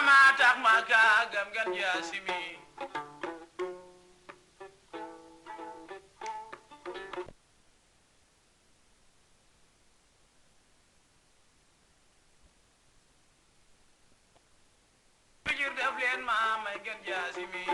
matak maka gam gan jasimi bijir def leen ma may gan jasimi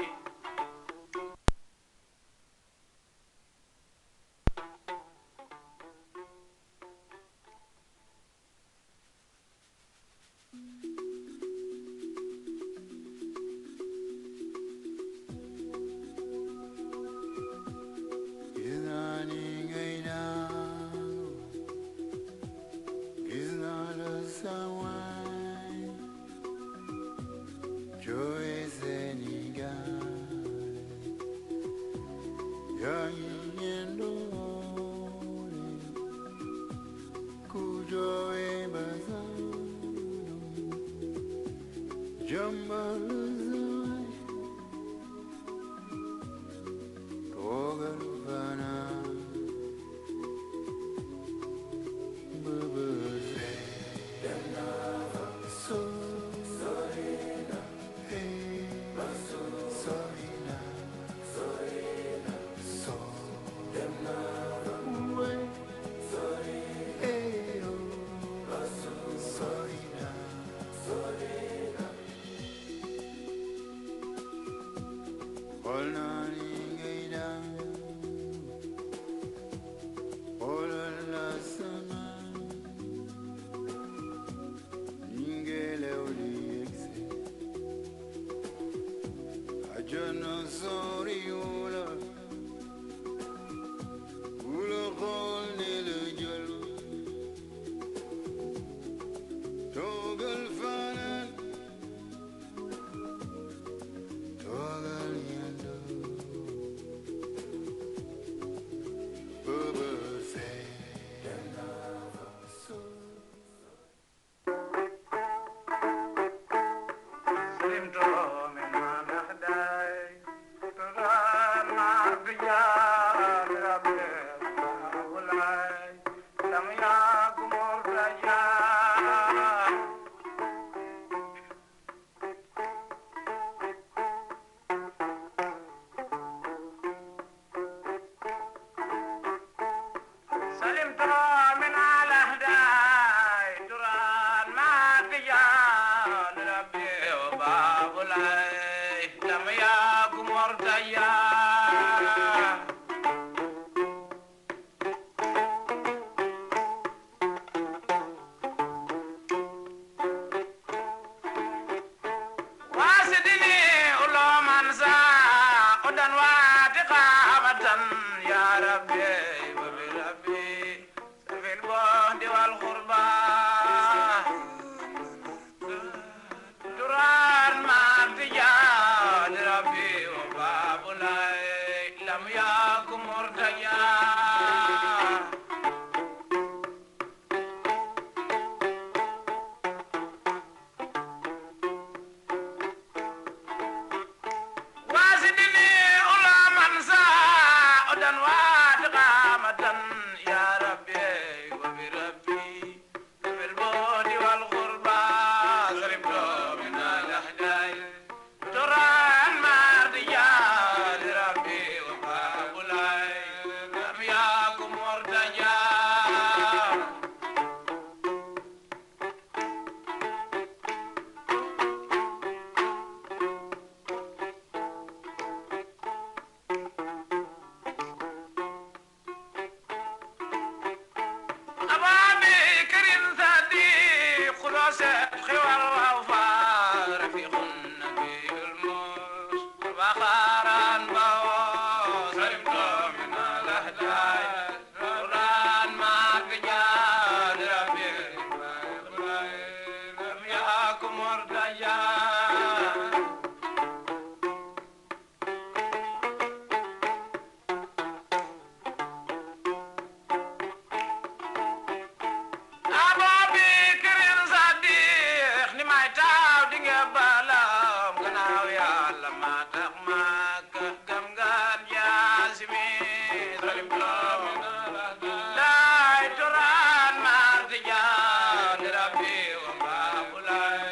Turan martijan, Rabbi wa Babulai,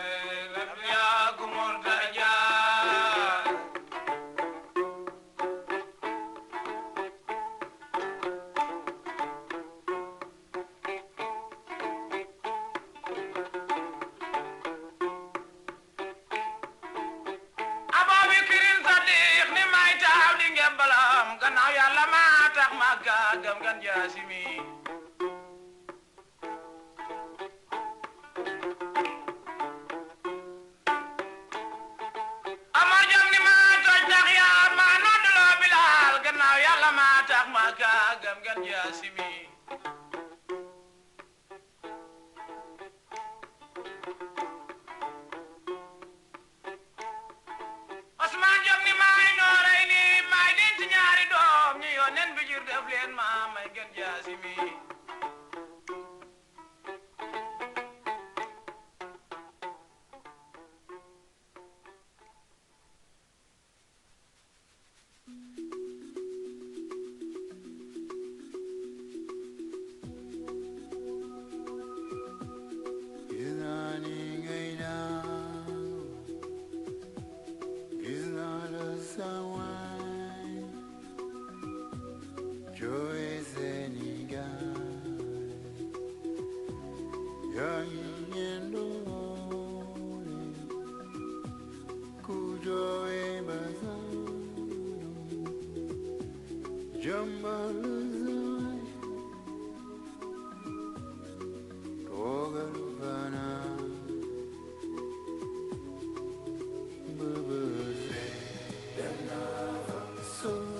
gam gan jasimi amar jam ni ma toj tax yaar ma nodduloo bilal gannaaw yàlla ma tax ma ka gam gan jasimi Osman jam ni maay nooray ni maay denc ñaari doom ñi yoon nen bi jur def leen ma may gën jasimi Joy Senegal, young and old, Kujoy Bazan, Jambalazai, Togalvana, Bubba, so.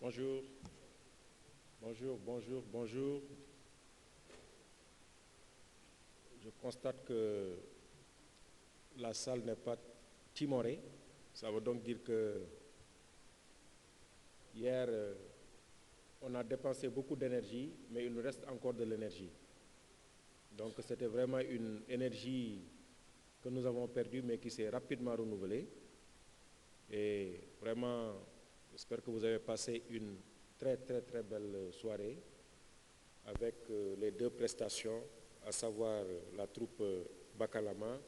Bonjour, bonjour, bonjour, bonjour. Je constate que la salle n'est pas timorée. Ça veut donc dire que hier, on a dépensé beaucoup d'énergie, mais il nous reste encore de l'énergie. Donc c'était vraiment une énergie que nous avons perdue, mais qui s'est rapidement renouvelée. Et vraiment, j'espère que vous avez passé une très belle soirée avec les deux prestations, à savoir la troupe Bakalama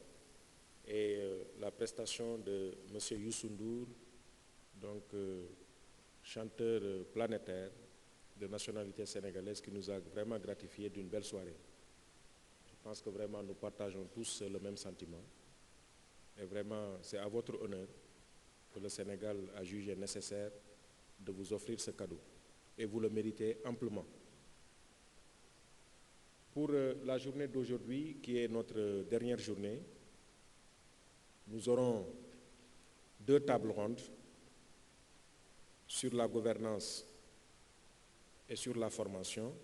et la prestation de M. Youssoundour, donc chanteur planétaire de nationalité sénégalaise, qui nous a vraiment gratifié d'une belle soirée. Je pense que vraiment nous partageons tous le même sentiment. Et vraiment, c'est à votre honneur que le Sénégal a jugé nécessaire de vous offrir ce cadeau. Et vous le méritez amplement. Pour la journée d'aujourd'hui, qui est notre dernière journée, nous aurons 2 tables rondes sur la gouvernance et sur la formation.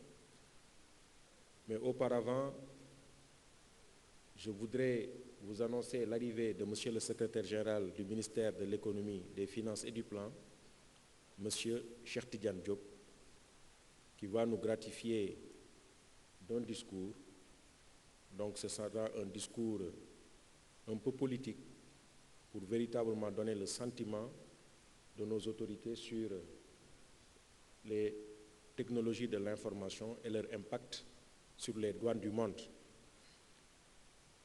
Mais auparavant, je voudrais vous annoncer l'arrivée de Monsieur le secrétaire général du ministère de l'économie, des finances et du plan, Monsieur Cheikh Tidiane Diop, qui va nous gratifier d'un discours. Donc ce sera un discours un peu politique pour véritablement donner le sentiment de nos autorités sur les technologies de l'information et leur impact sur les douanes du monde.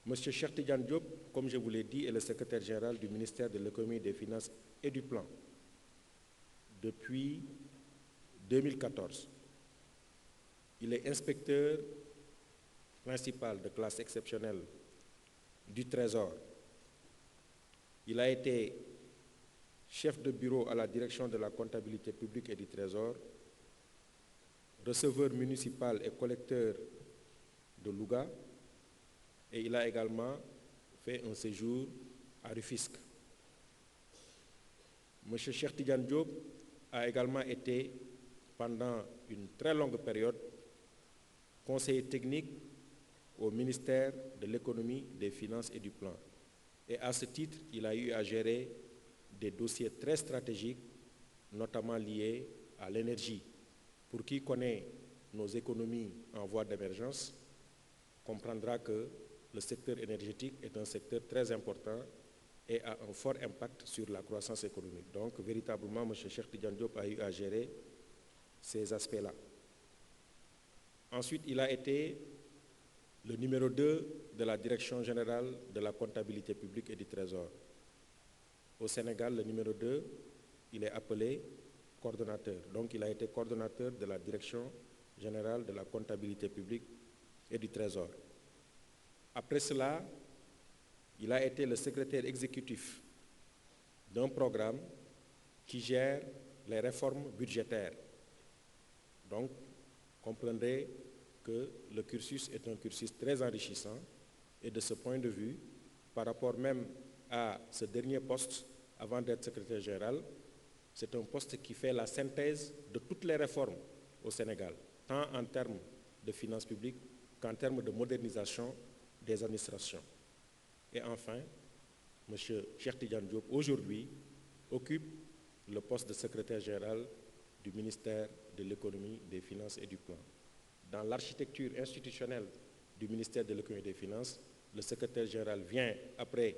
Monsieur Cheikh Tidiane Diop, comme je vous l'ai dit, est le secrétaire général du ministère de l'économie, des finances et du plan depuis 2014. Il est inspecteur principal de classe exceptionnelle du Trésor. Il a été chef de bureau à la direction de la comptabilité publique et du Trésor, receveur municipal et collecteur de Louga, et il a également fait un séjour à Rufisque. M. Cheikh Tidiane Diop a également été, pendant une très longue période, conseiller technique au ministère de l'économie, des finances et du plan. Et à ce titre, il a eu à gérer des dossiers très stratégiques, notamment liés à l'énergie. Pour qui connaît nos économies en voie d'émergence, comprendra que le secteur énergétique est un secteur très important et a un fort impact sur la croissance économique. Donc, véritablement, M. Cheikh Tidiane Diop a eu à gérer ces aspects-là. Ensuite, il a été le numéro 2 de la Direction générale de la comptabilité publique et du Trésor. Au Sénégal, le numéro 2, il est appelé coordonnateur. Donc, il a été coordonnateur de la Direction générale de la comptabilité publique et du Trésor. Après cela, il a été le secrétaire exécutif d'un programme qui gère les réformes budgétaires. Donc, comprendrez que le cursus est un cursus très enrichissant et de ce point de vue, par rapport même à ce dernier poste, avant d'être secrétaire général, c'est un poste qui fait la synthèse de toutes les réformes au Sénégal, tant en termes de finances publiques qu'en termes de modernisation des administrations. Et enfin, M. Cheikh Tidiane Diop, aujourd'hui, occupe le poste de secrétaire général du ministère de l'économie, des finances et du plan. Dans l'architecture institutionnelle du ministère de l'économie et des finances, le secrétaire général vient après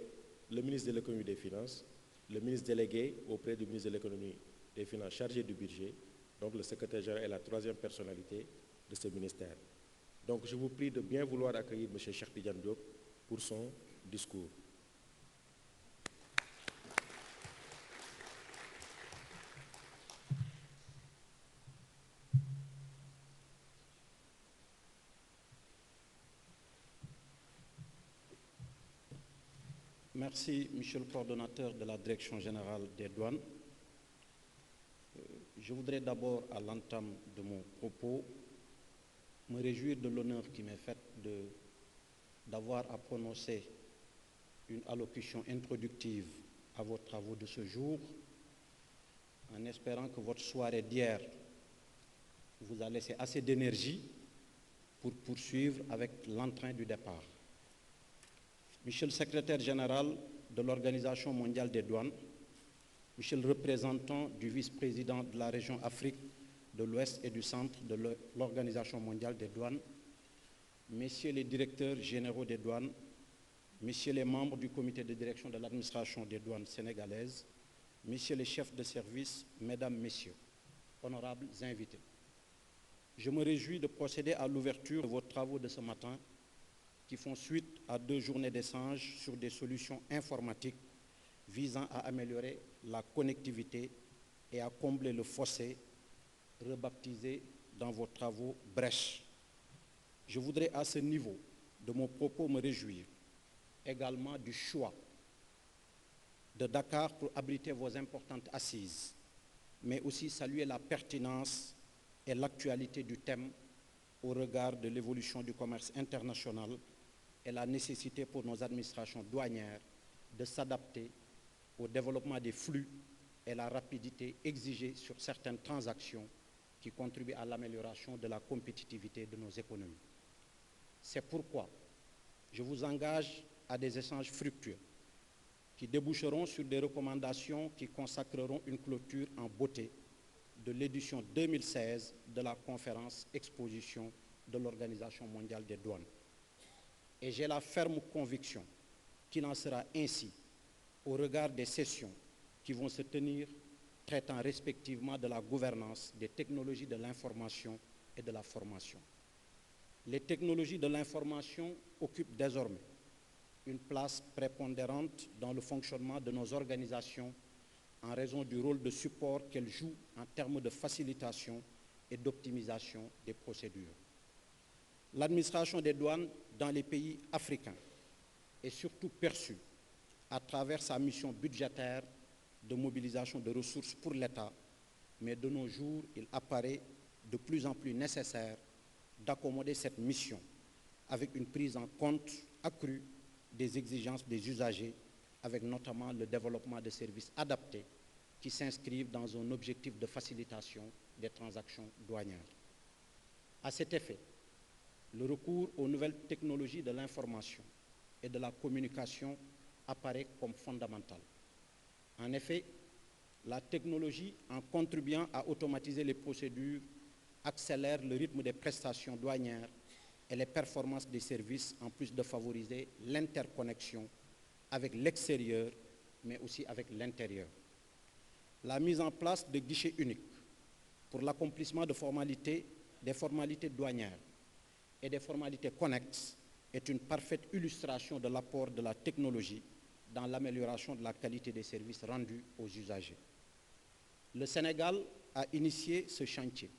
le ministre de l'économie et des finances, le ministre délégué auprès du ministre de l'économie et des finances chargé du budget. Donc le secrétaire général est la 3e personnalité de ce ministère. Donc je vous prie de bien vouloir accueillir M. Cheikh Tidiane Diop pour son discours. Merci, Monsieur le coordonnateur de la Direction générale des douanes. Je voudrais d'abord, à l'entame de mon propos, me réjouir de l'honneur qui m'est fait d'avoir à prononcer une allocution introductive à vos travaux de ce jour, en espérant que votre soirée d'hier vous a laissé assez d'énergie pour poursuivre avec l'entrain du départ. Monsieur le secrétaire général de l'Organisation mondiale des douanes, monsieur le représentant du vice-président de la région Afrique de l'Ouest et du Centre de l'Organisation mondiale des douanes, messieurs les directeurs généraux des douanes, messieurs les membres du comité de direction de l'administration des douanes sénégalaises, messieurs les chefs de service, mesdames, messieurs, honorables invités. Je me réjouis de procéder à l'ouverture de vos travaux de ce matin qui font suite à 2 journées d'échange sur des solutions informatiques visant à améliorer la connectivité et à combler le fossé rebaptisé dans vos travaux brèche. Je voudrais à ce niveau de mon propos me réjouir également du choix de Dakar pour abriter vos importantes assises, mais aussi saluer la pertinence et l'actualité du thème au regard de l'évolution du commerce international et la nécessité pour nos administrations douanières de s'adapter au développement des flux et la rapidité exigée sur certaines transactions qui contribuent à l'amélioration de la compétitivité de nos économies. C'est pourquoi je vous engage à des échanges fructueux qui déboucheront sur des recommandations qui consacreront une clôture en beauté de l'édition 2016 de la conférence exposition de l'Organisation mondiale des douanes. Et j'ai la ferme conviction qu'il en sera ainsi au regard des sessions qui vont se tenir traitant respectivement de la gouvernance, des technologies de l'information et de la formation. Les technologies de l'information occupent désormais une place prépondérante dans le fonctionnement de nos organisations en raison du rôle de support qu'elles jouent en termes de facilitation et d'optimisation des procédures. L'administration des douanes dans les pays africains est surtout perçue à travers sa mission budgétaire de mobilisation de ressources pour l'État, mais de nos jours, il apparaît de plus en plus nécessaire d'accommoder cette mission avec une prise en compte accrue des exigences des usagers, avec notamment le développement de services adaptés qui s'inscrivent dans un objectif de facilitation des transactions douanières. À cet effet, le recours aux nouvelles technologies de l'information et de la communication apparaît comme fondamental. En effet, la technologie, en contribuant à automatiser les procédures, accélère le rythme des prestations douanières et les performances des services, en plus de favoriser l'interconnexion avec l'extérieur, mais aussi avec l'intérieur. La mise en place de guichets uniques pour l'accomplissement de des formalités douanières et des formalités connexes est une parfaite illustration de l'apport de la technologie dans l'amélioration de la qualité des services rendus aux usagers. Le Sénégal a initié ce chantier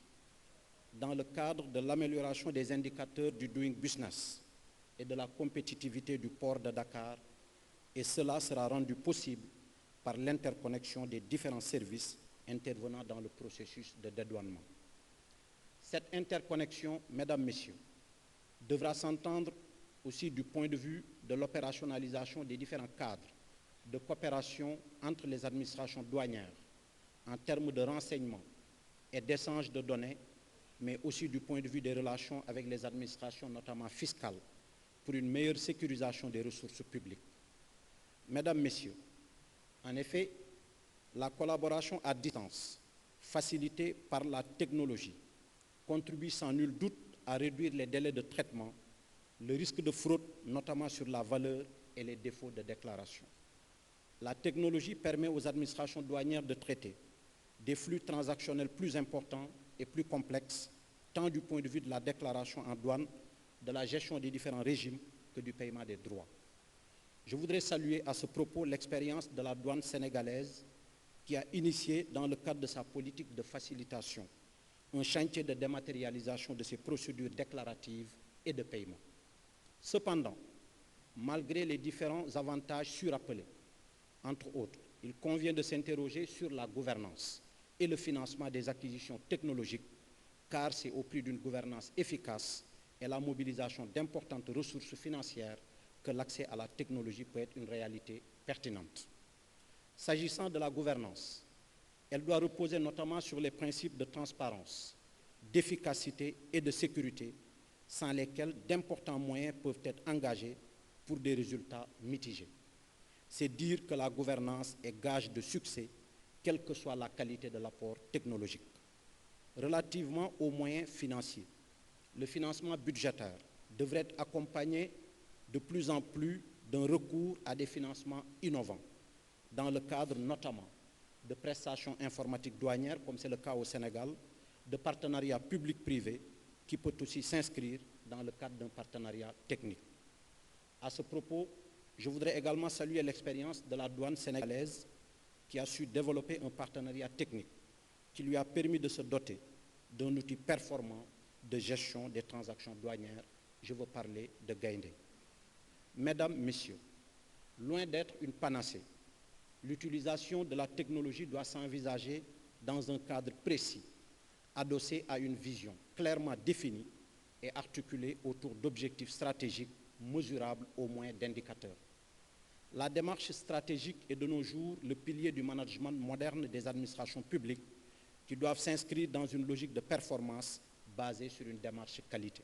dans le cadre de l'amélioration des indicateurs du doing business et de la compétitivité du port de Dakar, et cela sera rendu possible par l'interconnexion des différents services intervenant dans le processus de dédouanement. Cette interconnexion, mesdames, messieurs, devra s'entendre aussi du point de vue de l'opérationnalisation des différents cadres de coopération entre les administrations douanières en termes de renseignement et d'échange de données, mais aussi du point de vue des relations avec les administrations, notamment fiscales, pour une meilleure sécurisation des ressources publiques. Mesdames, Messieurs, en effet, la collaboration à distance, facilitée par la technologie, contribue sans nul doute à réduire les délais de traitement, le risque de fraude, notamment sur la valeur et les défauts de déclaration. La technologie permet aux administrations douanières de traiter des flux transactionnels plus importants et plus complexes, tant du point de vue de la déclaration en douane, de la gestion des différents régimes que du paiement des droits. Je voudrais saluer à ce propos l'expérience de la douane sénégalaise qui a initié, dans le cadre de sa politique de facilitation, un chantier de dématérialisation de ses procédures déclaratives et de paiement. Cependant, malgré les différents avantages surappelés, entre autres, il convient de s'interroger sur la gouvernance et le financement des acquisitions technologiques, car c'est au prix d'une gouvernance efficace et la mobilisation d'importantes ressources financières que l'accès à la technologie peut être une réalité pertinente. S'agissant de la gouvernance, Elle doit reposer notamment sur les principes de transparence, d'efficacité et de sécurité, sans lesquels d'importants moyens peuvent être engagés pour des résultats mitigés. C'est dire que la gouvernance est gage de succès, quelle que soit la qualité de l'apport technologique. Relativement aux moyens financiers, le financement budgétaire devrait être accompagné de plus en plus d'un recours à des financements innovants, dans le cadre notamment de prestations informatiques douanières, comme c'est le cas au Sénégal, de partenariats public-privé, qui peut aussi s'inscrire dans le cadre d'un partenariat technique. À ce propos, je voudrais également saluer l'expérience de la douane sénégalaise, qui a su développer un partenariat technique qui lui a permis de se doter d'un outil performant de gestion des transactions douanières. Je veux parler de Gaindé. Mesdames, Messieurs, loin d'être une panacée, l'utilisation de la technologie doit s'envisager dans un cadre précis, adossé à une vision clairement définie et articulée autour d'objectifs stratégiques mesurables au moins d'indicateurs. La démarche stratégique est de nos jours le pilier du management moderne des administrations publiques qui doivent s'inscrire dans une logique de performance basée sur une démarche qualité.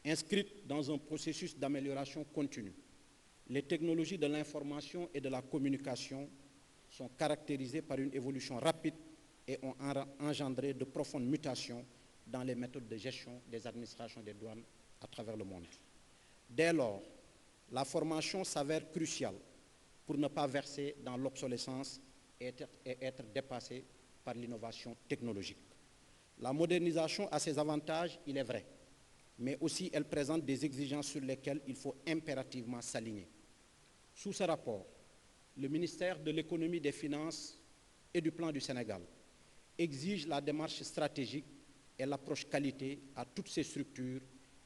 Inscrite dans un processus d'amélioration continue, les technologies de l'information et de la communication sont caractérisées par une évolution rapide et ont engendré de profondes mutations dans les méthodes de gestion des administrations des douanes à travers le monde. Dès lors, la formation s'avère cruciale pour ne pas verser dans l'obsolescence et être dépassée par l'innovation technologique. La modernisation a ses avantages, il est vrai, mais aussi elle présente des exigences sur lesquelles il faut impérativement s'aligner. Sous ce rapport, le ministère de l'Économie, des Finances et du Plan du Sénégal exige la démarche stratégique et l'approche qualité à toutes ces structures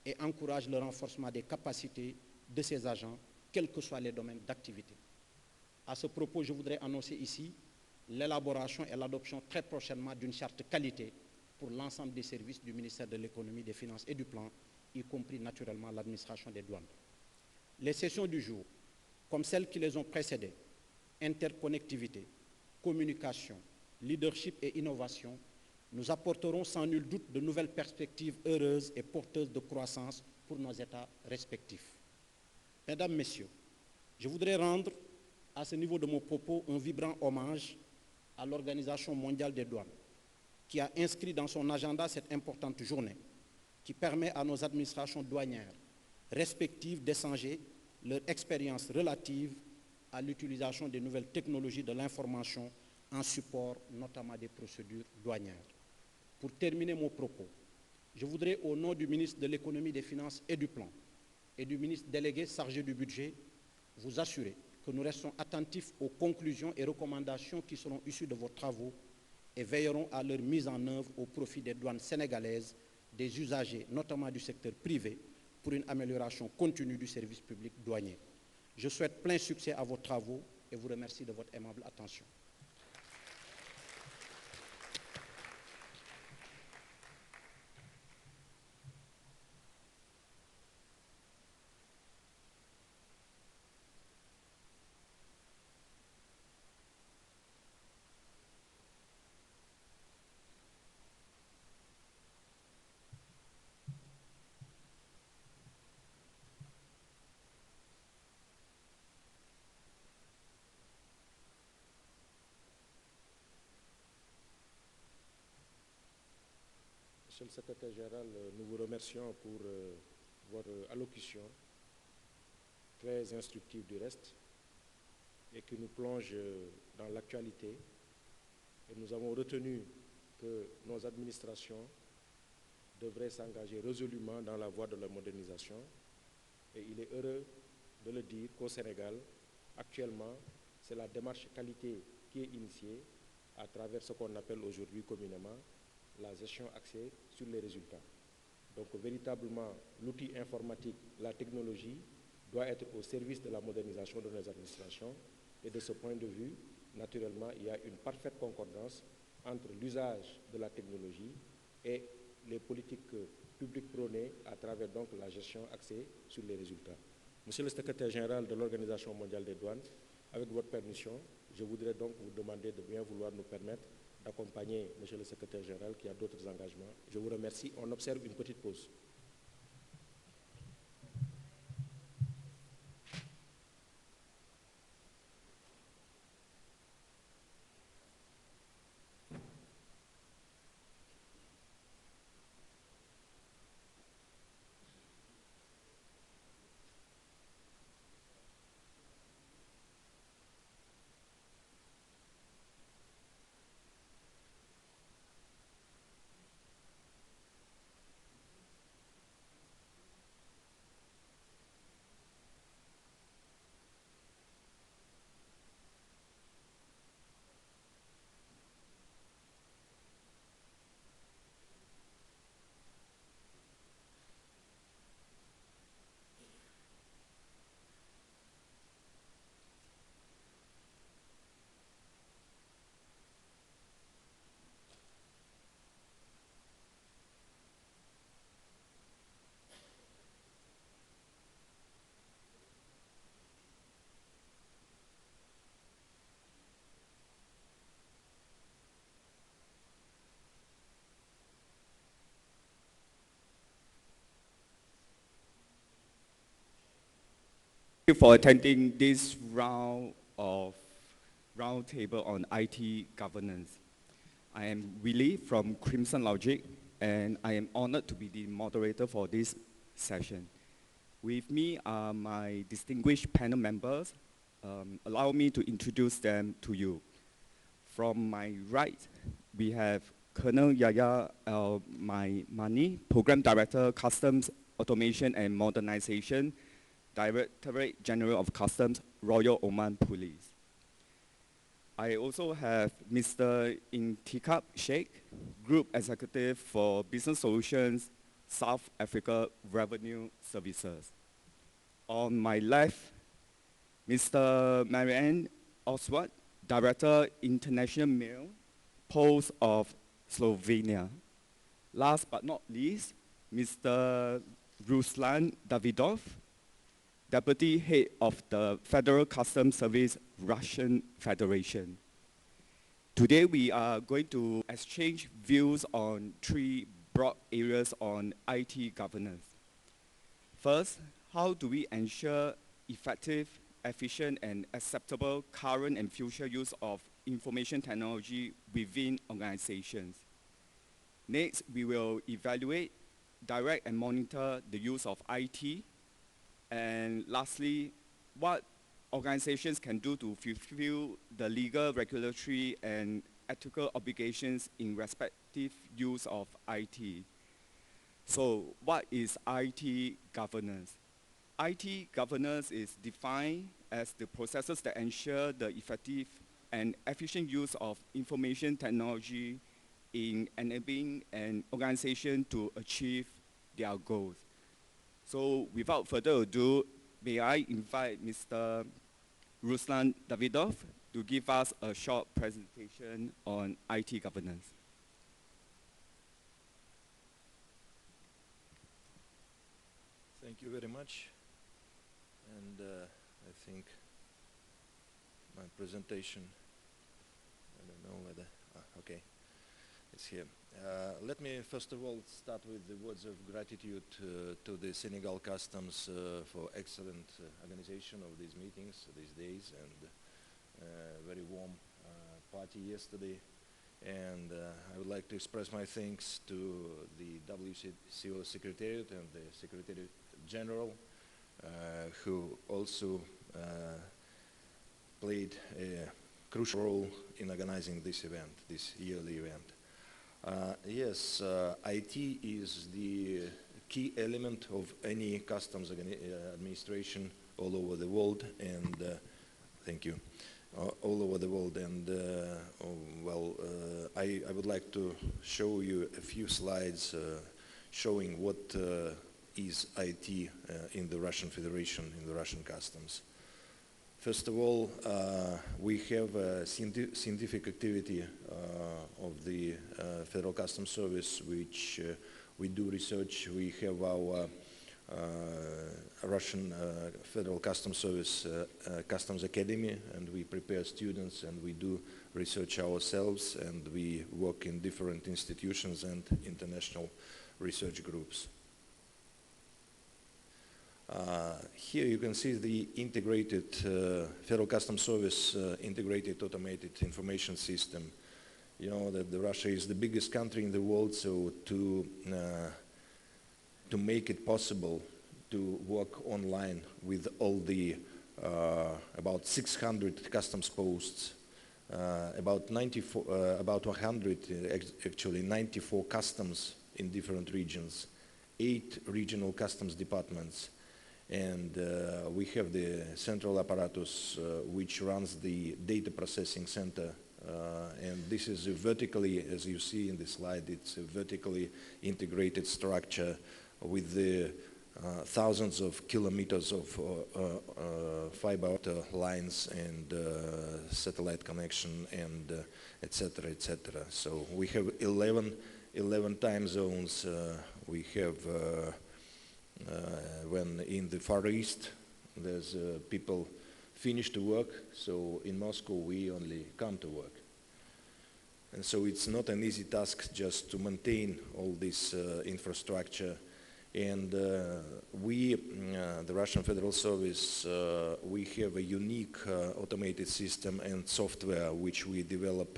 et encourage le renforcement des capacités de ces agents, quels que soient les domaines d'activité. À ce propos, je voudrais annoncer ici l'élaboration et l'adoption très prochainement d'une charte qualité pour l'ensemble des services du ministère de l'Économie, des Finances et du Plan, y compris naturellement l'administration des douanes. Les sessions du jour, comme celles qui les ont précédées, interconnectivité, communication, leadership et innovation, nous apporterons sans nul doute de nouvelles perspectives heureuses et porteuses de croissance pour nos États respectifs. Mesdames, Messieurs, je voudrais rendre à ce niveau de mon propos un vibrant hommage à l'Organisation mondiale des douanes, qui a inscrit dans son agenda cette importante journée, qui permet à nos administrations douanières respectives d'échanger leur expérience relative à l'utilisation des nouvelles technologies de l'information en support notamment des procédures douanières. Pour terminer mon propos, je voudrais, au nom du ministre de l'Économie, des Finances et du Plan et du ministre délégué chargé du budget, vous assurer que nous restons attentifs aux conclusions et recommandations qui seront issues de vos travaux et veillerons à leur mise en œuvre au profit des douanes sénégalaises, des usagers, notamment du secteur privé, pour une amélioration continue du service public douanier. Je souhaite plein succès à vos travaux et vous remercie de votre aimable attention. Monsieur le secrétaire général, nous vous remercions pour votre allocution, très instructive du reste, et qui nous plonge dans l'actualité. Et nous avons retenu que nos administrations devraient s'engager résolument dans la voie de la modernisation. Et il est heureux de le dire qu'au Sénégal, actuellement, c'est la démarche qualité qui est initiée à travers ce qu'on appelle aujourd'hui communément la gestion axée sur les résultats. Donc véritablement, l'outil informatique, la technologie, doit être au service de la modernisation de nos administrations. Et de ce point de vue, naturellement, il y a une parfaite concordance entre l'usage de la technologie et les politiques publiques prônées à travers donc la gestion axée sur les résultats. Monsieur le secrétaire général de l'Organisation mondiale des douanes, avec votre permission, je voudrais donc vous demander de bien vouloir nous permettre d'accompagner Monsieur le Secrétaire général qui a d'autres engagements. Je vous remercie. On observe une petite pause. Thank you for attending this round of roundtable on IT governance. I am Willie from Crimson Logic, and I am honored to be the moderator for this session. With me are my distinguished panel members. Allow me to introduce them to you. From my right, we have Colonel Yahya Mani, Program Director, Customs Automation and Modernization, Directorate General of Customs, Royal Oman Police. I also have Mr. Intikab Sheikh, Group Executive for Business Solutions, South Africa Revenue Services. On my left, Mr. Marianne Oswald, Director, International Mail, Post of Slovenia. Last but not least, Mr. Ruslan Davidov, Deputy Head of the Federal Customs Service, Russian Federation. Today we are going to exchange views on three broad areas on IT governance. First, how do we ensure effective, efficient, and acceptable current and future use of information technology within organizations? Next, we will evaluate, direct, and monitor the use of IT. And lastly, what organizations can do to fulfill the legal, regulatory, and ethical obligations in respective use of IT. So what is IT governance? IT governance is defined as the processes that ensure the effective and efficient use of information technology in enabling an organization to achieve their goals. So without further ado, may I invite Mr. Ruslan Davidov to give us a short presentation on IT governance. Thank you very much. And I think my presentation, I don't know whether, okay, it's here. Let me first of all start with the words of gratitude to the Senegal Customs for excellent organization of these meetings these days, and very warm party yesterday. And I would like to express my thanks to the WCO Secretariat and the Secretary General, who also played a crucial role in organizing this event, this yearly event. Yes, IT is the key element of any customs administration all over the world, and thank you, all over the world. And I would like to show you a few slides showing what is IT in the Russian Federation, in the Russian customs. First of all, we have a scientific activity of the Federal Customs Service, which we do research. We have our Russian Federal Customs Service Customs Academy, and we prepare students, and we do research ourselves, and we work in different institutions and international research groups. Here you can see the integrated Federal Customs Service integrated automated information system. You know that Russia is the biggest country in the world, so to make it possible to work online with all the about 600 customs posts, about 100, actually 94 customs in different regions, 8 regional customs departments, and we have the central apparatus which runs the data processing center, and this is a vertically, as you see in the slide, it's a vertically integrated structure with the thousands of kilometers of fiber lines and satellite connection and etc., etc. So we have 11 time zones. We have when in the Far East there's people finish to work, so in Moscow we only come to work. And so it's not an easy task just to maintain all this infrastructure. And we, the Russian Federal Service, we have a unique automated system and software which we develop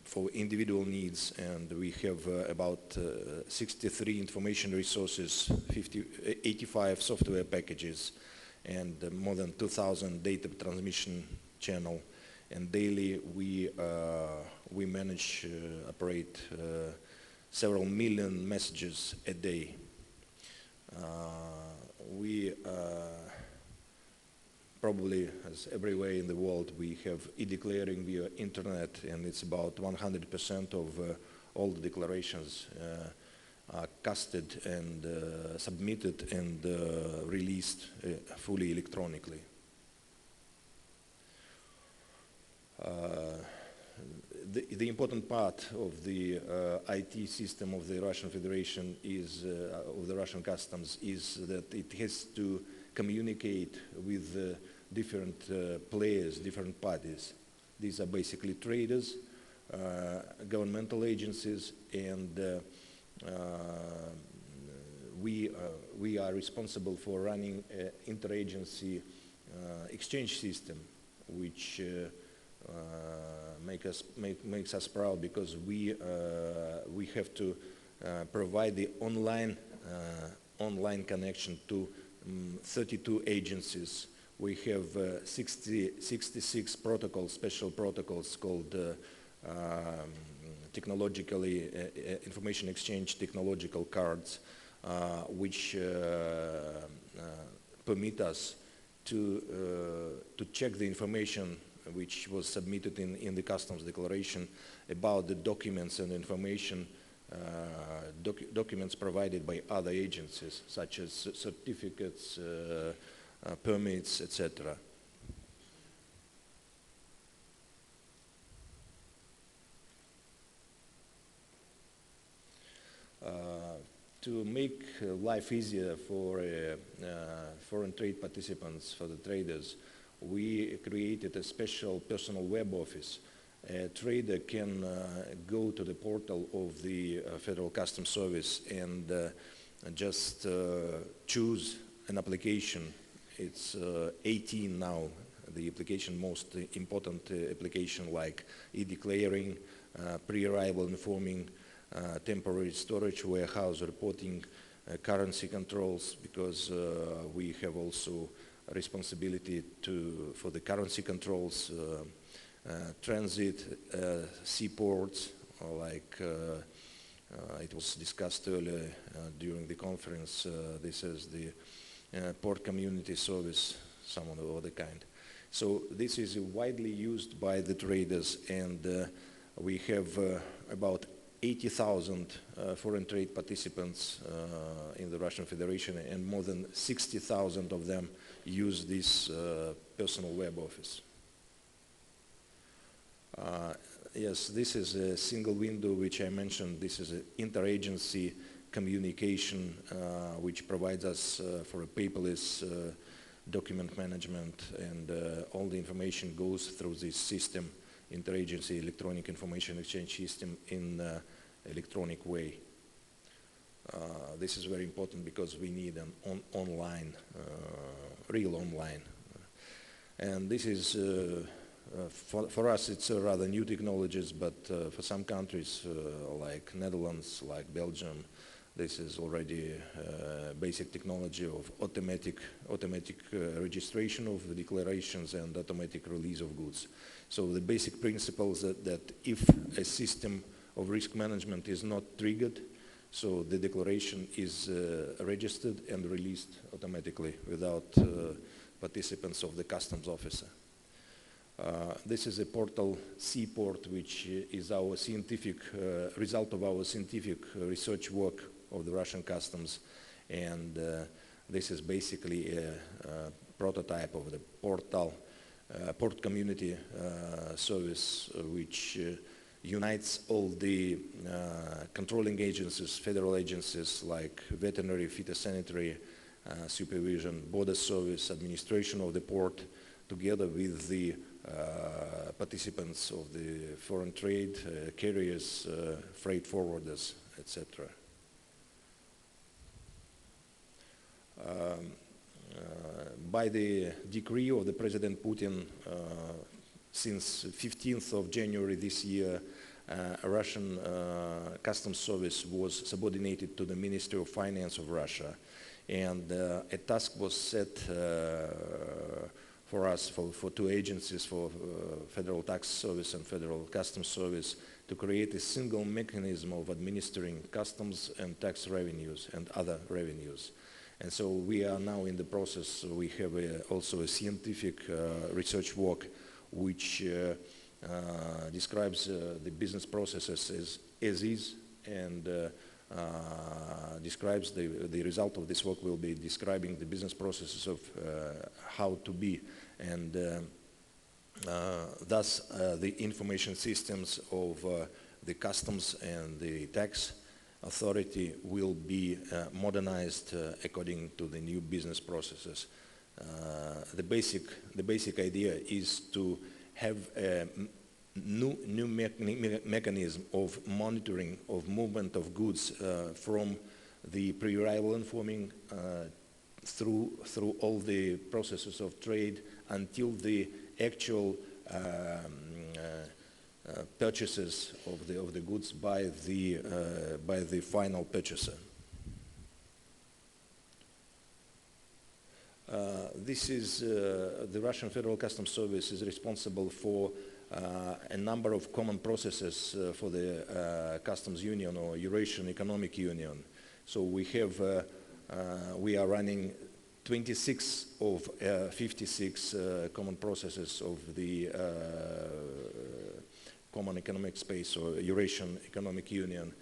for individual needs, and we have about 63 information resources, 85 software packages, and more than 2,000 data transmission channel. And daily we manage operate several million messages a day. We probably, as everywhere in the world, we have e-declaring via internet, and it's about 100% of all the declarations are casted and submitted and released fully electronically. The important part of the IT system of the Russian Federation is, of the Russian Customs, is that it has to communicate with different players, different parties. These are basically traders, governmental agencies, and we are responsible for running an interagency exchange system, which makes us proud, because we have to provide the online connection to 32 agencies. We have 66 protocols, special protocols called technologically information exchange technological cards, which permit us to check the information which was submitted in the customs declaration about the documents and information, documents provided by other agencies, such as certificates, permits, etc. To make life easier for foreign trade participants, for the traders, we created a special personal web office. A trader can go to the portal of the Federal Customs Service and just choose an application. It's 18 now, the application, most important application, like e-declaring, pre-arrival informing, temporary storage, warehouse reporting, currency controls, because we have also responsibility for the currency controls, transit, seaports, like it was discussed earlier during the conference. This is the port community service, some of the other kind. So this is widely used by the traders, and we have about 80,000 foreign trade participants in the Russian Federation, and more than 60,000 of them use this personal web office. Yes, this is a single window which I mentioned. This is an interagency communication, which provides us for a paperless document management, and all the information goes through this system, interagency electronic information exchange system, in electronic way. This is very important because we need an online, real online. And this is, for us, it's rather new technologies, but for some countries like Netherlands, like Belgium, this is already basic technology of automatic registration of the declarations and automatic release of goods. So the basic principles that if a system of risk management is not triggered, so the declaration is registered and released automatically without participants of the customs officer. This is a portal, Seaport, which is our scientific result of our scientific research work of the Russian customs, and this is basically a prototype of the portal, port community service, which unites all the controlling agencies, federal agencies like veterinary, phytosanitary supervision, border service, administration of the port, together with the participants of the foreign trade, carriers, freight forwarders, etc. By the decree of the President Putin, since 15th of January this year, a Russian customs service was subordinated to the Ministry of Finance of Russia, and a task was set for us, for two agencies, for Federal Tax Service and Federal Customs Service, to create a single mechanism of administering customs and tax revenues and other revenues. And so we are now in the process. We have also a scientific research work which describes the business processes as is, and describes the result of this work will be describing the business processes of how to be, and thus the information systems of the customs and the tax authority will be modernized according to the new business processes. The basic idea is to have a new mechanism of monitoring of movement of goods from the pre-arrival informing through all the processes of trade until the actual purchases of the goods by the final purchaser. This is the Russian Federal Customs Service is responsible for a number of common processes for the Customs Union or Eurasian Economic Union. So we are running 26 of 56 common processes of the Common Economic Space or Eurasian Economic Union.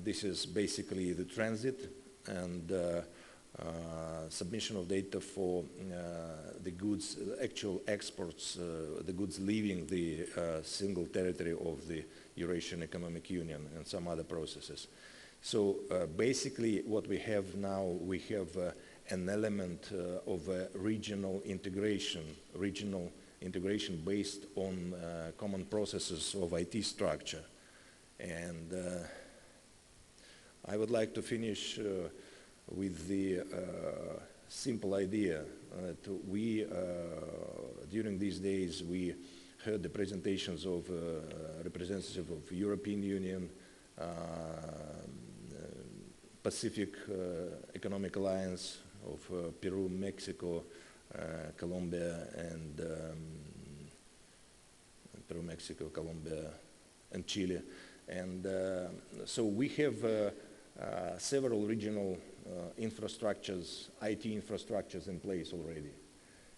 This is basically the transit and submission of data for the goods, actual exports, the goods leaving the single territory of the Eurasian Economic Union, and some other processes. So basically what we have now, we have an element of regional integration based on common processes of IT structure. And I would like to finish with the simple idea that we, during these days, we heard the presentations of representatives of European Union, Pacific Economic Alliance of Peru, Mexico, Colombia, and Peru, Mexico, Colombia, and Chile. And so we have several regional infrastructures, IT infrastructures in place already.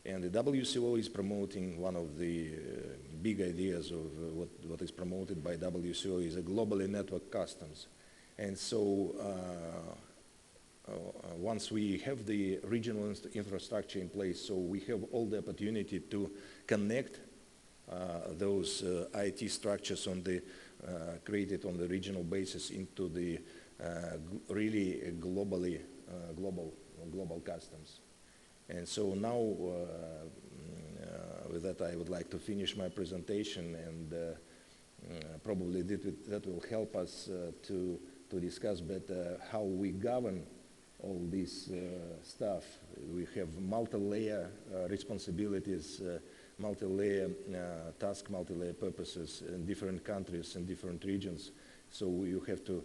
And the WCO is promoting one of the big ideas of what is promoted by WCO is a globally networked customs. And so once we have the regional infrastructure in place, so we have all the opportunity to connect those IT structures on the created on the regional basis into the really global customs. And so now, with that, I would like to finish my presentation, and probably that will help us to discuss better how we govern all this stuff. We have multi-layer responsibilities, multi-layer task, multi-layer purposes in different countries and different regions. So you have to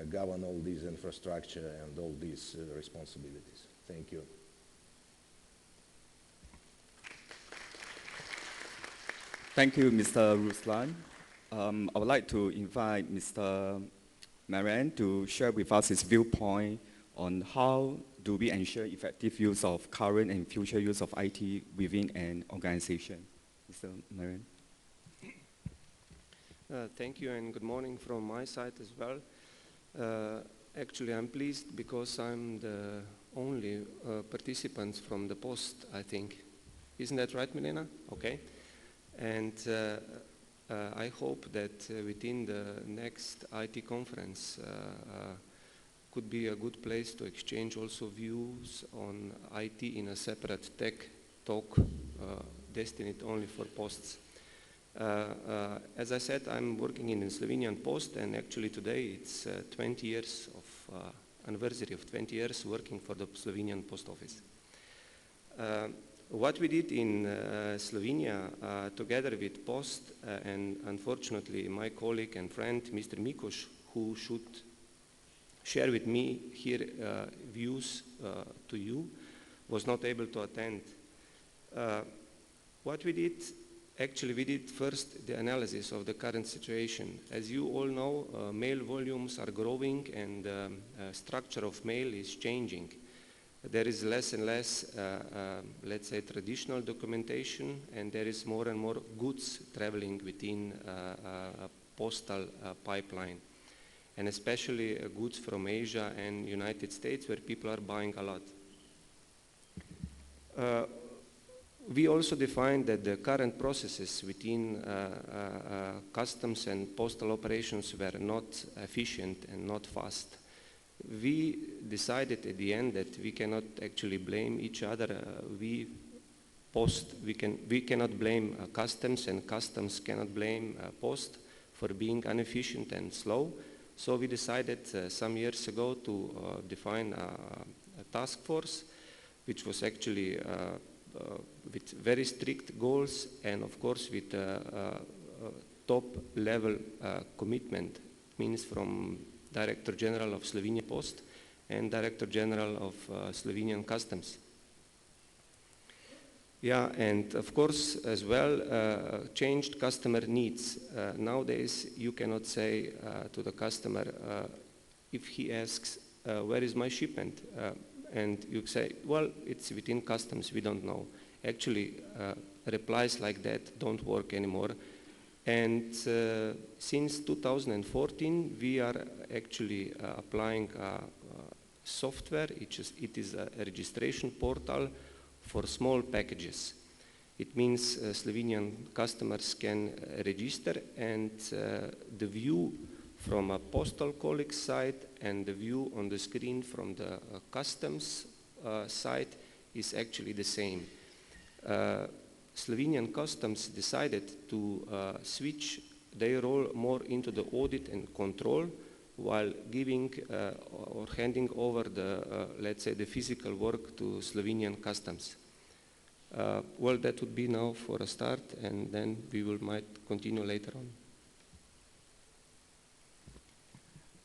govern all these infrastructure and all these responsibilities. Thank you. Thank you, Mr. Ruslan. I would like to invite Mr. Maran to share with us his viewpoint on how do we ensure effective use of current and future use of IT within an organization. Mr. Maran. Thank you, and good morning from my side as well. Actually, I'm pleased because I'm the only participant from the post, I think. Isn't that right, Milena? Okay. And I hope that within the next IT conference could be a good place to exchange also views on IT in a separate tech talk destined only for posts. As I said, I'm working in the Slovenian Post, and actually today it's 20 years of anniversary of 20 years working for the Slovenian Post Office. What we did in Slovenia together with Post and unfortunately my colleague and friend Mr. Mikoš, who should share with me here views to you, was not able to attend. What we did, actually we did first the analysis of the current situation. As you all know, mail volumes are growing and structure of mail is changing. There is less and less, let's say, traditional documentation, and there is more and more goods traveling within a postal pipeline, and especially goods from Asia and United States, where people are buying a lot. We also defined that the current processes within customs and postal operations were not efficient and not fast. We decided at the end that we cannot actually blame each other. We cannot blame customs, and customs cannot blame Post for being inefficient and slow. So we decided some years ago to define a task force, which was actually with very strict goals and of course with top level commitment, means from Director General of Slovenia Post and Director General of Slovenian Customs. Yeah, and of course as well changed customer needs. Nowadays you cannot say to the customer, if he asks, where is my shipment? And you say, well, it's within customs, we don't know. Actually, replies like that don't work anymore. And since 2014, we are actually applying software. It is a registration portal for small packages. It means Slovenian customers can register, and the view from a postal colleague's side and the view on the screen from the customs side is actually the same. Slovenian customs decided to switch their role more into the audit and control, while giving or handing over the, let's say, the physical work to Slovenian customs. Well, that would be now for a start, and then we might continue later on.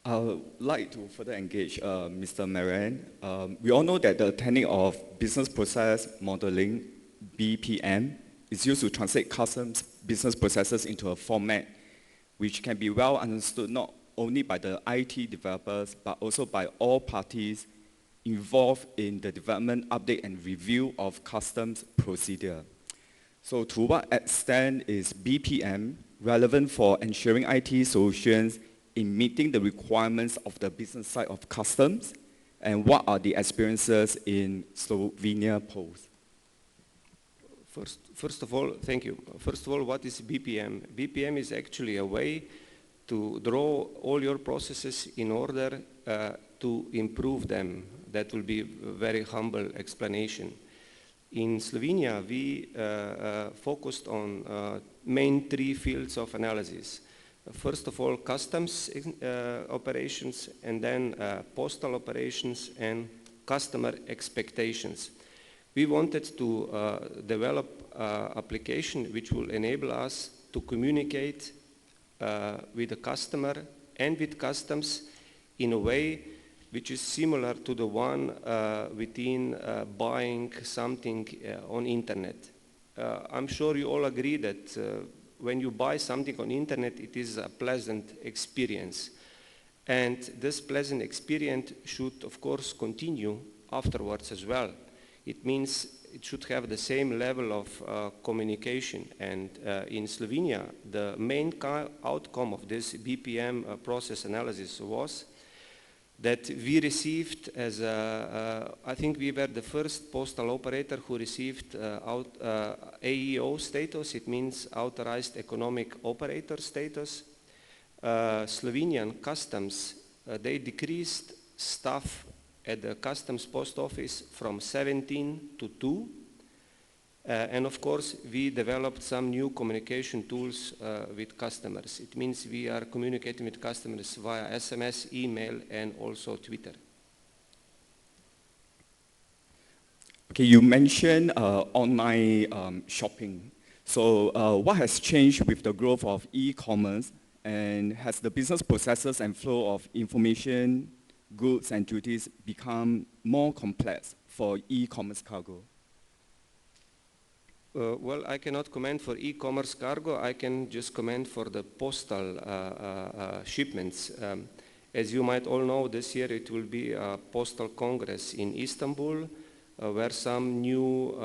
I would like to further engage Mr. Maran. We all know that the technique of business process modeling, BPM, is used to translate customs business processes into a format which can be well understood not only by the IT developers but also by all parties involved in the development, update and review of customs procedure. So to what extent is BPM relevant for ensuring IT solutions in meeting the requirements of the business side of customs, and what are the experiences in Slovenia Post? First of all, thank you. First of all, what is BPM? BPM is actually a way to draw all your processes in order to improve them. That will be a very humble explanation. In Slovenia, we focused on main three fields of analysis. First of all, customs operations, and then postal operations and customer expectations. We wanted to develop an application which will enable us to communicate with the customer and with customs in a way which is similar to the one within buying something on internet. I'm sure you all agree that when you buy something on internet, it is a pleasant experience. And this pleasant experience should, of course, continue afterwards as well. It means it should have the same level of communication. And in Slovenia, the main outcome of this BPM process analysis was that we received as I think we were the first postal operator who received AEO status. It means Authorized Economic Operator status. Slovenian customs, they decreased staff at the customs post office from 17 to 2. And of course, we developed some new communication tools with customers. It means we are communicating with customers via SMS, email, and also Twitter. Okay, you mentioned online shopping. So what has changed with the growth of e-commerce, and has the business processes and flow of information, goods and duties become more complex for e-commerce cargo? Well, I cannot comment for e-commerce cargo. I can just comment for the postal shipments. As you might all know, this year it will be a postal congress in Istanbul, where some new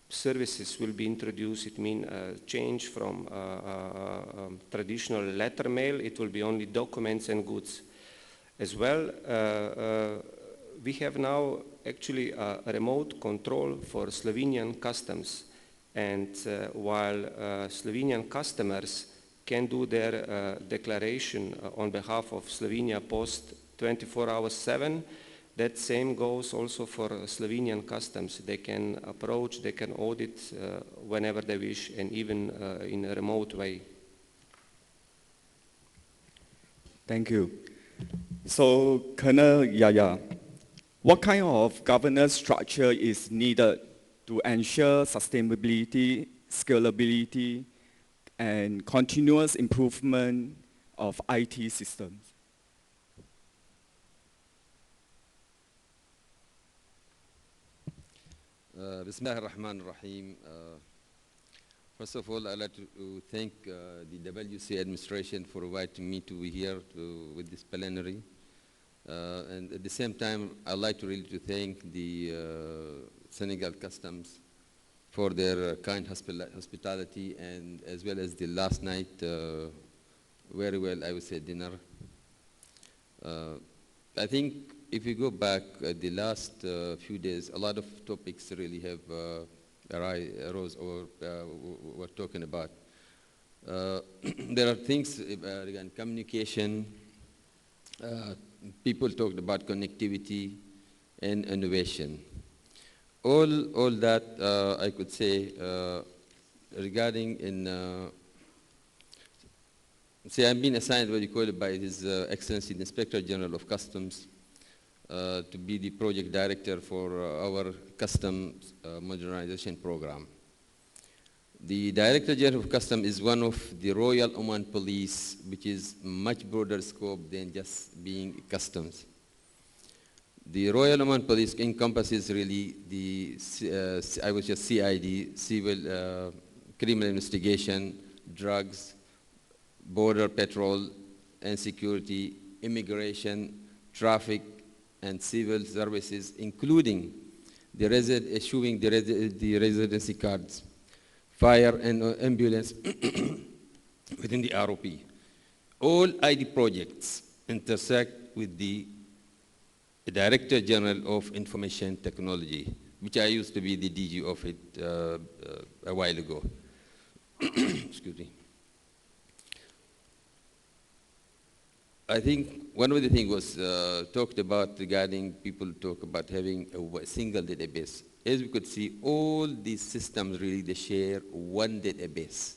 services will be introduced. It means change from traditional letter mail. It will be only documents and goods. As well, we have now actually a remote control for Slovenian customs, and while Slovenian customers can do their declaration on behalf of Slovenia Post 24 hours 7, that same goes also for Slovenian customs. They can approach, they can audit whenever they wish, and even in a remote way. Thank you. So, Colonel Yaya, what kind of governance structure is needed to ensure sustainability, scalability, and continuous improvement of IT systems? Bismillah ar-Rahman ar-Rahim. First of all, I'd like to thank the WCO administration for inviting me to be here with this plenary. And at the same time, I'd like to really thank the Senegal Customs for their kind hospitality, and as well as the last night, very well, I would say, dinner. I think if you go back the last few days, a lot of topics really have arose or we're talking about. There are things regarding communication. People talked about connectivity and innovation. All that I could say regarding say I'm being assigned what you call it by His Excellency the Inspector General of Customs to be the project director for our customs modernization program. The Director General of Customs is one of the Royal Oman Police, which is much broader scope than just being customs. The Royal Oman Police encompasses really the, I would just CID, civil criminal investigation, drugs, border patrol and security, immigration, traffic, and civil services, including the issuing the residency cards, fire and ambulance within the ROP. All ID projects intersect with the Director General of Information Technology, which I used to be the DG of it a while ago. Excuse me. I think one of the things was talked about regarding people talk about having a single database. As we could see, all these systems really they share one database.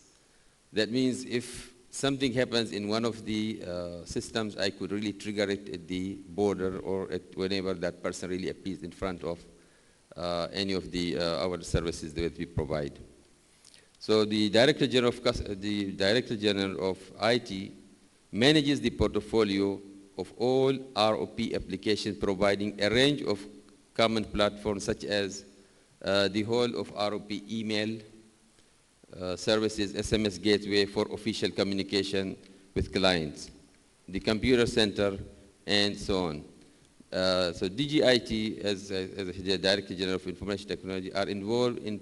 That means if something happens in one of the systems, I could really trigger it at the border or at whenever that person really appears in front of any of the our services that we provide. So the Director General of IT manages the portfolio of all ROP applications, providing a range of common platforms such as the whole of ROP email services, SMS gateway for official communication with clients, the computer center, and so on. So DGIT, as the Director General of Information Technology, are involved in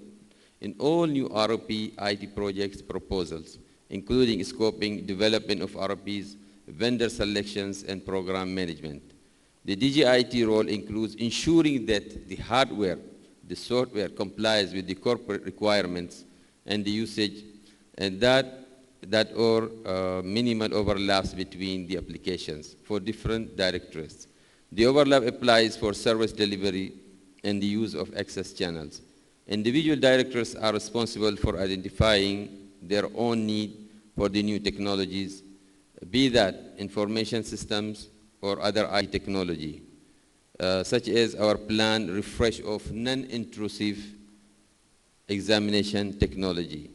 all new ROP IT projects proposals, including scoping, development of ROPs, vendor selections, and program management. The DGIT role includes ensuring that the hardware, the software complies with the corporate requirements and the usage, and that minimal overlaps between the applications for different directorates. The overlap applies for service delivery and the use of access channels. Individual directors are responsible for identifying their own need for the new technologies, be that information systems or other IT technology, such as our planned refresh of non-intrusive examination technology.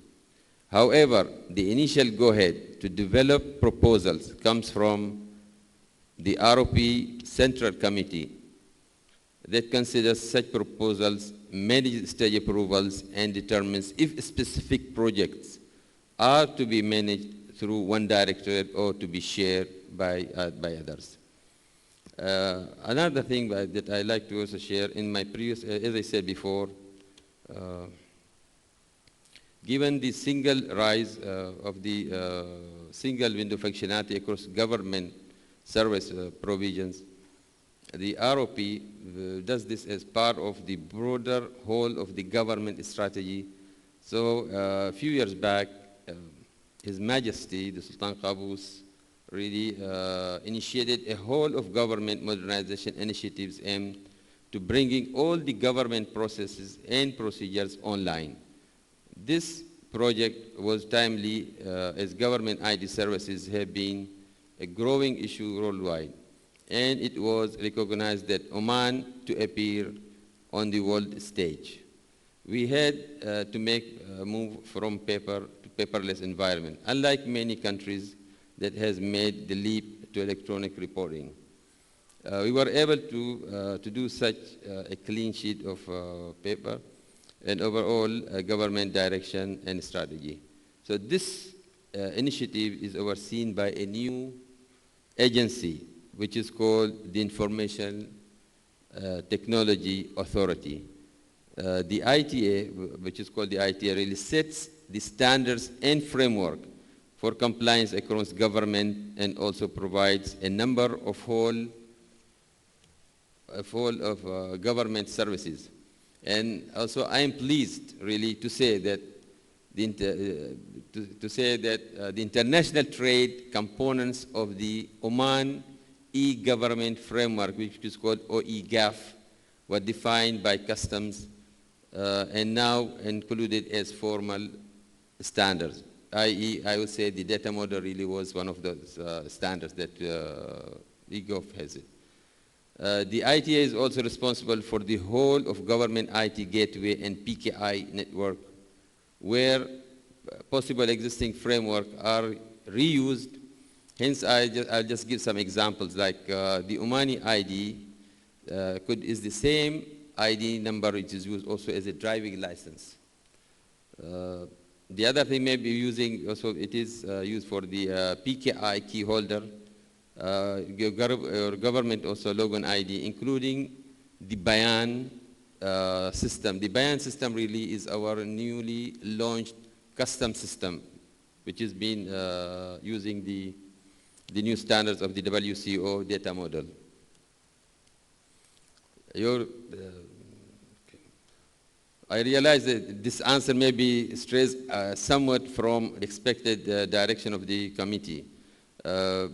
However, the initial go-ahead to develop proposals comes from the ROP Central Committee that considers such proposals, manages stage approvals, and determines if specific projects are to be managed through one directorate or to be shared by others. Another thing that I like to also share in my previous, as I said before, given the single rise of the single window functionality across government service provisions, the ROP does this as part of the broader whole of the government strategy. So a few years back, His Majesty, the Sultan Qaboos, really initiated a whole of government modernization initiatives aimed to bringing all the government processes and procedures online. This project was timely as government IT services have been a growing issue worldwide, and it was recognized that Oman to appear on the world stage. We had to make a move from paper to paperless environment, unlike many countries that has made the leap to electronic reporting. We were able to do such a clean sheet of paper and overall government direction and strategy. So this initiative is overseen by a new agency, which is called the Information Technology Authority. The ITA, which is called the ITA, really sets the standards and framework for compliance across government and also provides a number of whole of government services. And also I am pleased really to say that the international trade components of the Oman e-government framework, which is called OE-GAF, were defined by customs and now included as formal standards. I.e., I would say the data model really was one of those standards that e-gov has it. The ITA is also responsible for the whole of government IT gateway and PKI network, where possible existing framework are reused. Hence, I'll just give some examples, like the Omani ID is the same ID number which is used also as a driving license. The other thing may be using, also it is used for the PKI key holder, government also login ID, including the Bayan system. The Bayan system really is our newly launched custom system, which has been using the new standards of the WCO data model. I realize that this answer may be strayed somewhat from the expected direction of the committee.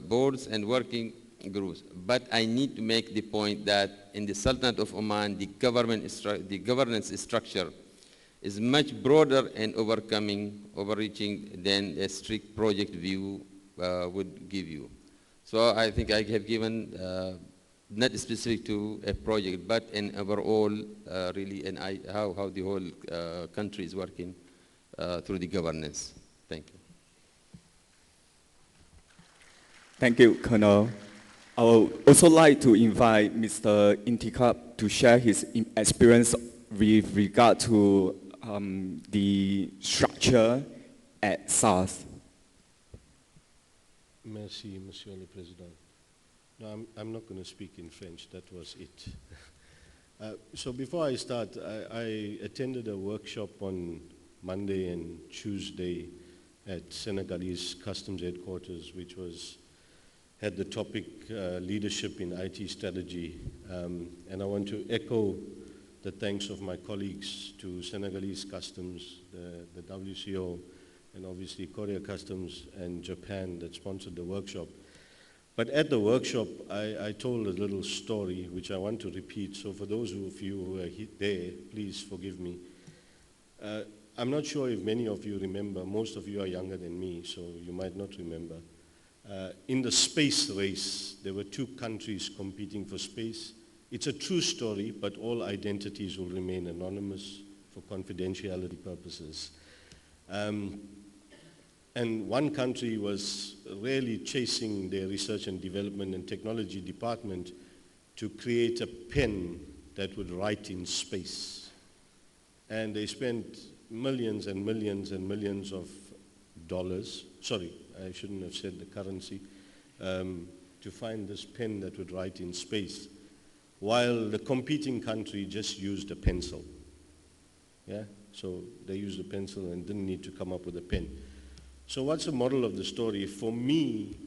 boards and working groups. But I need to make the point that in the Sultanate of Oman, the governance structure is much broader and overreaching than a strict project view would give you. So I think I have given, not specific to a project, but in overall, really, and how the whole country is working through the governance. Thank you. Thank you, Colonel. I would also like to invite Mr. Intikab to share his experience with regard to the structure at SARS. Merci, Monsieur le Président. No, I'm not going to speak in French. That was it. So before I start, I attended a workshop on Monday and Tuesday at Senegalese Customs Headquarters, which had the topic Leadership in IT Strategy. And I want to echo the thanks of my colleagues to Senegalese Customs, the WCO, and obviously Korea Customs and Japan that sponsored the workshop. But at the workshop, I told a little story which I want to repeat. So for those of you who are there, please forgive me. I'm not sure if many of you remember. Most of you are younger than me, so you might not remember. In the space race, there were two countries competing for space. It's a true story, but all identities will remain anonymous for confidentiality purposes. And one country was really chasing their research and development and technology department to create a pen that would write in space. And they spent millions and millions and millions of dollars, sorry, I shouldn't have said the currency, to find this pen that would write in space, while the competing country just used a pencil. Yeah, so they used a pencil and didn't need to come up with a pen. So what's the moral of the story? For me,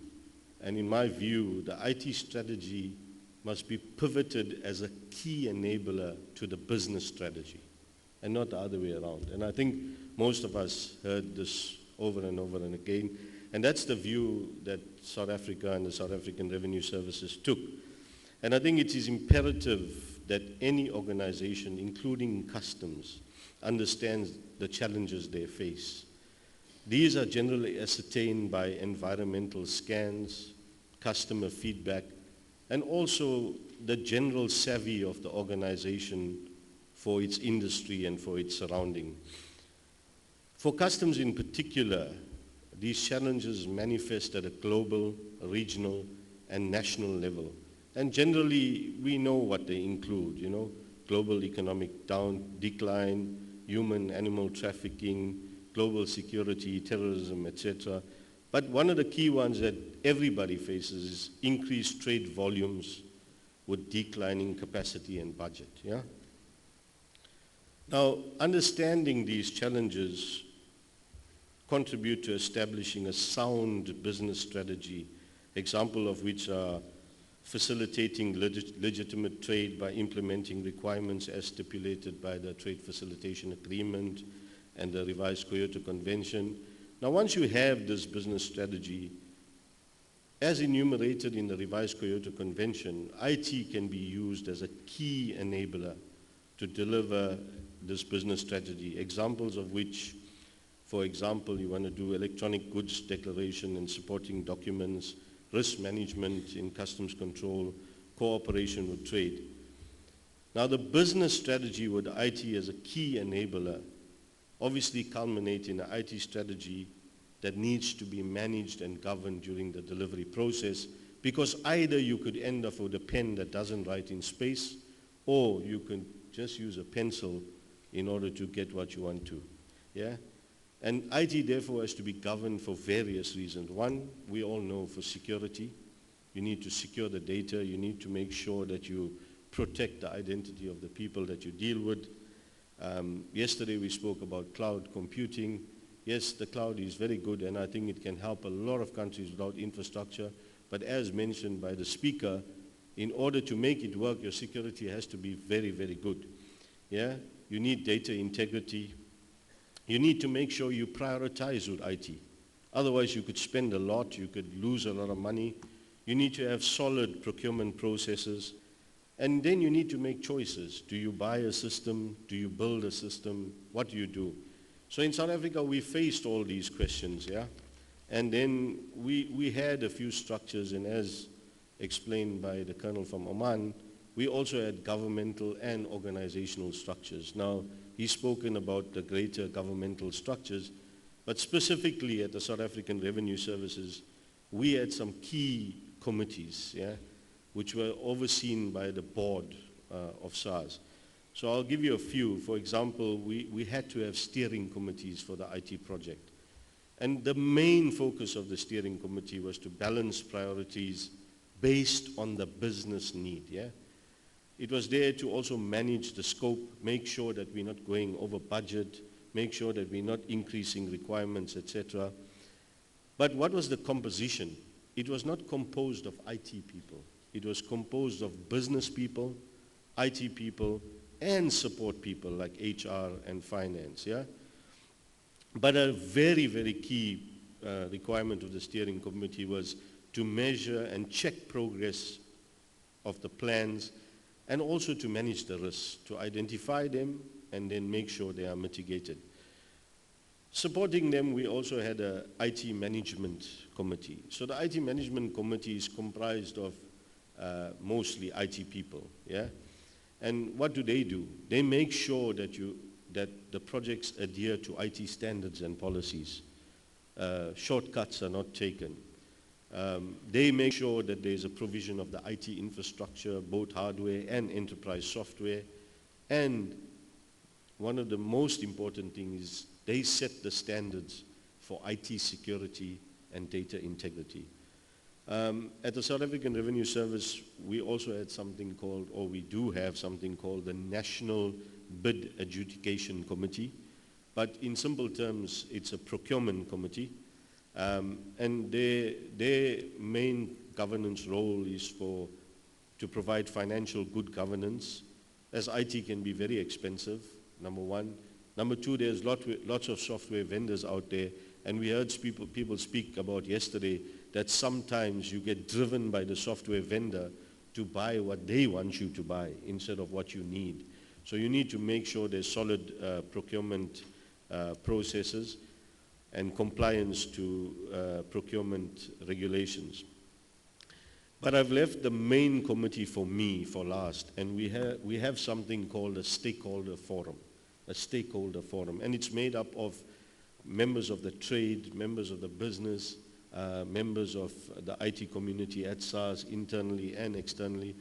and in my view, the IT strategy must be pivoted as a key enabler to the business strategy, and not the other way around. And I think most of us heard this over and over and again, and that's the view that South Africa and the South African Revenue Services took. And I think it is imperative that any organization, including customs, understands the challenges they face. These are generally ascertained by environmental scans, customer feedback, and also the general savvy of the organization for its industry and for its surrounding. For customs in particular, these challenges manifest at a global, regional, and national level. And generally, we know what they include, global economic decline, human-animal trafficking, global security, terrorism, etc. But one of the key ones that everybody faces is increased trade volumes with declining capacity and budget. Yeah? Now, understanding these challenges contribute to establishing a sound business strategy, example of which are facilitating legitimate trade by implementing requirements as stipulated by the Trade Facilitation Agreement and the revised Kyoto Convention. Now, once you have this business strategy, as enumerated in the revised Kyoto Convention, IT can be used as a key enabler to deliver this business strategy, examples of which, for example, you want to do electronic goods declaration and supporting documents, risk management in customs control, cooperation with trade. Now, the business strategy with IT as a key enabler obviously culminate in an IT strategy that needs to be managed and governed during the delivery process, because either you could end up with a pen that doesn't write in space, or you can just use a pencil in order to get what you want to. Yeah? And IT therefore has to be governed for various reasons. One, we all know, for security. You need to secure the data. You need to make sure that you protect the identity of the people that you deal with. Yesterday we spoke about cloud computing. Yes, the cloud is very good, and I think it can help a lot of countries without infrastructure. But as mentioned by the speaker, in order to make it work, your security has to be very, very good. Yeah? You need data integrity. You need to make sure you prioritize with IT. Otherwise, you could spend a lot, you could lose a lot of money. You need to have solid procurement processes. And then you need to make choices. Do you buy a system? Do you build a system? What do you do? So in South Africa, we faced all these questions, yeah? And then we had a few structures, and as explained by the Colonel from Oman, we also had governmental and organizational structures. Now, he's spoken about the greater governmental structures, but specifically at the South African Revenue Services, we had some key committees, yeah, which were overseen by the board of SARS. So I'll give you a few. For example, we had to have steering committees for the IT project. And the main focus of the steering committee was to balance priorities based on the business need, yeah? It was there to also manage the scope, make sure that we're not going over budget, make sure that we're not increasing requirements, etc. But what was the composition? It was not composed of IT people. It was composed of business people, IT people, and support people like HR and finance, yeah? But a very, very key requirement of the steering committee was to measure and check progress of the plans, and also to manage the risks, to identify them and then make sure they are mitigated. Supporting them, we also had an IT management committee. So the IT management committee is comprised of mostly IT people, yeah? And what do? They make sure that the projects adhere to IT standards and policies. Shortcuts are not taken. They make sure that there's a provision of the IT infrastructure, both hardware and enterprise software. And one of the most important things is they set the standards for IT security and data integrity. At the South African Revenue Service, we also had something called, or we do have something called the National Bid Adjudication Committee. But in simple terms, it's a procurement committee. And their main governance role is to provide financial good governance, as IT can be very expensive, number one. Number two, there's lots of software vendors out there, and we heard people speak about yesterday that sometimes you get driven by the software vendor to buy what they want you to buy instead of what you need. So you need to make sure there's solid procurement processes and compliance to procurement regulations. But I've left the main committee for me for last, and we have something called a stakeholder forum, and it's made up of members of the trade, members of the business, members of the IT community at SARS, internally and externally.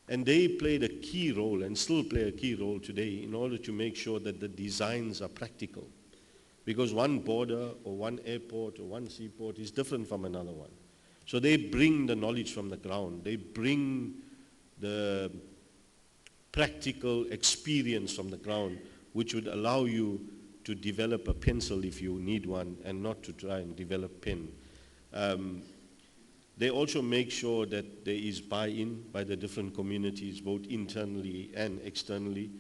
And they played a key role and still play a key role today in order to make sure that the designs are practical. Because one border or one airport or one seaport is different from another one. So they bring the knowledge from the ground. They bring the practical experience from the ground, which would allow you to develop a pencil if you need one and not to try and develop pen. They also make sure that there is buy-in by the different communities, both internally and externally.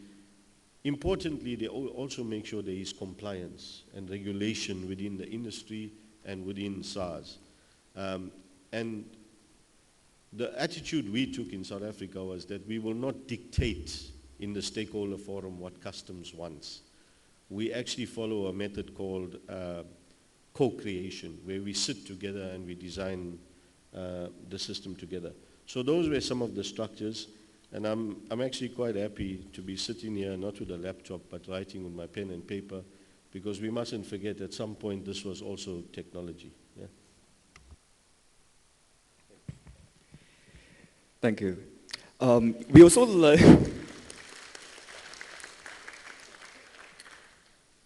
Importantly, they also make sure there is compliance and regulation within the industry and within SARS. And the attitude we took in South Africa was that we will not dictate in the stakeholder forum what customs wants. We actually follow a method called co-creation, where we sit together and we design the system together. So those were some of the structures, and I'm actually quite happy to be sitting here, not with a laptop, but writing with my pen and paper, because we mustn't forget at some point this was also technology. Yeah? Thank you. We also learned,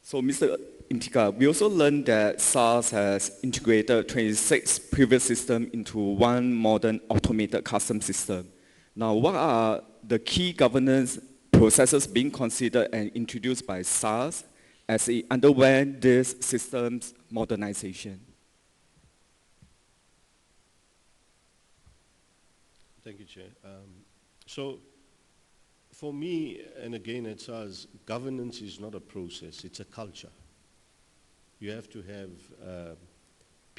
so Mr. Intika, we also learned that SARS has integrated 26 previous systems into one modern automated custom system. Now, what are the key governance processes being considered and introduced by SARS as it underwent this systems modernization? Thank you, Chair. So, for me, and again at SARS, governance is not a process, it's a culture. You have to have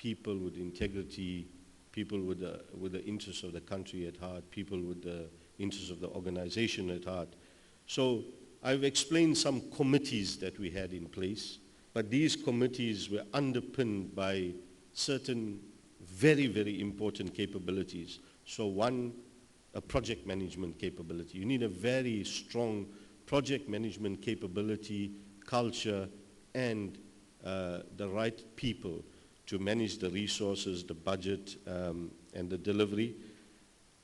people with integrity, people with the interests of the country at heart, people with the interests of the organization at heart. So I've explained some committees that we had in place, but these committees were underpinned by certain very, very important capabilities. So one, a project management capability. You need a very strong project management capability, culture, and the right people to manage the resources, the budget, and the delivery.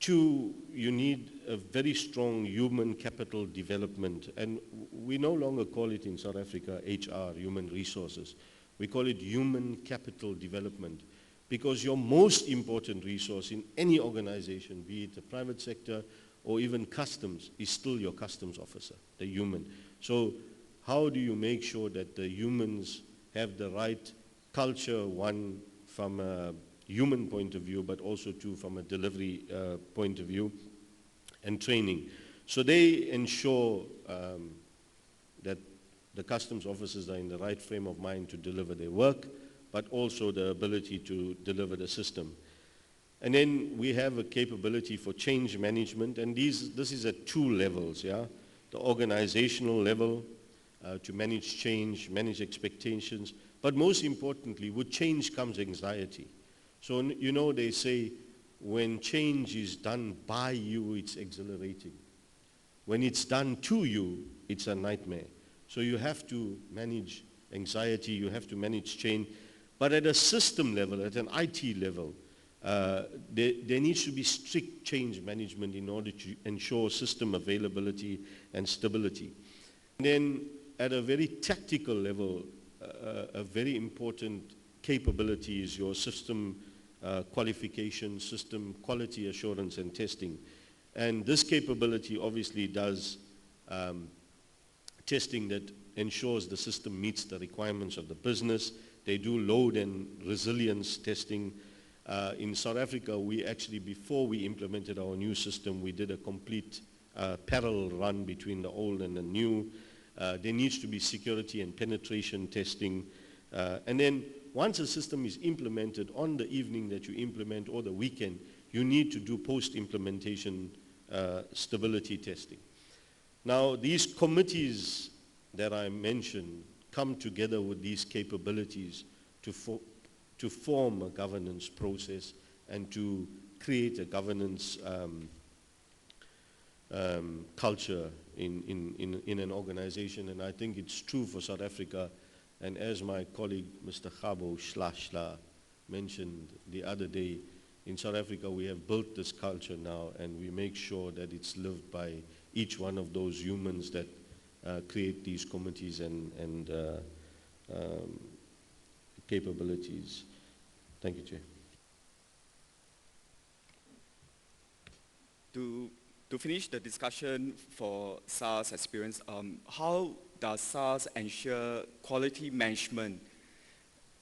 Two, you need a very strong human capital development, and we no longer call it in South Africa HR, human resources. We call it human capital development, because your most important resource in any organization, be it the private sector or even customs, is still your customs officer, the human. So how do you make sure that the humans have the right culture, one, from a human point of view, but also two, from a delivery point of view, and training. So they ensure that the customs officers are in the right frame of mind to deliver their work, but also the ability to deliver the system. And then we have a capability for change management, and this is at two levels, yeah? The organizational level, to manage change, manage expectations, but most importantly, with change comes anxiety. So, you know, they say, when change is done by you, it's exhilarating. When it's done to you, it's a nightmare. So you have to manage anxiety, you have to manage change, but at a system level, at an IT level, there needs to be strict change management in order to ensure system availability and stability. And then at a very tactical level, a very important capability is your system qualification, system quality assurance and testing. And this capability obviously does testing that ensures the system meets the requirements of the business. They do load and resilience testing. In South Africa, we actually, before we implemented our new system, we did a complete parallel run between the old and the new. There needs to be security and penetration testing. And then once a system is implemented, on the evening that you implement or the weekend, you need to do post-implementation stability testing. Now, these committees that I mentioned come together with these capabilities to form a governance process and to create a governance culture in an organization. And I think it's true for South Africa. And as my colleague, Mr. Gabo Shlashla, mentioned the other day, in South Africa we have built this culture now, and we make sure that it's lived by each one of those humans that create these committees and capabilities. Thank you, Chair. To finish the discussion for SARS experience, how does SARS ensure quality management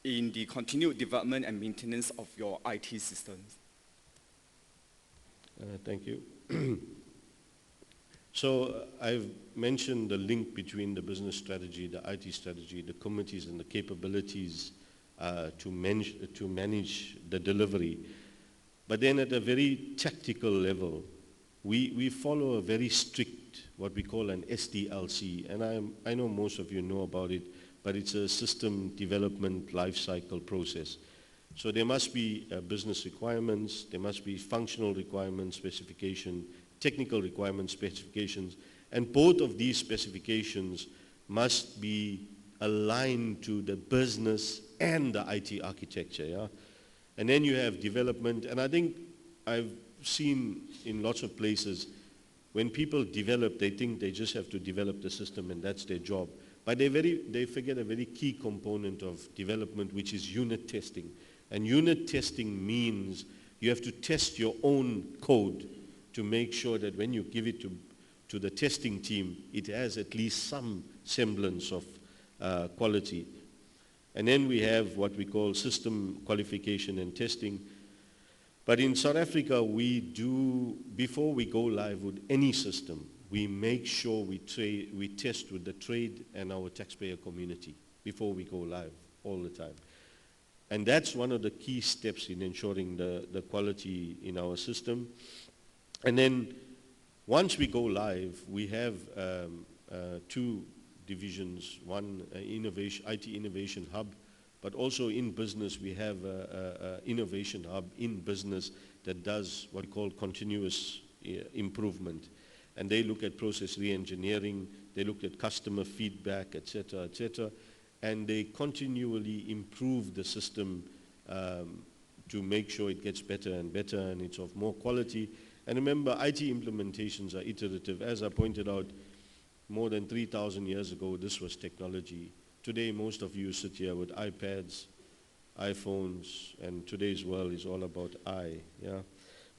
in the continued development and maintenance of your IT systems? Thank you. So I've mentioned the link between the business strategy, the IT strategy, the committees and the capabilities to manage the delivery. But then at a very tactical level, we follow a very strict, what we call an SDLC, and I know most of you know about it, but it's a system development life cycle process. So there must be business requirements, there must be functional requirements, specification, technical requirements, specifications, and both of these specifications must be aligned to the business and the IT architecture, yeah? And then you have development, and I think I've seen in lots of places, when people develop, they think they just have to develop the system and that's their job. But they forget a very key component of development, which is unit testing. And unit testing means you have to test your own code to make sure that when you give it to the testing team, it has at least some semblance of quality. And then we have what we call system qualification and testing. But in South Africa, we do, before we go live with any system, we make sure we test with the trade and our taxpayer community before we go live all the time. And that's one of the key steps in ensuring the quality in our system. And then once we go live, we have two divisions, one IT Innovation Hub, but also in business we have an innovation hub in business that does what we call continuous improvement. And they look at process re-engineering, they look at customer feedback, etc., and they continually improve the system to make sure it gets better and better and it's of more quality. And remember, IT implementations are iterative. As I pointed out, more than 3,000 years ago, this was technology. Today, most of you sit here with iPads, iPhones, and today's world is all about yeah.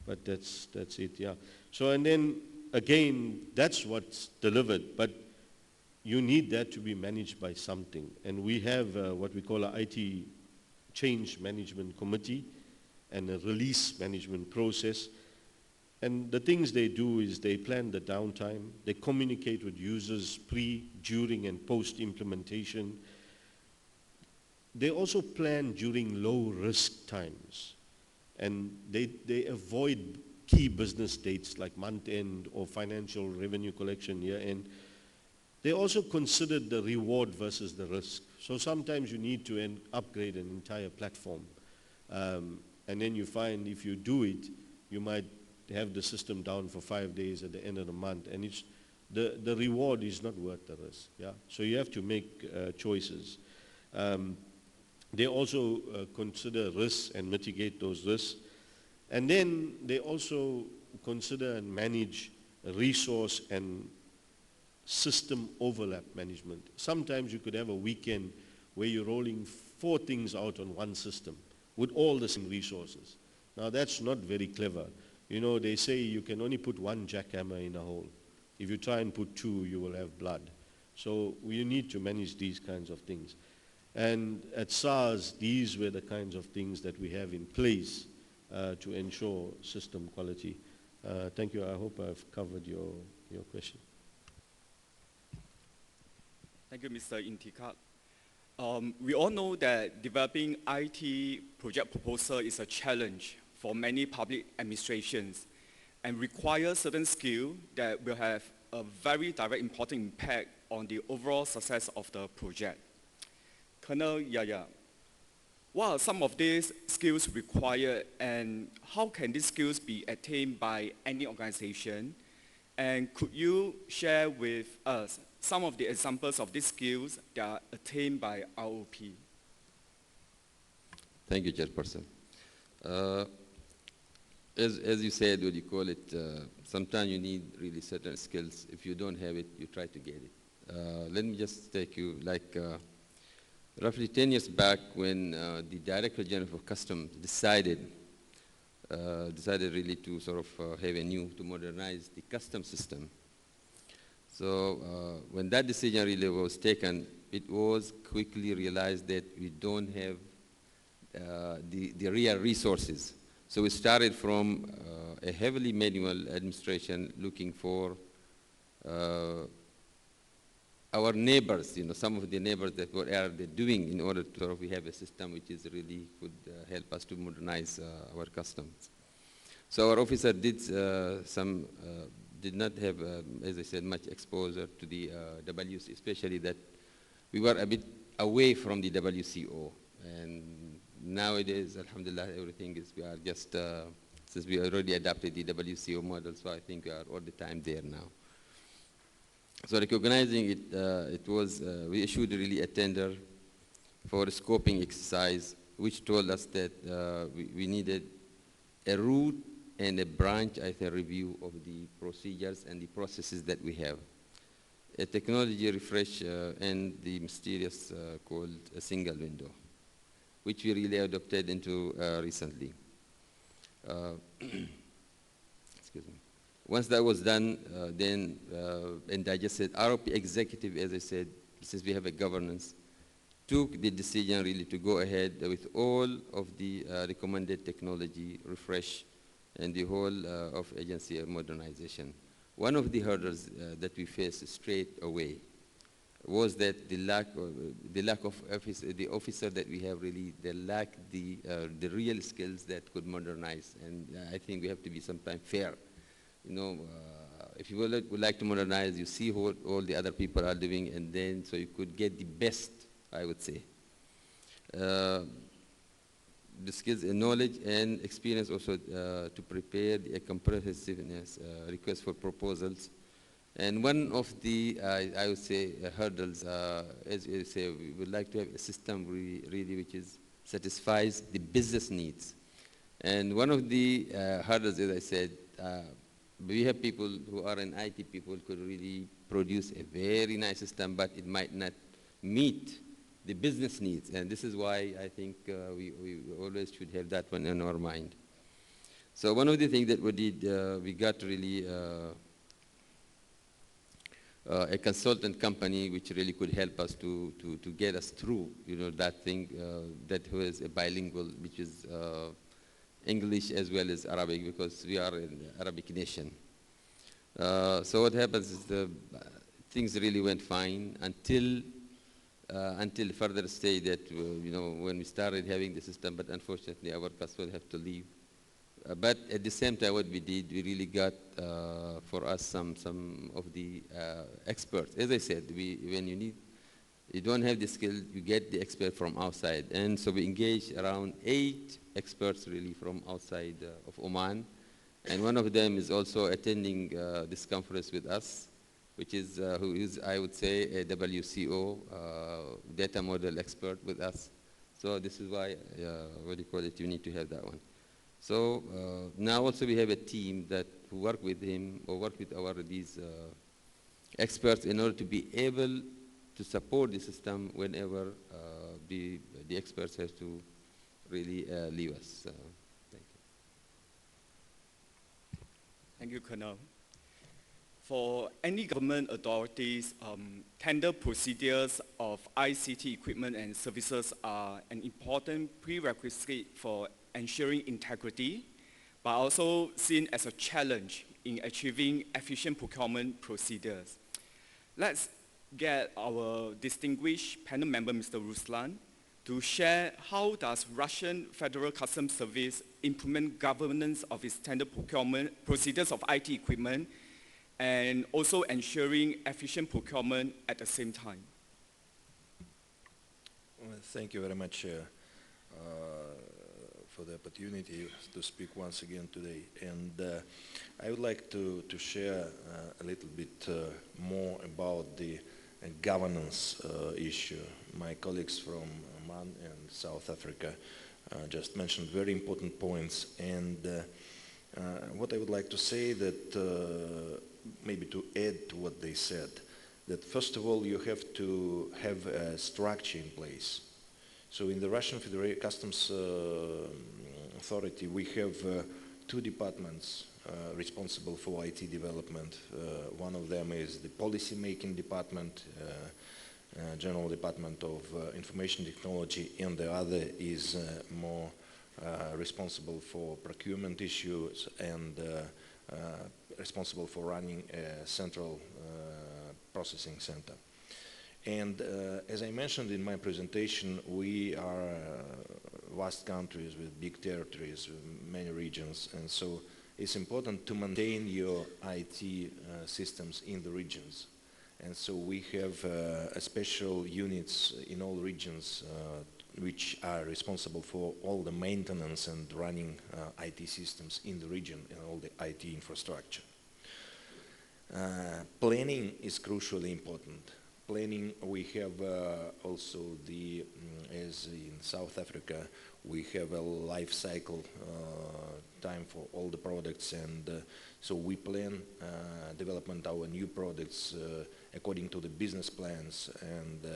But that's it, yeah. So, and then, again, that's what's delivered, but you need that to be managed by something. And we have what we call an IT Change Management Committee and a release management process. And the things they do is they plan the downtime, they communicate with users pre, during, and post-implementation. They also plan during low-risk times. And they avoid key business dates like month-end or financial revenue collection year-end. They also consider the reward versus the risk. So sometimes you need to upgrade an entire platform. And then you find if you do it, you might have the system down for 5 days at the end of the month, and it's the reward is not worth the risk. Yeah, so you have to make choices. They also consider risks and mitigate those risks, and then they also consider and manage resource and system overlap management. Sometimes you could have a weekend where you're rolling 4 things out on one system with all the same resources. Now that's not very clever. You know, they say you can only put 1 jackhammer in a hole. If you try and put 2, you will have blood. So we need to manage these kinds of things. And at SARS, these were the kinds of things that we have in place to ensure system quality. Thank you. I hope I've covered your question. Thank you, Mr. Intikad. We all know that developing IT project proposal is a challenge for many public administrations and requires certain skill that will have a very direct important impact on the overall success of the project. Colonel Yaya, what are some of these skills required and how can these skills be attained by any organization? And could you share with us some of the examples of these skills that are attained by ROP? Thank you, Chairperson. As you said, what you call it, sometimes you need really certain skills. If you don't have it, you try to get it. Let me just take you, like roughly 10 years back when the Director General of Customs decided really to sort of have a new, to modernize the customs system. So when that decision really was taken, it was quickly realized that we don't have the real resources. So we started from a heavily manual administration looking for our neighbors, you know, some of the neighbors that what are they doing in order to we have a system which is really could help us to modernize our customs. So our officer did did not have, as I said, much exposure to the WCO, especially that we were a bit away from the WCO. And nowadays, alhamdulillah, everything is, we are just, since we already adopted the WCO model, so I think we are all the time there now. So recognizing it, we issued really a tender for a scoping exercise, which told us that we needed a root and a branch, I think, review of the procedures and the processes that we have. A technology refresh and the mysterious called a single window, which we really adopted into recently. Excuse me. Once that was done, and I just said, ROP executive, as I said, since we have a governance, took the decision really to go ahead with all of the recommended technology refresh and the whole of agency modernization. One of the hurdles that we face straight away was that the lack of the officer that we have really, they lack the real skills that could modernize. And I think we have to be sometimes fair. You know, if you would like to modernize, you see what all the other people are doing, and then so you could get the best, I would say. The skills and knowledge and experience also to prepare the comprehensiveness request for proposals. And one of the, I would say, hurdles, as you say, we would like to have a system really which satisfies the business needs. And one of the hurdles, as I said, we have people who are in IT people could really produce a very nice system, but it might not meet the business needs. And this is why I think we always should have that one in our mind. So one of the things that we did, we got really a consultant company which really could help us to get us through, you know, that thing that was a bilingual, which is English as well as Arabic, because we are an Arabic nation. So what happens is things really went fine until further stage that, you know, when we started having the system, but unfortunately our customers have to leave. But at the same time, what we did, we really got for us some of the experts. As I said, when you don't have the skill, you get the expert from outside. And so we engaged around 8 experts really from outside of Oman. And one of them is also attending this conference with us, which is, who is, I would say, a WCO data model expert with us. So this is why, what do you call it, you need to have that one. So now also we have a team that work with him or work with these experts in order to be able to support the system whenever the experts have to really leave us. Thank you. Thank you, Colonel. For any government authorities, tender procedures of ICT equipment and services are an important prerequisite for ensuring integrity, but also seen as a challenge in achieving efficient procurement procedures. Let's get our distinguished panel member, Mr. Ruslan, to share how does Russian Federal Customs Service implement governance of its tender procurement procedures of IT equipment and also ensuring efficient procurement at the same time. Well, thank you very much for the opportunity to speak once again today. And I would like to share a little bit more about the governance issue. My colleagues from Oman and South Africa just mentioned very important points. And what I would like to say that maybe to add to what they said, that first of all you have to have a structure in place. So in the Russian Federal Customs Authority we have 2 departments responsible for IT development. One of them is the policy making department, General Department of Information Technology, and the other is more responsible for procurement issues and responsible for running a central processing center. And as I mentioned in my presentation, we are vast countries with big territories, many regions, and so it's important to maintain your IT systems in the regions. And so we have special units in all regions which are responsible for all the maintenance and running IT systems in the region and all the IT infrastructure. Planning is crucially important. Planning, we have also the, as in South Africa, we have a life cycle time for all the products, and so we plan development our new products according to the business plans and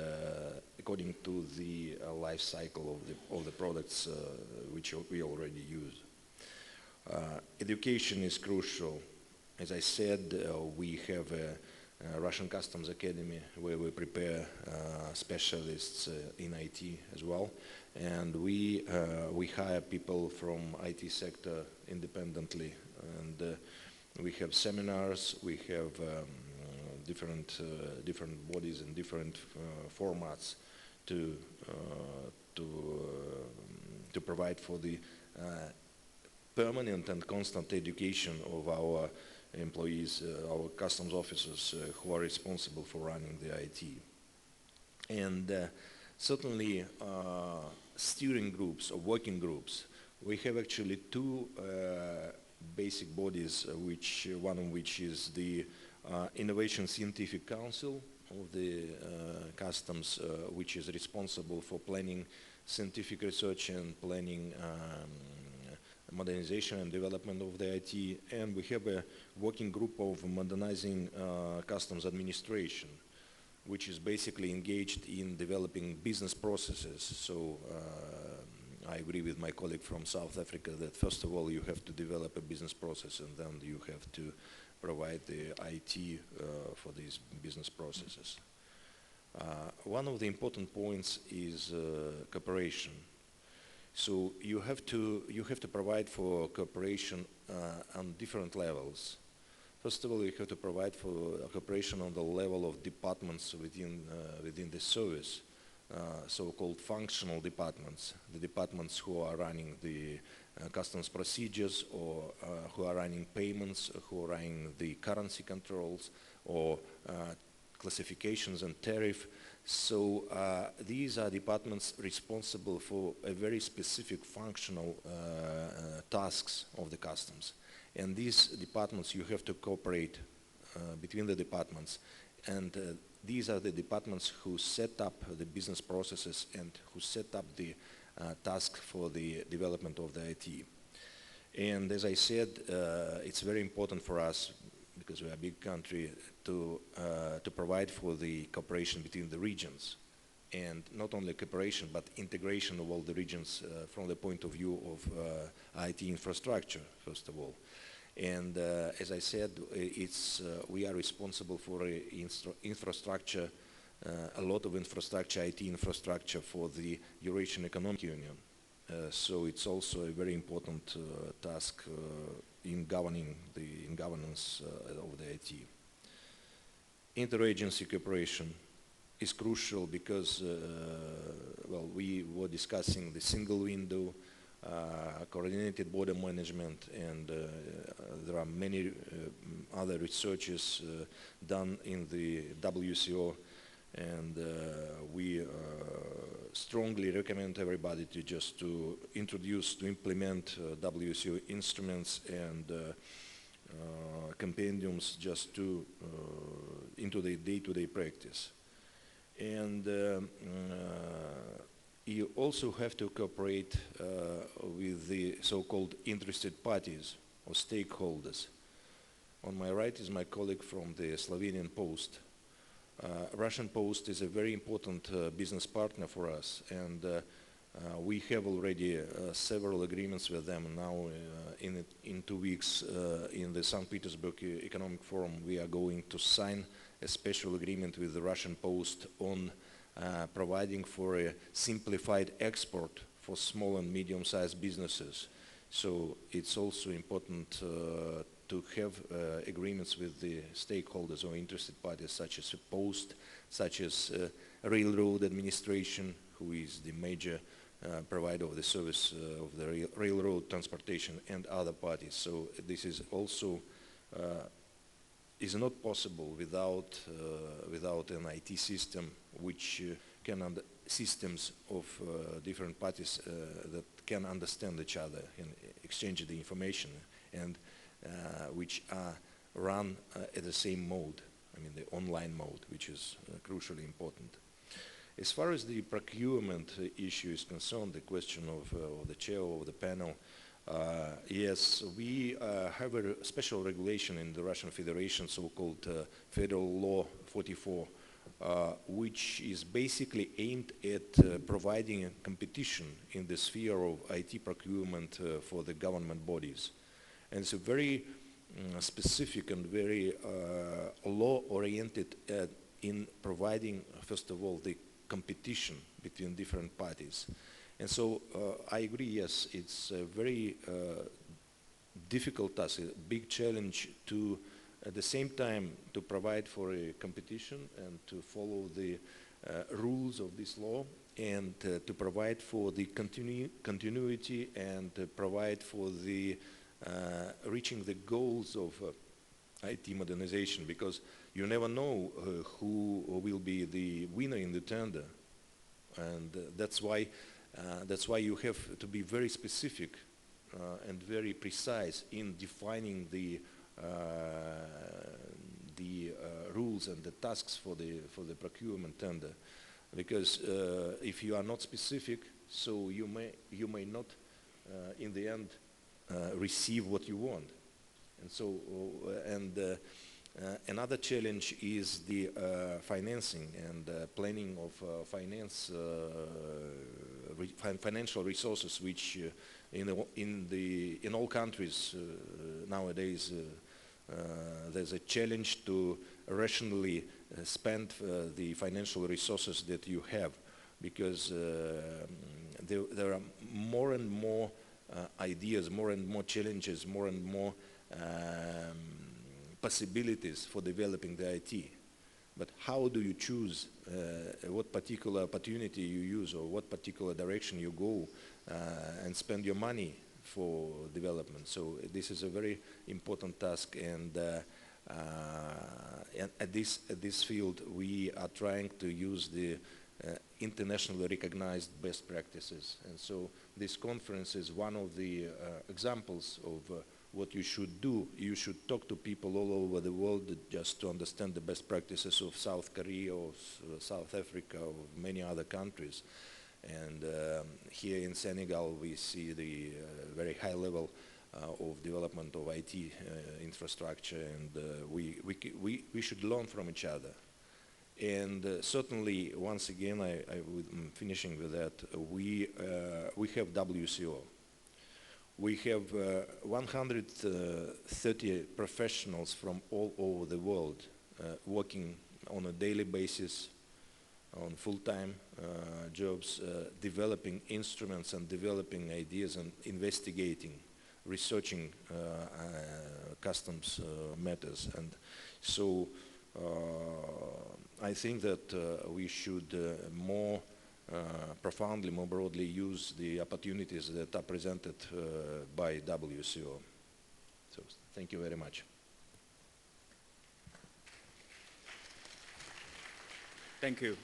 according to the life cycle of the products which we already use. Education is crucial. As I said, we have a Russian Customs Academy where we prepare specialists in IT as well, and we hire people from IT sector independently, and we have seminars, we have different bodies and different formats to provide for the permanent and constant education of our employees, our customs officers who are responsible for running the IT. And certainly steering groups or working groups, we have actually two basic bodies, one of which is the Innovation Scientific Council of the Customs, which is responsible for planning scientific research and planning modernization and development of the IT. And we have a working group of modernizing customs administration, which is basically engaged in developing business processes. So I agree with my colleague from South Africa that first of all you have to develop a business process, and then you have to provide the IT for these business processes. One of the important points is cooperation. So you have to provide for cooperation on different levels. First of all, you have to provide for cooperation on the level of departments within the service, so-called functional departments, the departments who are running the customs procedures, or who are running payments, who are running the currency controls, or classifications and tariff. So these are departments responsible for a very specific functional tasks of the customs. And these departments, you have to cooperate between the departments. And these are the departments who set up the business processes and who set up the task for the development of the IT. And as I said, it's very important for us, because we are a big country, to provide for the cooperation between the regions. And not only cooperation, but integration of all the regions from the point of view of IT infrastructure, first of all. And as I said, we are responsible for infrastructure, a lot of infrastructure, IT infrastructure for the Eurasian Economic Union. So it's also a very important task in governance of the IT. Interagency cooperation is crucial because, well, we were discussing the single window, coordinated border management, and there are many other researches done in the WCO, and we strongly recommend everybody to implement WCO instruments and compendiums into the day-to-day practice. And you also have to cooperate with the so-called interested parties or stakeholders. On my right is my colleague from the Slovenian Post. Russian Post is a very important business partner for us, and we have already several agreements with them now. In 2 weeks in the St. Petersburg Economic Forum, we are going to sign a special agreement with the Russian Post on providing for a simplified export for small and medium-sized businesses. So it's also important to have agreements with the stakeholders or interested parties, such as a Post, such as Railroad Administration, who is the major provider of the service of the railroad transportation, and other parties. So this is also is not possible without an IT system which systems of different parties that can understand each other and exchange the information, and which are run at the same mode, I mean the online mode, which is crucially important. As far as the procurement issue is concerned, the question of the chair of the panel, yes, we have a special regulation in the Russian Federation, so-called Federal Law 44, which is basically aimed at providing a competition in the sphere of IT procurement for the government bodies. And it's a very specific and very law-oriented in providing, first of all, the competition between different parties. And so I agree, yes, it's a very difficult task, a big challenge to at the same time to provide for a competition and to follow the rules of this law, and to provide for the continuity and provide for the reaching the goals of IT modernization, because you never know who will be the winner in the tender, and that's why you have to be very specific and very precise in defining the rules and the tasks for the procurement tender, because if you are not specific, so you may not in the end receive what you want. And so another challenge is the financing and planning of financial resources, which in all countries nowadays there's a challenge to rationally spend the financial resources that you have, because there are more and more ideas, more and more challenges, more and more possibilities for developing the IT. But how do you choose what particular opportunity you use, or what particular direction you go and spend your money for development? So this is a very important task, and at this field we are trying to use the internationally recognized best practices. And so this conference is one of the examples of what you should do. You should talk to people all over the world just to understand the best practices of South Korea or South Africa or many other countries. And here in Senegal we see the very high level of development of IT infrastructure, and we should learn from each other. And certainly, once again, I'm finishing with that, we have WCO. We have 130 professionals from all over the world working on a daily basis, on full-time jobs, developing instruments and developing ideas and investigating, researching customs matters. And so I think that we should more profoundly, more broadly use the opportunities that are presented by WCO. So thank you very much. Thank you.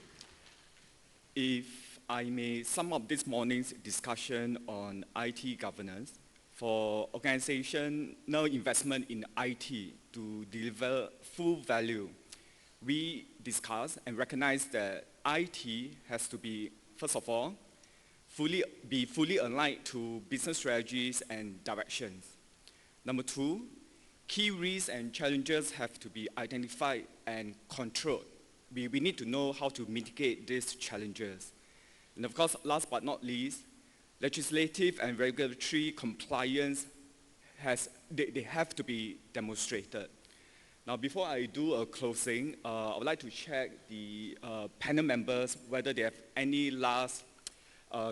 If I may sum up this morning's discussion on IT governance, for organizational investment in IT to deliver full value, we discuss and recognize that IT has to be, first of all, be fully aligned to business strategies and directions. Number two, key risks and challenges have to be identified and controlled. We need to know how to mitigate these challenges. And of course, last but not least, legislative and regulatory compliance they have to be demonstrated. Now, before I do a closing, I would like to check the panel members whether they have any last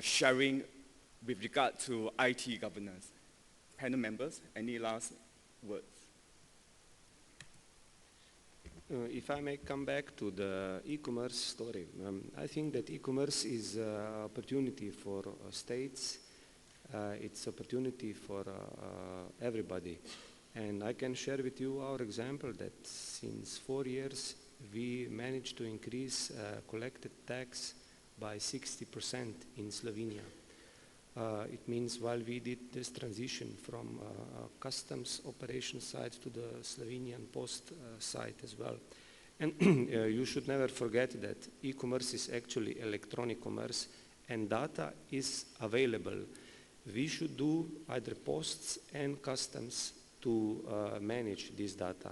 sharing with regard to IT governance. Panel members, any last words? If I may come back to the e-commerce story, I think that e-commerce is an opportunity for states. It's opportunity for everybody. And I can share with you our example that since 4 years we managed to increase collected tax by 60% in Slovenia. It means while we did this transition from customs operation side to the Slovenian post side as well. And you should never forget that e-commerce is actually electronic commerce and data is available. We should do either posts and customs to manage this data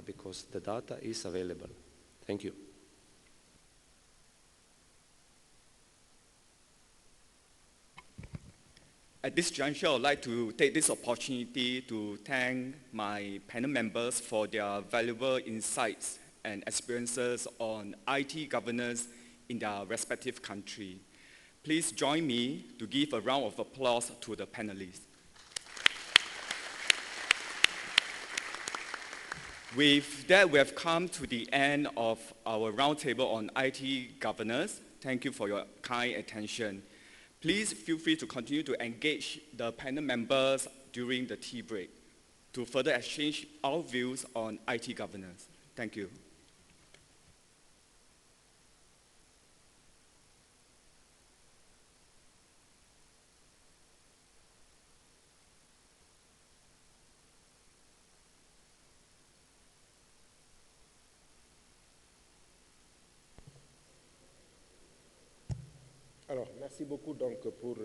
because the data is available. Thank you. At this juncture, I would like to take this opportunity to thank my panel members for their valuable insights and experiences on IT governance in their respective country. Please join me to give a round of applause to the panelists. With that, we have come to the end of our roundtable on IT governance. Thank you for your kind attention. Please feel free to continue to engage the panel members during the tea break to further exchange our views on IT governance. Thank you. Alors, merci beaucoup donc pour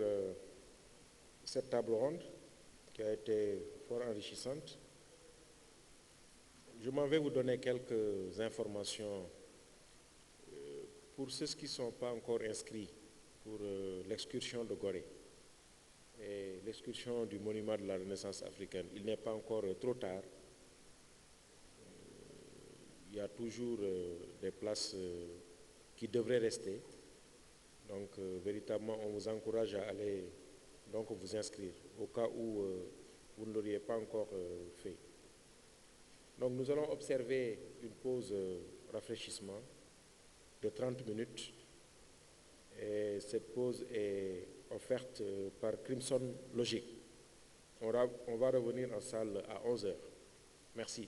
cette table ronde qui a été fort enrichissante. Je m'en vais vous donner quelques informations pour ceux qui ne sont pas encore inscrits pour l'excursion de Gorée et l'excursion du monument de la Renaissance africaine. Il n'est pas encore trop tard. Il y a toujours des places qui devraient rester. Donc, véritablement, on vous encourage à aller donc, vous inscrire au cas où vous ne l'auriez pas encore fait. Donc, nous allons observer une pause rafraîchissement de 30 minutes. Et cette pause est offerte par Crimson Logic. On va revenir en salle à 11h. Merci.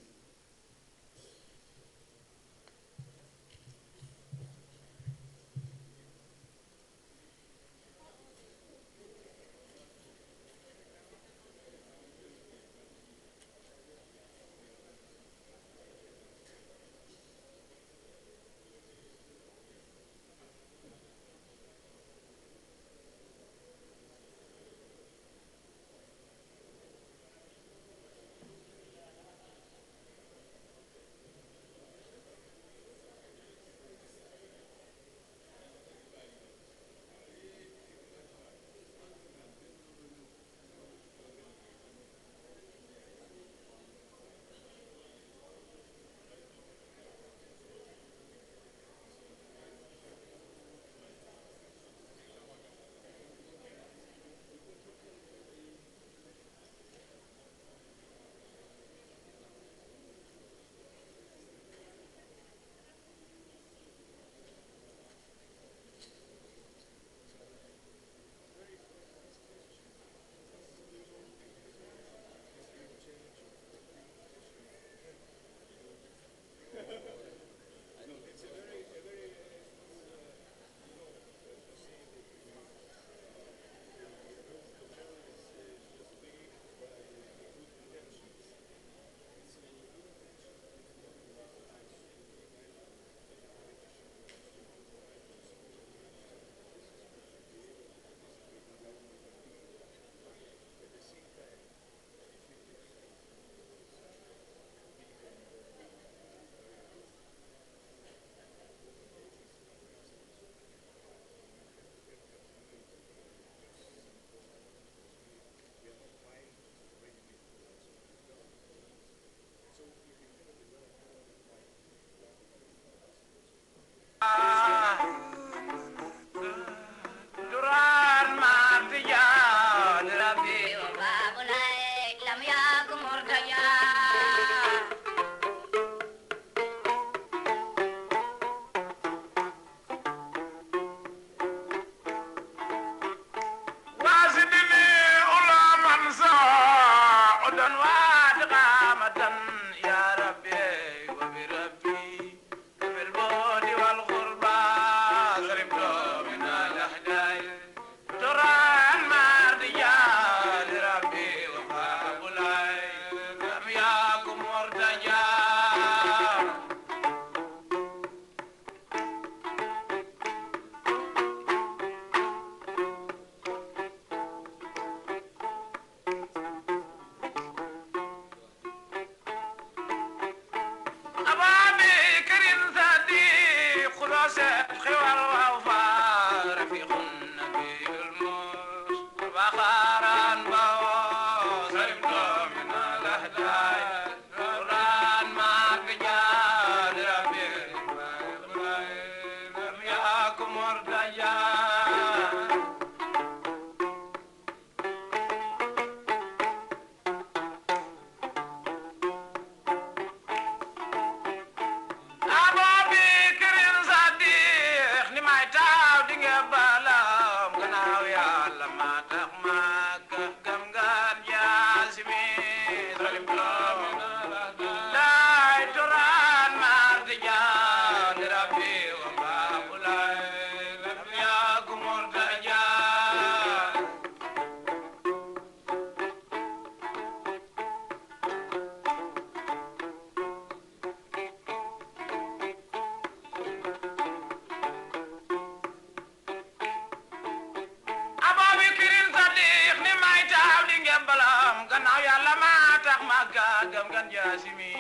gan jaasimi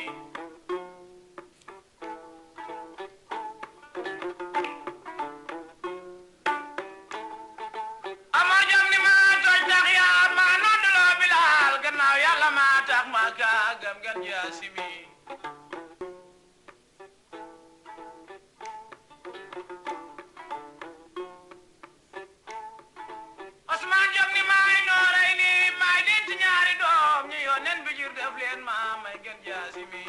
ama jam ni ma toj tax yaa ma nodduloo bilaal gannaaw yàlla ma tax ma kaagam gan jaasimi Osman jam ni maay nooray ni maay dent ñaari doom ñi yónneen bi jur def leen ma may gan jaasimi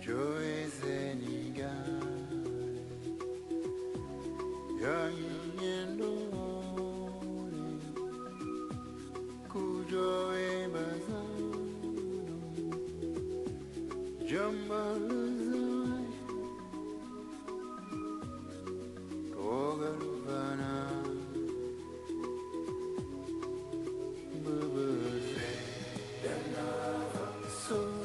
Joy Senegal, young and old, Kujoy Bazan, Jambalazai, Togalvana, Bubble, so.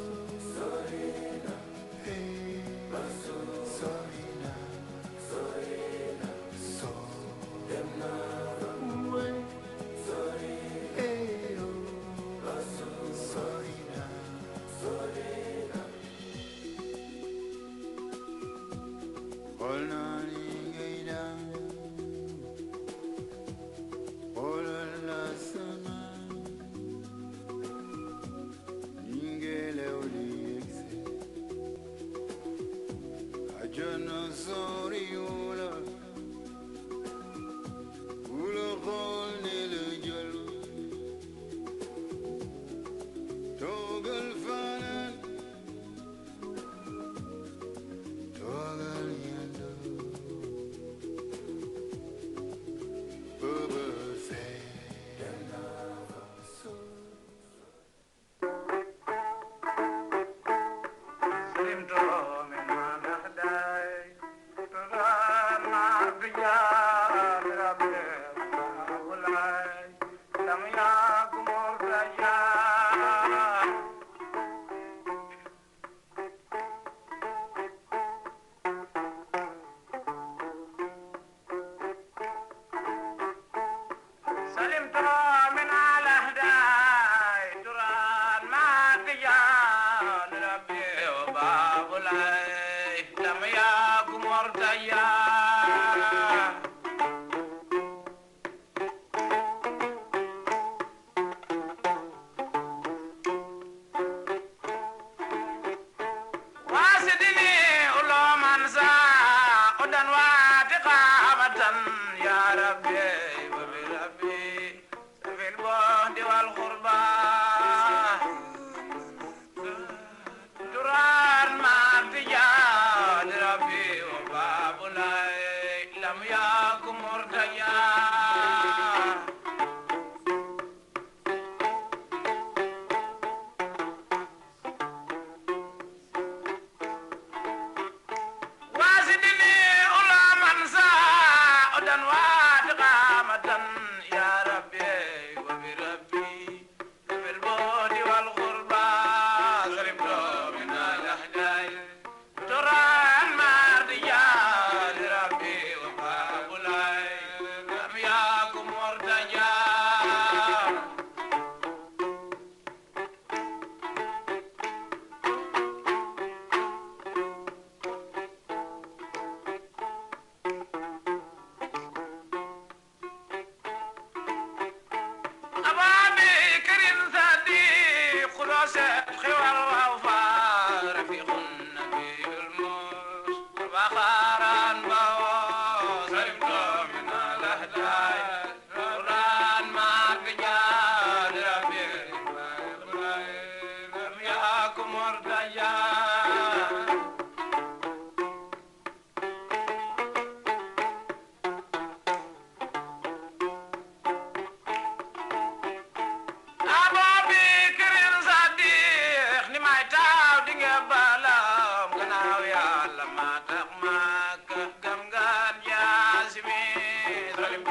salim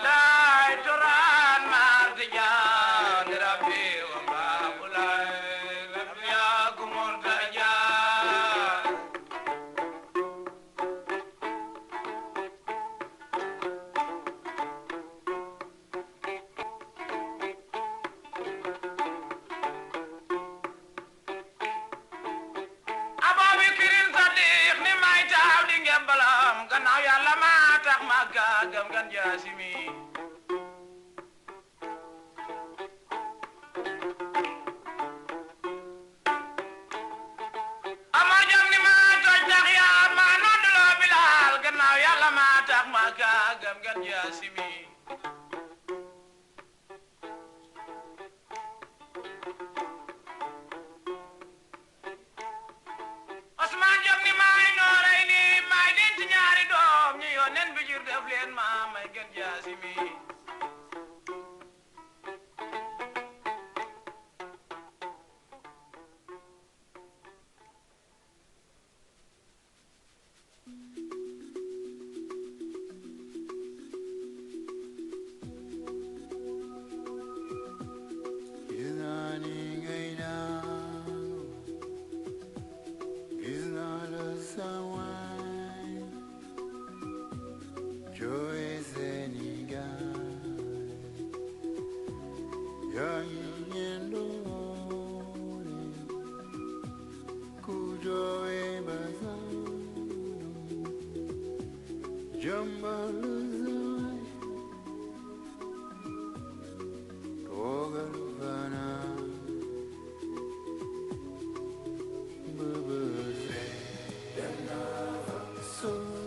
dai turan martijan rabbi wa babulai ya kumurtaja ababi kirin sadiq ni may taw di ngembalam gannaaw yàlla ma tax màgga gëm gan jaasimi amar jam ni ma toj tax yaa ma nodduloo bilaal gannaaw yàlla ma tax màgga gëm gan jaasimi Osman jam ni may nooray ni may denc ñaari doom ñi yónneen bi jur def leen ma may gën jaasimi Joy Senegal, young and old, Kujoy Bazano, Jambalazai, Togalvana, Bubba, so.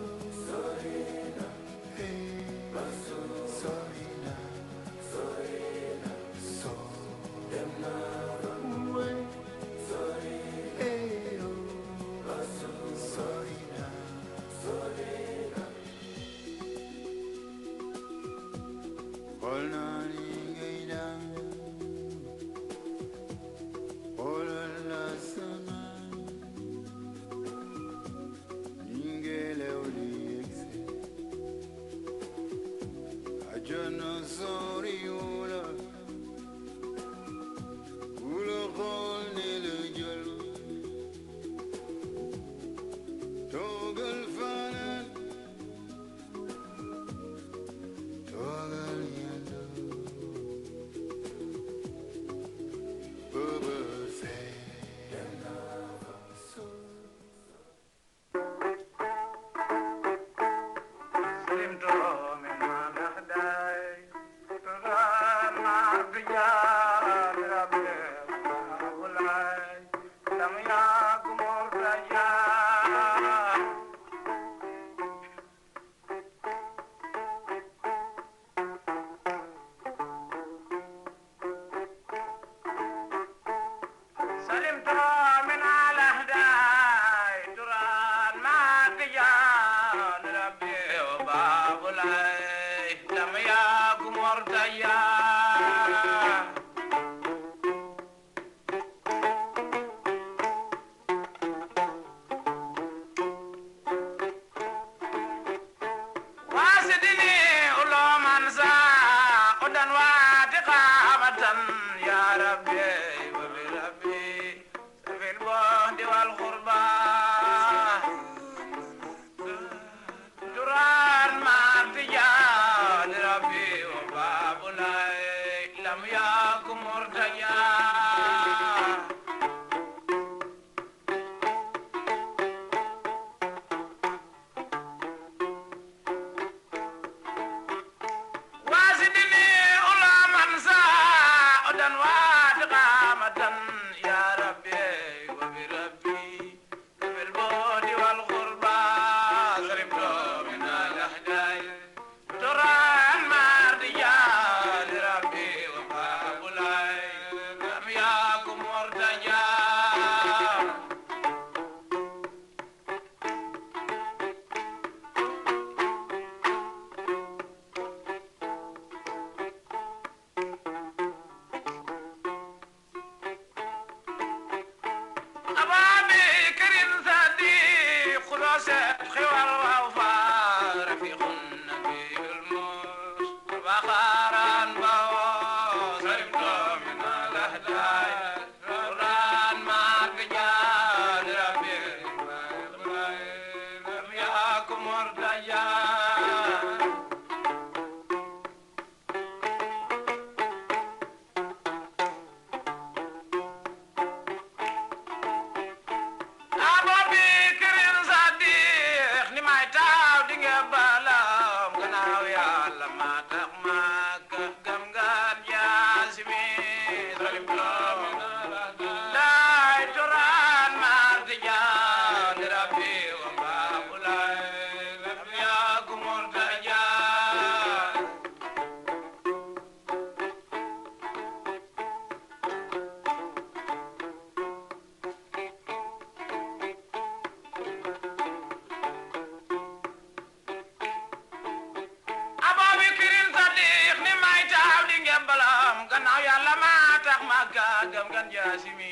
gam gan jasimi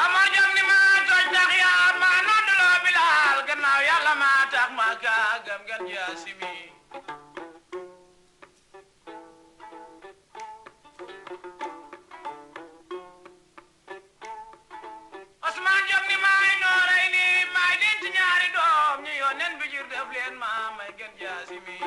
amar jam ni ma toj tax ya ma noddulo bilal gannaaw yàlla ma tax ma ka gam gan jasimi Osman jam ni may nooray ni may dent ñaari doom ñu yonen bi jur def leen ma may gan jasimi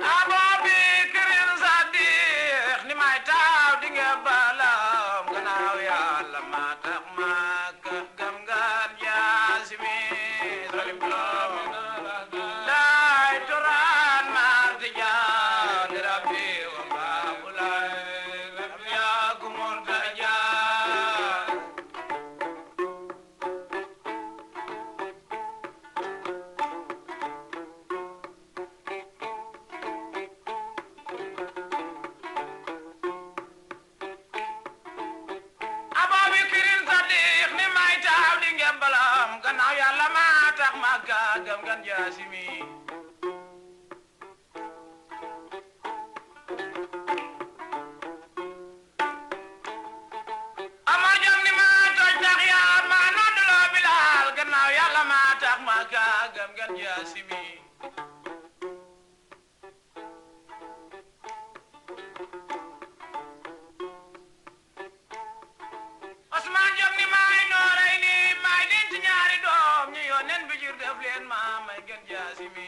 Ababi kirin sadi gam gan jasimi amar jam ni ma toj tax ya ma nodlo bilal gannaaw yàlla ma tax ma ka gam gan jasimi Osman jam ni may nooray ni may dent ñaari doom ñu yonen bi jur def leen ma may gën jasimi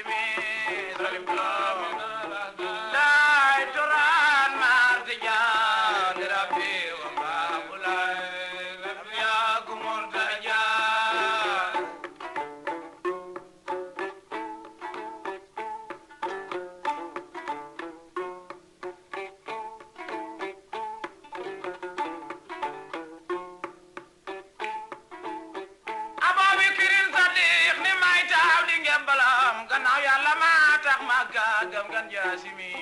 jasimi salim turamina dai turan martijan rabbi wa babulai ya gumurtaja ababi kirin sadiq ni may taw di ngembalam gannaaw yàlla ma tax ma gam gan jasimi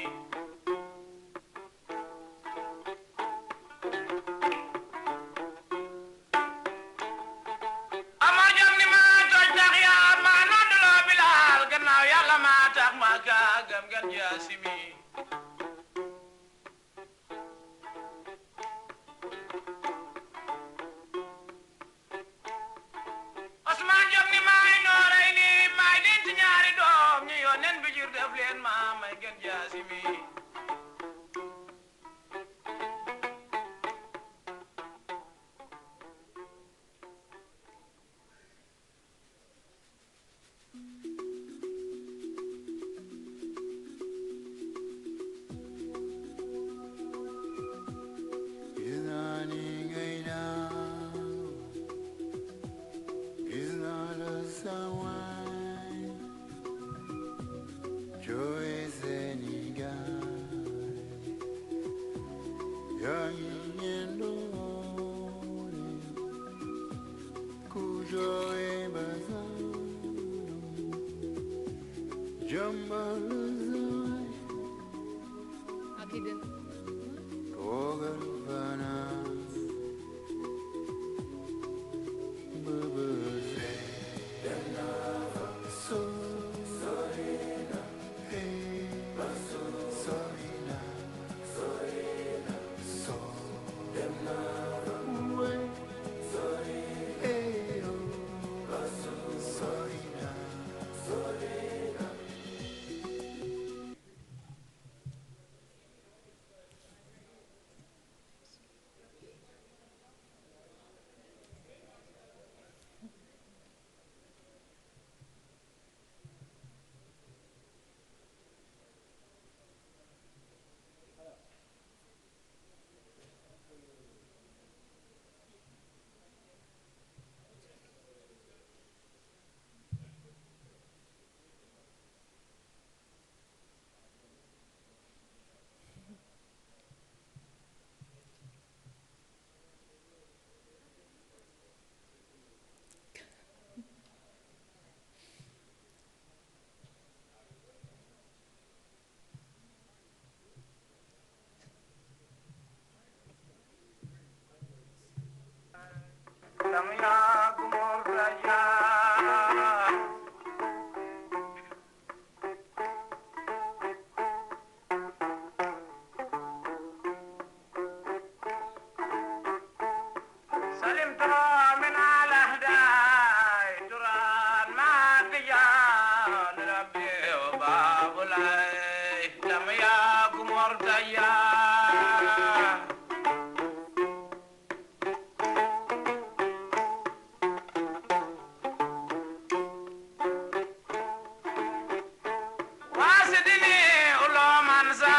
amar jam ni ma toj tax yaar ma noddulo bilal gannaaw yàlla ma tax ma gam gan jasimi Osman jam ni may nooray ni may dent ñaari doom ñu yónneen bi jur def leen ma may gën jasimi Izani gaida, iznala sawai, joy Senegal, young yendore, kujoy bazalo, jambalazai, kogarvana, bubuze, so, sorina, hey, sorina, so, uwe, hey, oh, sorina. Damya gumurtaja salim min alahdai turan matijan rabbi wa babulai damya gumurtaja wasidini uloman sa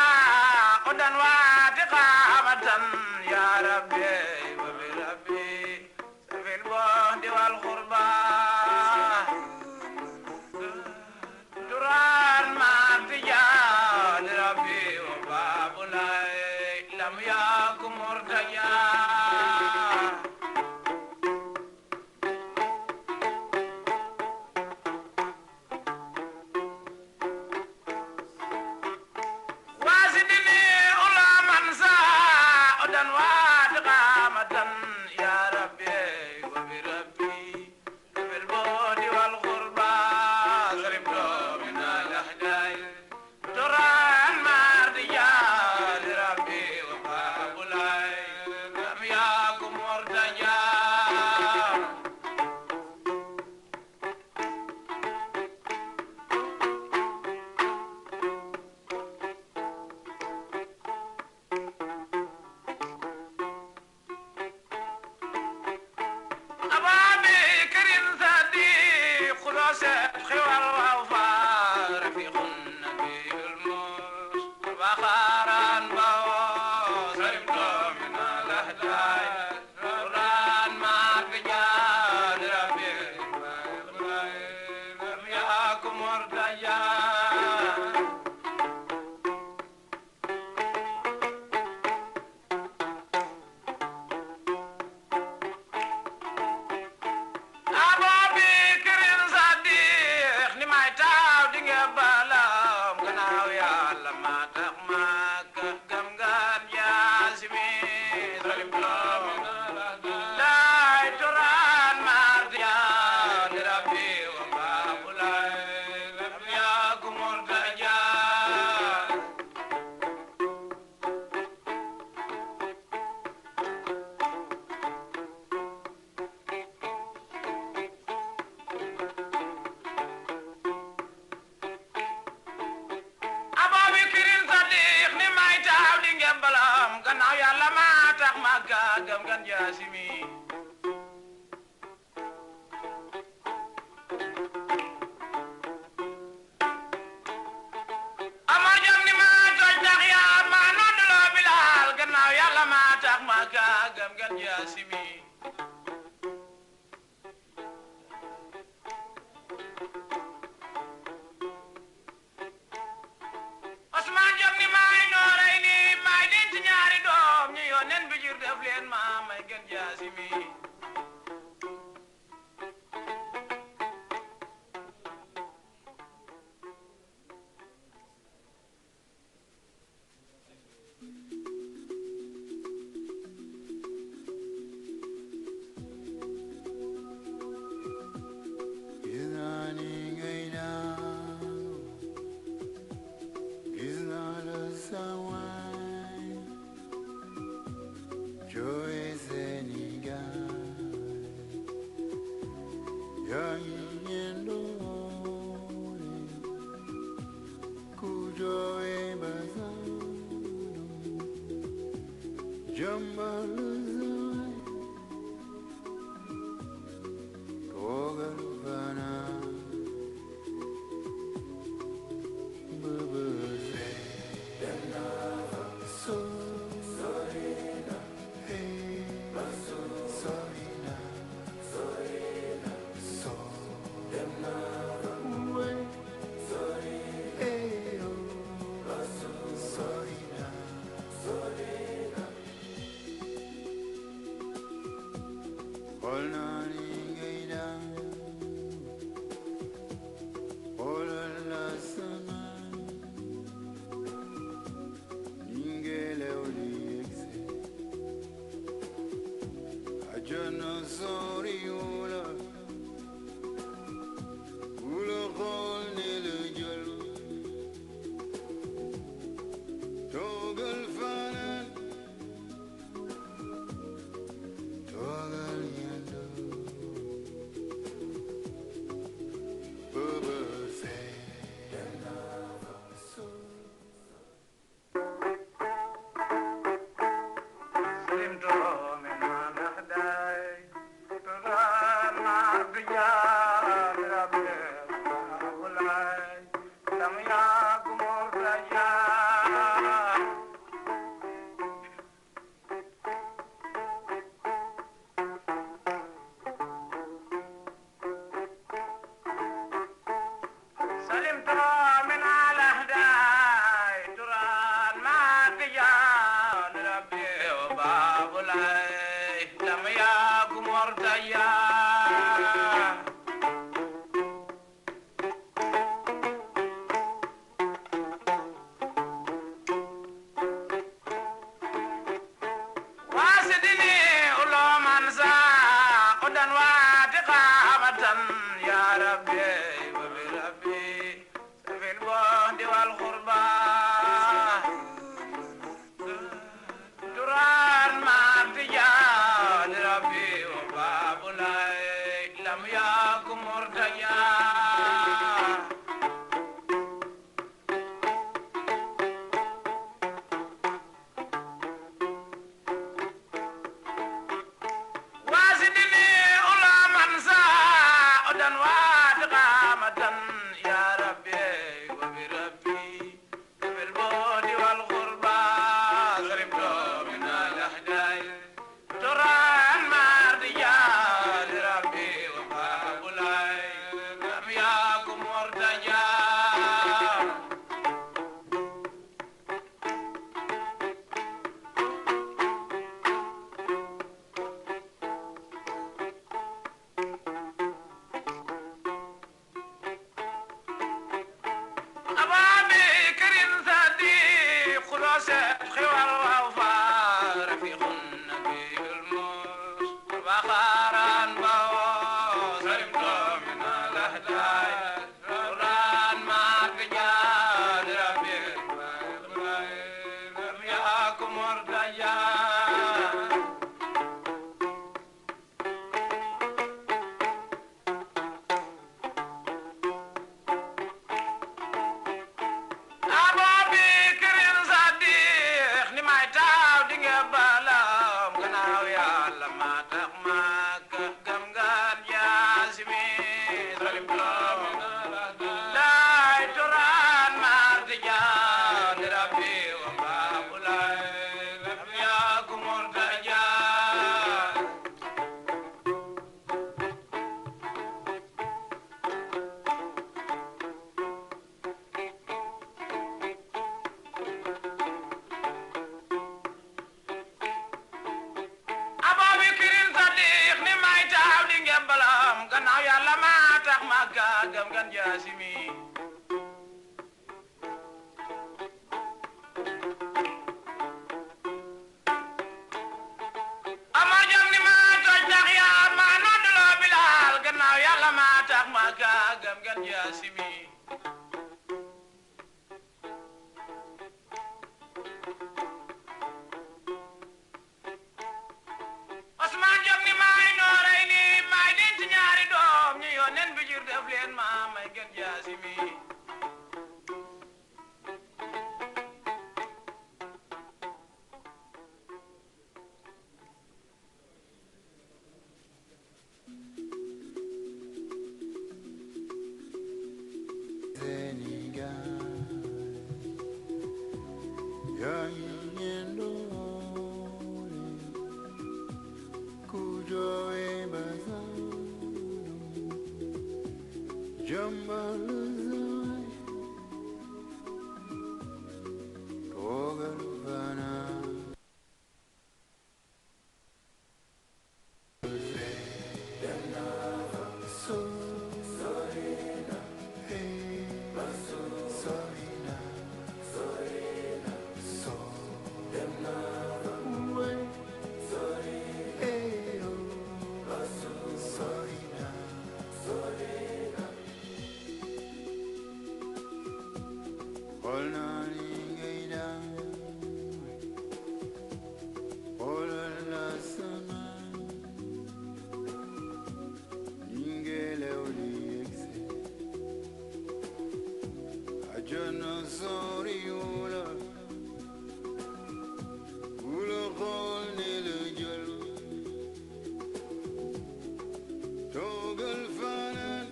udan wati qamatan ya rabbi wa bi rabbi safil bondi wal qurba duran ma tijan rabbi may taw di nga balam gannaaw yàlla ma tax ma gëm ngaan yaasimi salim doom lay turaan maar jaan rabbi wa baabulay lam yaaku murtajaan Ababi kirin sadiq ni may taw di nga balam gannaaw yàlla ma tax ma gëm ngaan yaasimi Amar jam ni ma toj tax yaa ma nodduloo Bilaal gannaaw yàlla ma tax ma gëm ngaan yaasimi Osman jam ni may nooray ni may denc ñaari doom ñi yónneen bi jur def leen ma may ngeen yaasimi Joy Senegal, young and old, Kujoy Bazano, Jambalazai, Togalvana, Bubble, so. ganja simi Amar jam ni ma toj tax yaa ma nodduloo Bilaal gannaaw yàlla ma tax ma kaagam ganja simi Osman jam ni maay nooray ni maay dent ñaari doom ñu yónneen bi jur def leen ma may ganja simi Senegal, yang ingin dole, kujoe bazadu, jambal zai, togal vana.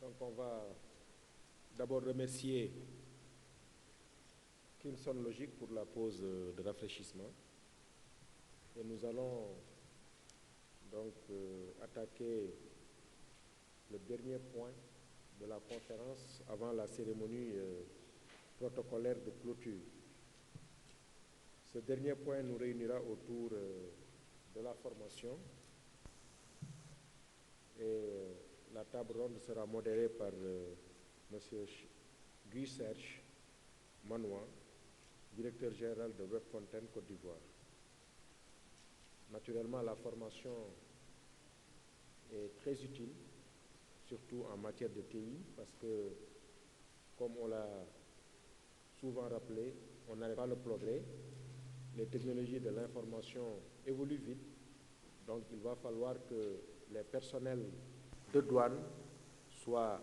Donc on va d'abord remercier Crimson Logic pour la pause de rafraîchissement. Et nous allons donc attaquer le dernier point de la conférence avant la cérémonie protocolaire de clôture. Ce dernier point nous réunira autour de la formation et la table ronde sera modérée par M. Guy Serge Manois, directeur général de Webfontaine Côte d'Ivoire. Naturellement, la formation est très utile, surtout en matière de TI, parce que, comme on l'a souvent rappelé, on n'arrête pas le progrès. Les technologies de l'information évoluent vite, donc il va falloir que les personnels de douane soient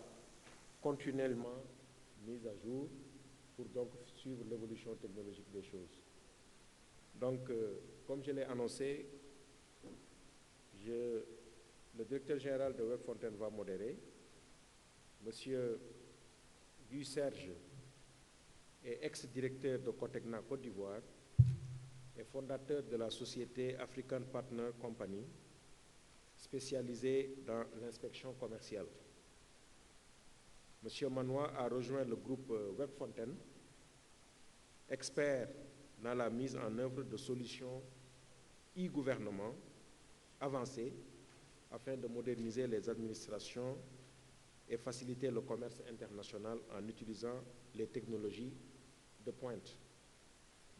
continuellement mis à jour pour donc suivre l'évolution technologique des choses. Donc, comme je l'ai annoncé, le directeur général de Webfontaine va modérer. Monsieur Guy Serge est ex-directeur de Cotecna Côte d'Ivoire et fondateur de la société African Partner Company, spécialisée dans l'inspection commerciale. Monsieur Manois a rejoint le groupe Webfontaine, expert dans la mise en œuvre de solutions e-gouvernement avancées afin de moderniser les administrations et faciliter le commerce international en utilisant les technologies de pointe.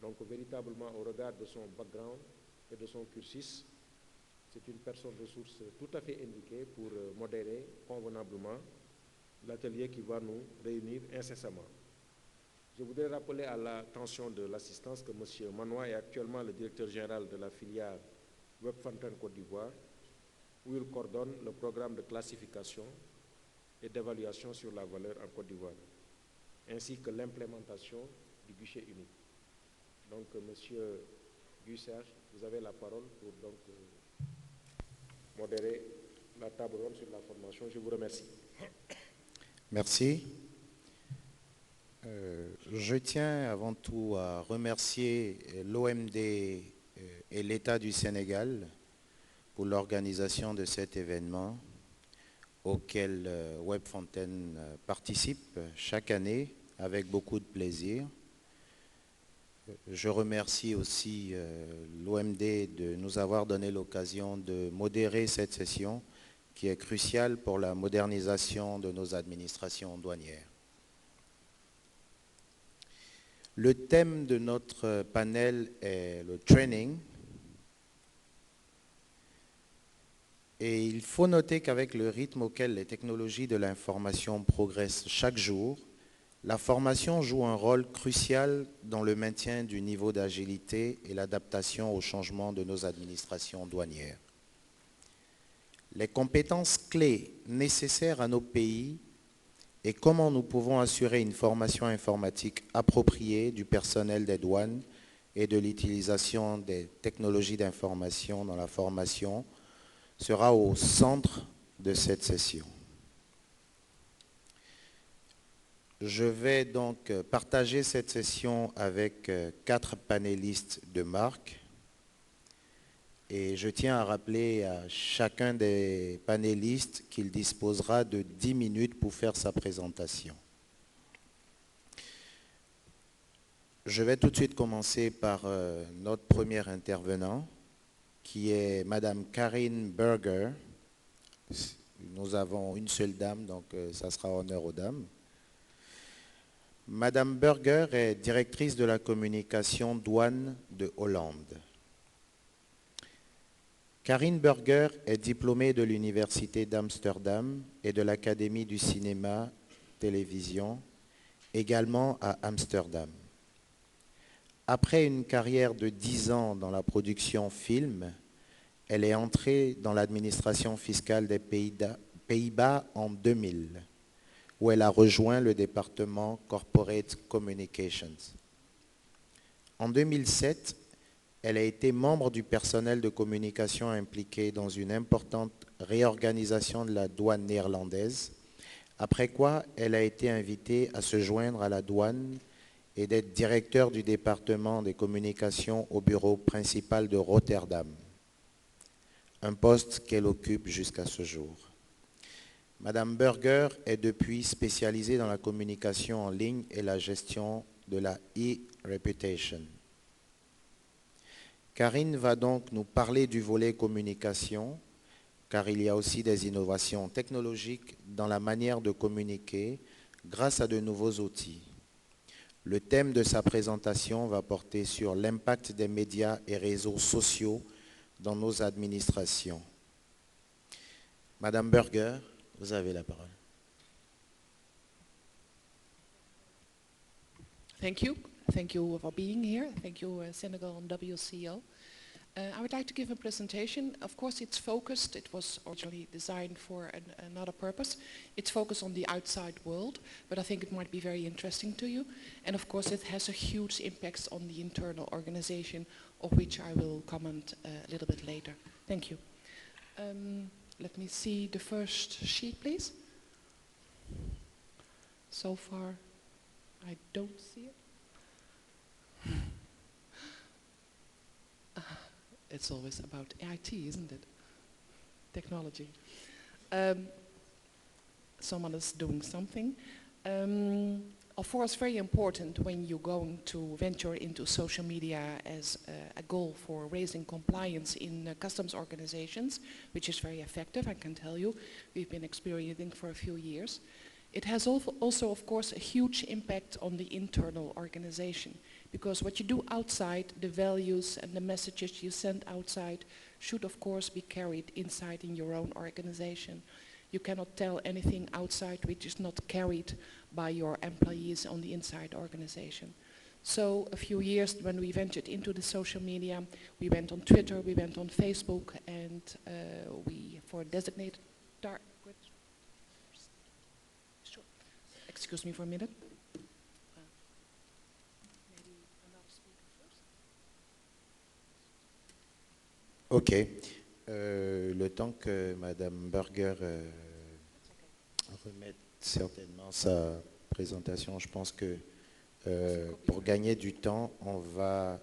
Donc, véritablement, au regard de son background et de son cursus, c'est une personne ressource tout à fait indiquée pour modérer convenablement l'atelier qui va nous réunir incessamment. Je voudrais rappeler à l'attention de l'assistance que M. Manois est actuellement le directeur général de la filiale Webfontaine Côte d'Ivoire, où il coordonne le programme de classification et d'évaluation sur la valeur en Côte d'Ivoire, ainsi que l'implémentation du guichet unique. Donc, M. Guy Serge, vous avez la parole pour donc modérer la table ronde sur la formation. Je vous remercie. Merci. Je tiens avant tout à remercier l'OMD et l'État du Sénégal pour l'organisation de cet événement auquel Webfontaine participe chaque année avec beaucoup de plaisir. Je remercie aussi l'OMD de nous avoir donné l'occasion de modérer cette session qui est cruciale pour la modernisation de nos administrations douanières. Le thème de notre panel est le training. Et il faut noter qu'avec le rythme auquel les technologies de l'information progressent chaque jour, la formation joue un rôle crucial dans le maintien du niveau d'agilité et l'adaptation aux changements de nos administrations douanières. Les compétences clés nécessaires à nos pays et comment nous pouvons assurer une formation informatique appropriée du personnel des douanes et de l'utilisation des technologies d'information dans la formation sera au centre de cette session. Je vais donc partager cette session avec 4 panélistes de marque et je tiens à rappeler à chacun des panélistes qu'il disposera de 10 minutes pour faire sa présentation. Je vais tout de suite commencer par notre premier intervenant qui est Madame Karine Berger. Nous avons une seule dame, donc ça sera honneur aux dames. Madame Berger est directrice de la communication douane de Hollande. Karine Berger est diplômée de l'Université d'Amsterdam et de l'Académie du cinéma télévision, également à Amsterdam. Après une carrière de 10 ans dans la production film, elle est entrée dans l'administration fiscale des Pays-Bas en 2000, où elle a rejoint le département Corporate Communications. En 2007, elle a été membre du personnel de communication impliqué dans une importante réorganisation de la douane néerlandaise après quoi elle a été invitée à se joindre à la douane et d'être directeur du département des communications au bureau principal de Rotterdam, un poste qu'elle occupe jusqu'à ce jour. Madame Berger est depuis spécialisée dans la communication en ligne et la gestion de la e-reputation. Karine va donc nous parler du volet communication, car il y a aussi des innovations technologiques dans la manière de communiquer grâce à de nouveaux outils. Le thème de sa présentation va porter sur l'impact des médias et réseaux sociaux dans nos administrations. Madame Berger, vous avez la parole. Thank you. Thank you for being here. Thank you, Senegal and WCO. I would like to give a presentation. Of course, it's focused. It was originally designed for another purpose. It's focused on the outside world, but I think it might be very interesting to you. And of course, it has a huge impact on the internal organization, of which I will comment a little bit later. Thank you. Let me see the first sheet, please. So far, I don't see it. It's always about IT, isn't it? Technology. Someone is doing something. Of course, very important when you're going to venture into social media as a goal for raising compliance in customs organizations, which is very effective, I can tell you. We've been experiencing for a few years. It has also, of course, a huge impact on the internal organization, because what you do outside, the values and the messages you send outside should, of course, be carried inside in your own organization. You cannot tell anything outside which is not carried by your employees on the inside organization. So a few years when we ventured into the social media, we went on Twitter, we went on Facebook, and we, for designated target, excuse me for a minute. Maybe another speaker first. Ok. Le temps que Madame Berger remette certainement sa présentation, je pense que pour gagner du temps, on va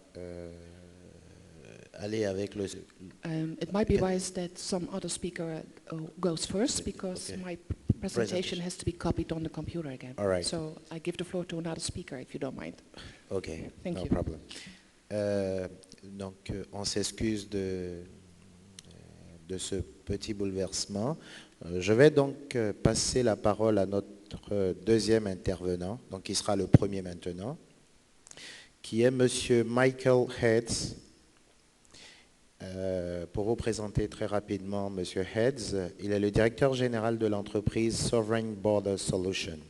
aller avec le... It might be wise that some other speaker goes first, because my presentation has to be copied on the computer again. All right. So I give the floor to another speaker, if you don't mind. Ok, Thank no you. problem. Donc, on s'excuse de ce petit bouleversement. Je vais donc passer la parole à notre deuxième intervenant, donc qui sera le premier maintenant, qui est Monsieur Michael Heads. Pour vous présenter très rapidement Monsieur Heads, il est le directeur général de l'entreprise Sovereign Border Solutions.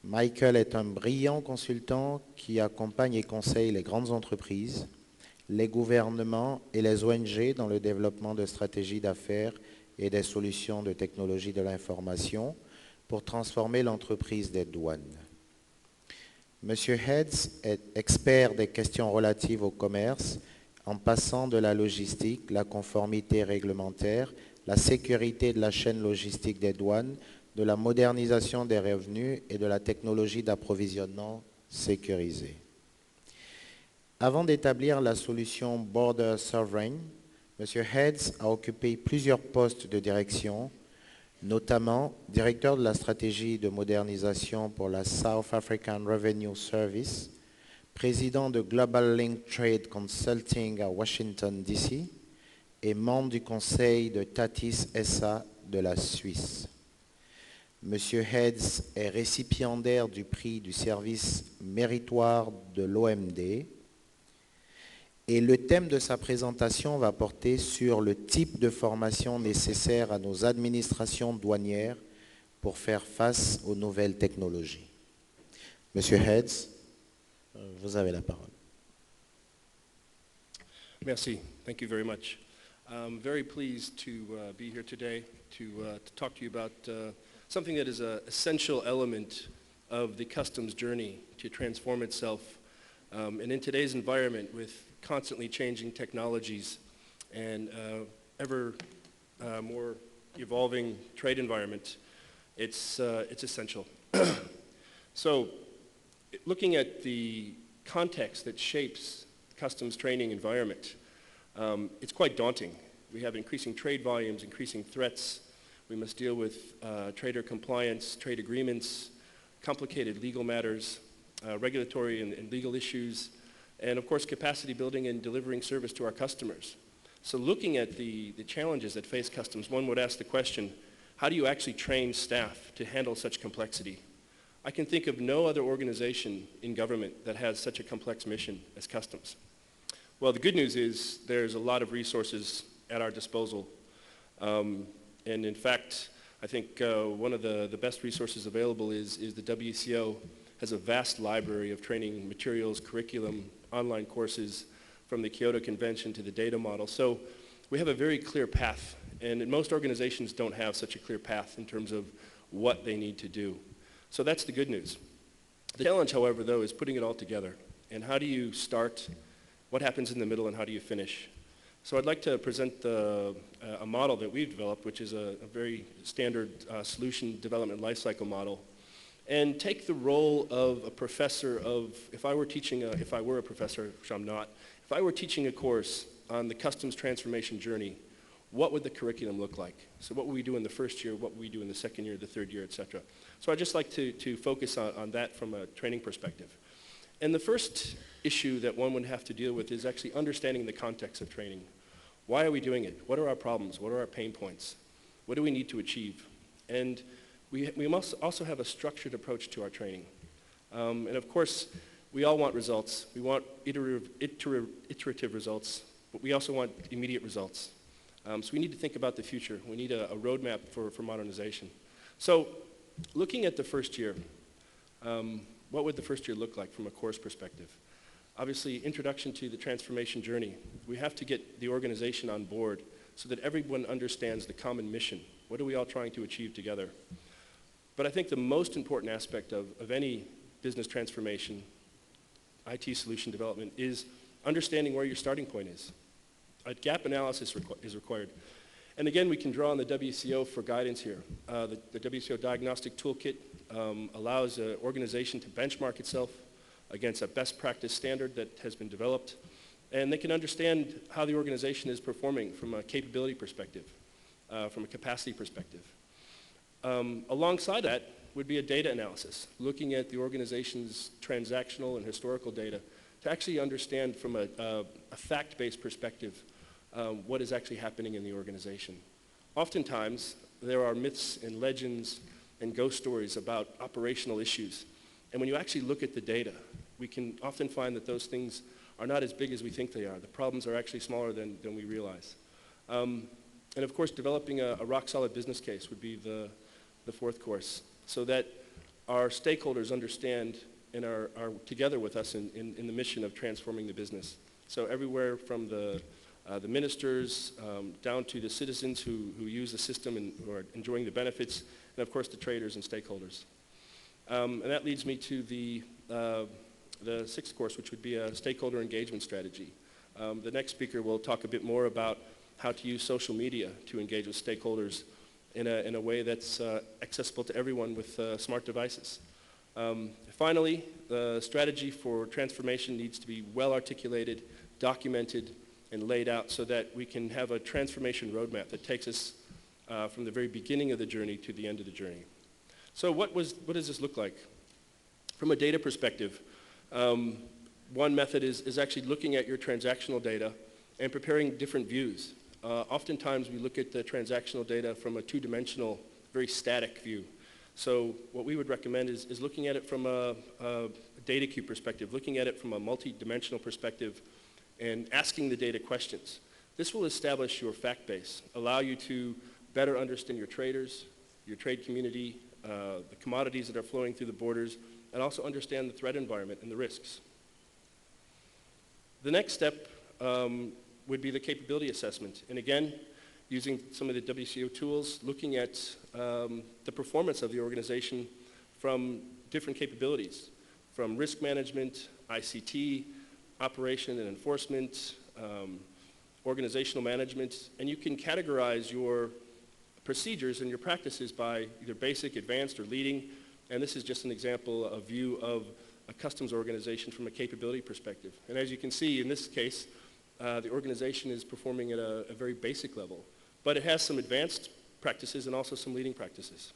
Michael est un brillant consultant qui accompagne et conseille les grandes entreprises, les gouvernements et les ONG dans le développement de stratégies d'affaires et des solutions de technologie de l'information pour transformer l'entreprise des douanes. Monsieur Heads est expert des questions relatives au commerce, en passant de la logistique, la conformité réglementaire, la sécurité de la chaîne logistique des douanes, de la modernisation des revenus et de la technologie d'approvisionnement sécurisée. Avant d'établir la solution Border Sovereign, M. Heads a occupé plusieurs postes de direction, notamment directeur de la stratégie de modernisation pour la South African Revenue Service, président de Global Link Trade Consulting à Washington, D.C. et membre du conseil de Tatis SA de la Suisse. M. Heads est récipiendaire du prix du service méritoire de l'OMD et le thème de sa présentation va porter sur le type de formation nécessaire à nos administrations douanières pour faire face aux nouvelles technologies. M. Heads, vous avez la parole. Merci. Thank you very much. I'm very pleased to be here today to talk to you about something that is an essential element of the customs journey to transform itself. And in today's environment with constantly changing technologies and ever more evolving trade environment, It's essential. So, looking at the context that shapes customs training environment, it's quite daunting. We have increasing trade volumes, increasing threats. We must deal with trader compliance, trade agreements, complicated legal matters, regulatory and legal issues, and of course capacity building and delivering service to our customers. So looking at the challenges that face customs, one would ask the question, how do you actually train staff to handle such complexity? I can think of no other organization in government that has such a complex mission as customs. Well, the good news is there's a lot of resources at our disposal. And in fact, I think one of the best resources available is the WCO has a vast library of training materials, curriculum, online courses, from the Kyoto Convention to the data model. So we have a very clear path, and most organizations don't have such a clear path in terms of what they need to do. So that's the good news. The challenge, however, though, is putting it all together. And how do you start, what happens in the middle, and how do you finish? So I'd like to present a model that we've developed, which is a very standard solution development lifecycle model, and take the role of a professor of, if I were a professor, which I'm not, if I were teaching a course on the customs transformation journey, what would the curriculum look like? So what would we do in the first year, what would we do in the second year, the third year, et cetera? So I'd just like to focus on that from a training perspective. And the first issue that one would have to deal with is actually understanding the context of training. Why are we doing it? What are our problems? What are our pain points? What do we need to achieve? And we must also have a structured approach to our training. And of course, we all want results. We want iterative results, but we also want immediate results. So we need to think about the future. We need a roadmap for modernization. So looking at the first year, what would the first year look like from a course perspective? Obviously, introduction to the transformation journey. We have to get the organization on board so that everyone understands the common mission. What are we all trying to achieve together? But I think the most important aspect of any business transformation, IT solution development, is understanding where your starting point is. A gap analysis is required. And again, we can draw on the WCO for guidance here. The WCO diagnostic toolkit allows an organization to benchmark itself against a best practice standard that has been developed. And they can understand how the organization is performing from a capability perspective, from a capacity perspective. Alongside that would be a data analysis, looking at the organization's transactional and historical data to actually understand from a fact-based perspective what is actually happening in the organization. Oftentimes, there are myths and legends and ghost stories about operational issues. And when you actually look at the data, we can often find that those things are not as big as we think they are. The problems are actually smaller than we realize. And of course, developing a rock-solid business case would be the fourth course, so that our stakeholders understand and are together with us in the mission of transforming the business. So everywhere from the ministers down to the citizens who use the system and who are enjoying the benefits, and of course the traders and stakeholders. And that leads me to the sixth course, which would be a stakeholder engagement strategy. The next speaker will talk a bit more about how to use social media to engage with stakeholders in a way that's accessible to everyone with smart devices. Finally, the strategy for transformation needs to be well articulated, documented, and laid out so that we can have a transformation roadmap that takes us from the very beginning of the journey to the end of the journey. So what does this look like? From a data perspective, one method is actually looking at your transactional data and preparing different views. Oftentimes we look at the transactional data from a two-dimensional, very static view. So what we would recommend is looking at it from a data cube perspective, looking at it from a multi-dimensional perspective, and asking the data questions. This will establish your fact base, allow you to better understand your traders, your trade community, the commodities that are flowing through the borders, and also understand the threat environment and the risks. The next step would be the capability assessment. And again, using some of the WCO tools, looking at the performance of the organization from different capabilities, from risk management, ICT, operation and enforcement, organizational management, and you can categorize your procedures and your practices by either basic, advanced, or leading. And this is just an example, a view of a customs organization from a capability perspective. And as you can see, in this case, the organization is performing at a very basic level. But it has some advanced practices and also some leading practices.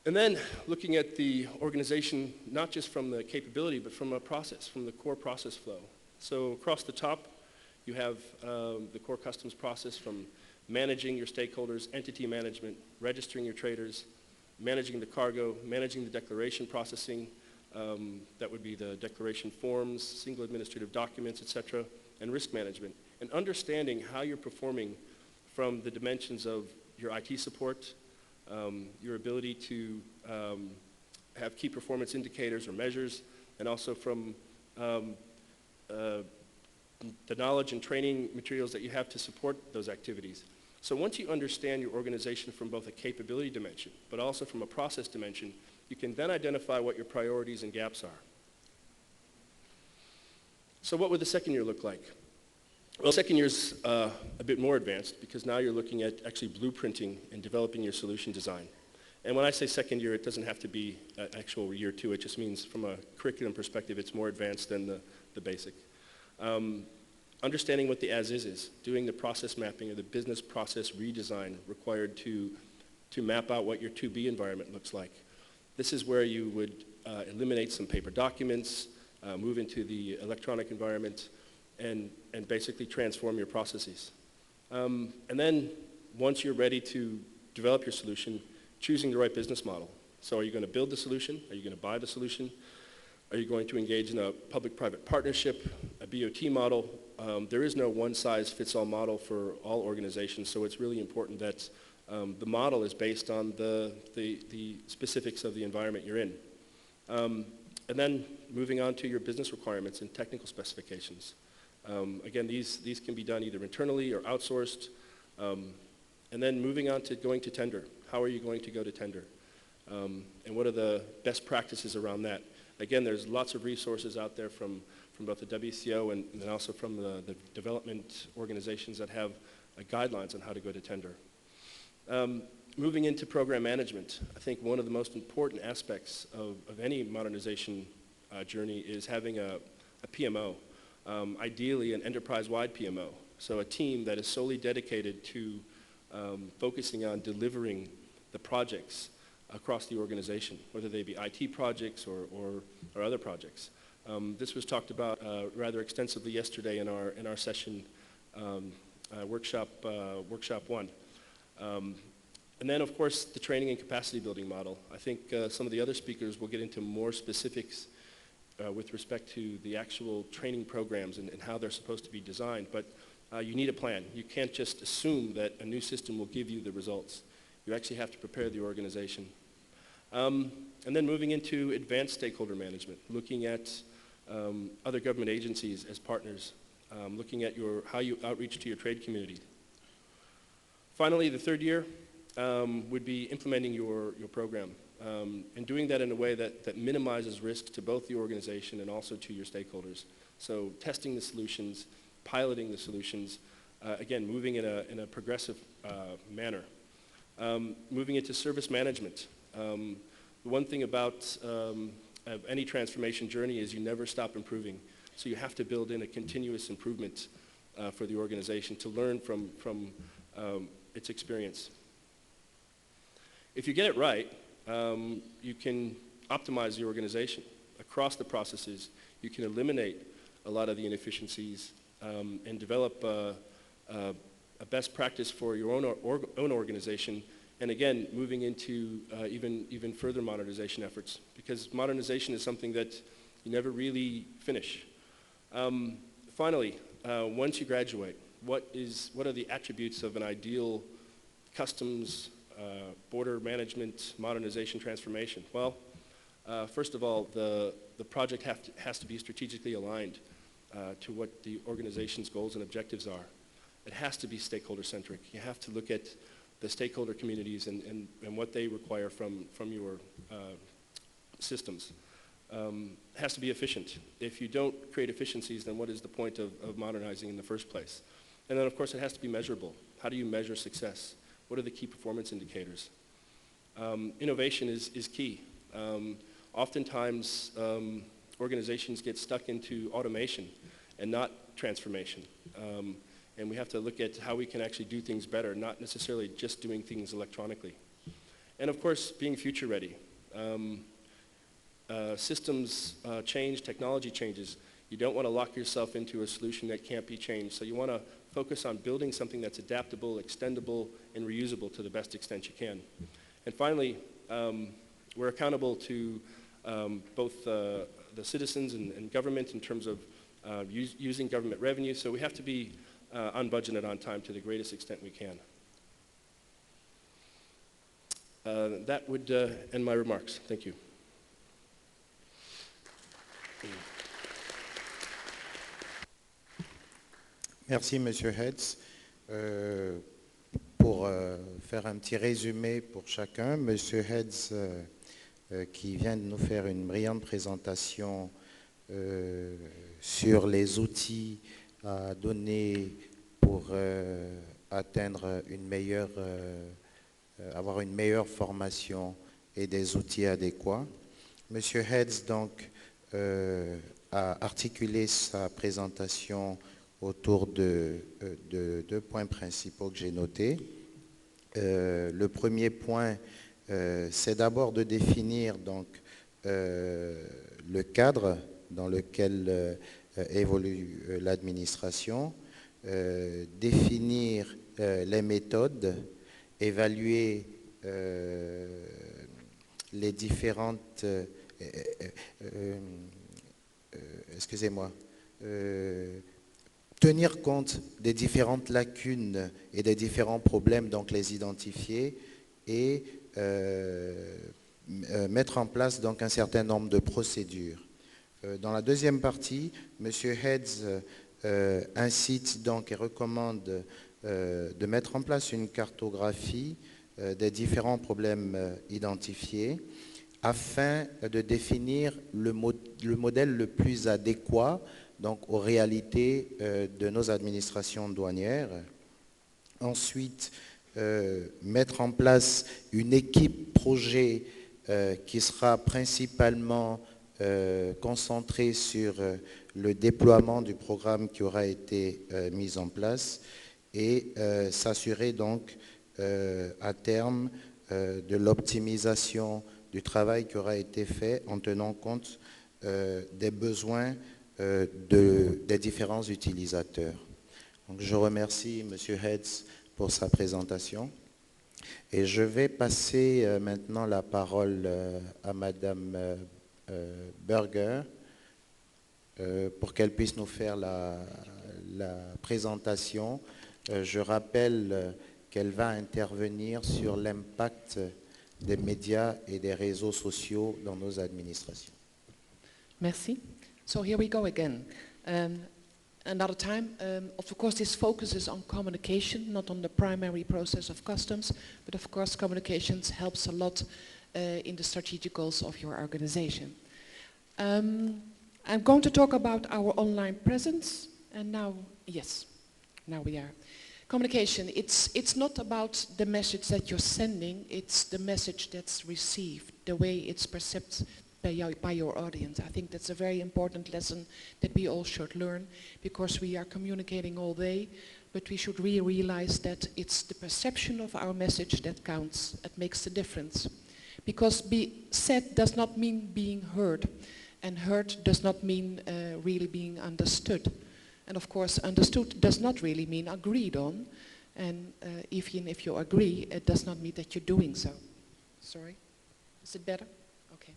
And then looking at the organization, not just from the capability, but from a process, from the core process flow. So across the top, you have the core customs process from managing your stakeholders, entity management, registering your traders, managing the cargo, managing the declaration processing, that would be the declaration forms, single administrative documents, etc., and risk management. And understanding how you're performing from the dimensions of your IT support, your ability to have key performance indicators or measures, and also from the knowledge and training materials that you have to support those activities. So once you understand your organization from both a capability dimension, but also from a process dimension, you can then identify what your priorities and gaps are. So what would the second year look like? Well, second year's a bit more advanced because now you're looking at actually blueprinting and developing your solution design. And when I say second year, it doesn't have to be actual year two. It just means from a curriculum perspective, it's more advanced than the basic. Understanding what the as-is is, doing the process mapping or the business process redesign required to map out what your 2B environment looks like. This is where you would eliminate some paper documents, move into the electronic environment, and basically transform your processes. And then once you're ready to develop your solution, choosing the right business model. So are you going to build the solution? Are you going to buy the solution? Are you going to engage in a public-private partnership, a BOT model? There is no one-size-fits-all model for all organizations, so it's really important that the model is based on the specifics of the environment you're in. And then moving on to your business requirements and technical specifications. Again, these can be done either internally or outsourced. And then moving on to going to tender. How are you going to go to tender? And what are the best practices around that? Again, there's lots of resources out there from both the WCO and then also from the development organizations that have guidelines on how to go to tender. Moving into program management, I think one of the most important aspects of any modernization journey is having a PMO, ideally an enterprise-wide PMO, so a team that is solely dedicated to focusing on delivering the projects across the organization, whether they be IT projects or other projects. This was talked about rather extensively yesterday in our session, workshop 1. And then, of course, the training and capacity building model. I think some of the other speakers will get into more specifics with respect to the actual training programs and how they're supposed to be designed. But you need a plan. You can't just assume that a new system will give you the results. You actually have to prepare the organization. And then moving into advanced stakeholder management, looking at other government agencies as partners, looking at how you outreach to your trade community. Finally, the third year would be implementing your program and doing that in a way that minimizes risk to both the organization and also to your stakeholders. So testing the solutions, piloting the solutions, again, moving in a progressive manner. Moving into service management. The one thing about any transformation journey is you never stop improving. So you have to build in a continuous improvement for the organization to learn from its experience. If you get it right, you can optimize the organization across the processes. You can eliminate a lot of the inefficiencies and develop a best practice for your own organization. And again, moving into even further modernization efforts, because modernization is something that you never really finish. Finally, once you graduate, what are the attributes of an ideal customs border management modernization transformation? Well, first of all, the project has to be strategically aligned to what the organization's goals and objectives are. It has to be stakeholder-centric. You have to look at the stakeholder communities and what they require from your systems. It has to be efficient. If you don't create efficiencies, then what is the point of modernizing in the first place? And then, of course, it has to be measurable. How do you measure success? What are the key performance indicators? Innovation is key. Oftentimes, organizations get stuck into automation and not transformation. And we have to look at how we can actually do things better, not necessarily just doing things electronically. And of course, being future ready. Systems change, technology changes. You don't want to lock yourself into a solution that can't be changed. So you want to focus on building something that's adaptable, extendable, and reusable to the best extent you can. And finally, we're accountable to both the citizens and government in terms of using government revenue. So we have to be on budget and on time to the greatest extent we can. That would end my remarks. Thank you. Merci, Monsieur Heads. Pour faire un petit résumé pour chacun, Monsieur Heads, qui vient de nous faire une brillante présentation sur les outils à donner pour atteindre une meilleure, avoir une meilleure formation et des outils adéquats. Monsieur Heads, donc, a articulé sa présentation autour de deux points principaux que j'ai notés. Le premier point, c'est d'abord de définir donc, le cadre dans lequel évolue l'administration, définir les méthodes, évaluer les différentes... excusez-moi... tenir compte des différentes lacunes et des différents problèmes, donc les identifier et mettre en place donc un certain nombre de procédures. Dans la deuxième partie, M. Heads incite donc et recommande de mettre en place une cartographie des différents problèmes identifiés afin de définir le modèle le plus adéquat donc aux réalités de nos administrations douanières. Ensuite, mettre en place une équipe projet qui sera principalement concentrée sur le déploiement du programme qui aura été mis en place et s'assurer donc à terme de l'optimisation du travail qui aura été fait en tenant compte des besoins des différents utilisateurs. Donc, je remercie M. Heads pour sa présentation et je vais passer maintenant la parole à Mme Berger pour qu'elle puisse nous faire la présentation. Je rappelle qu'elle va intervenir sur l'impact des médias et des réseaux sociaux dans nos administrations. Merci. So here we go again. Another time, of course this focuses on communication, not on the primary process of customs, but of course communications helps a lot in the strategic goals of your organization. I'm going to talk about our online presence, and now, yes, now we are. Communication, it's not about the message that you're sending, it's the message that's received, the way it's perceived by your audience. I think that's a very important lesson that we all should learn, because we are communicating all day, but we should really realize that it's the perception of our message that counts, that makes the difference. Because be said does not mean being heard, and heard does not mean really being understood. And of course, understood does not really mean agreed on, and even if you agree, it does not mean that you're doing so. Sorry, is it better? Okay.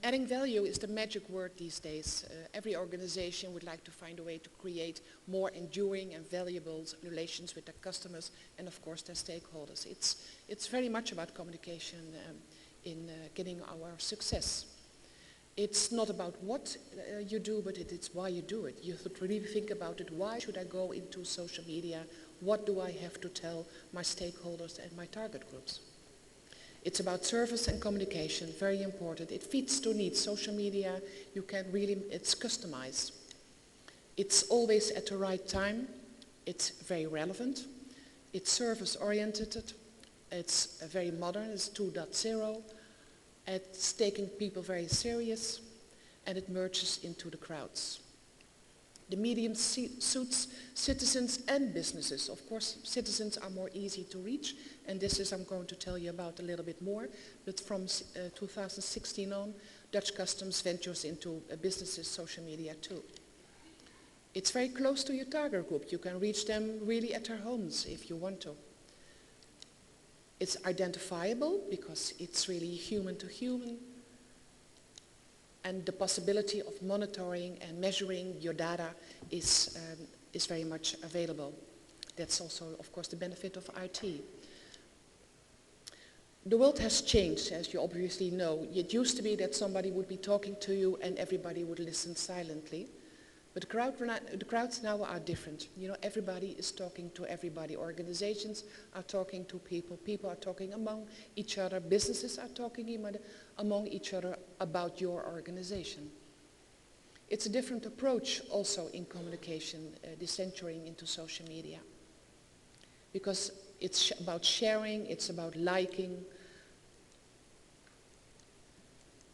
Adding value is the magic word these days. Every organization would like to find a way to create more enduring and valuable relations with their customers and of course their stakeholders. It's very much about communication in getting our success. It's not about what you do, but it's why you do it. You should really think about it. Why should I go into social media? What do I have to tell my stakeholders and my target groups? It's about service and communication, very important. It fits to needs. Social media, you can really, it's customized. It's always at the right time. It's very relevant. It's service-oriented. It's very modern. It's 2.0. It's taking people very serious, and it merges into the crowds. The medium suits citizens and businesses. Of course, citizens are more easy to reach, and this is I'm going to tell you about a little bit more. But from 2016 on, Dutch Customs ventures into businesses' social media too. It's very close to your target group. You can reach them really at their homes if you want to. It's identifiable because it's really human to human. And the possibility of monitoring and measuring your data is very much available. That's also, of course, the benefit of IT. The world has changed, as you obviously know. It used to be that somebody would be talking to you and everybody would listen silently. But the crowds now are different. You know, everybody is talking to everybody. Organizations are talking to people. People are talking among each other. Businesses are talking among each other about your organization. It's a different approach also in communication, this entering into social media. Because it's about sharing, it's about liking.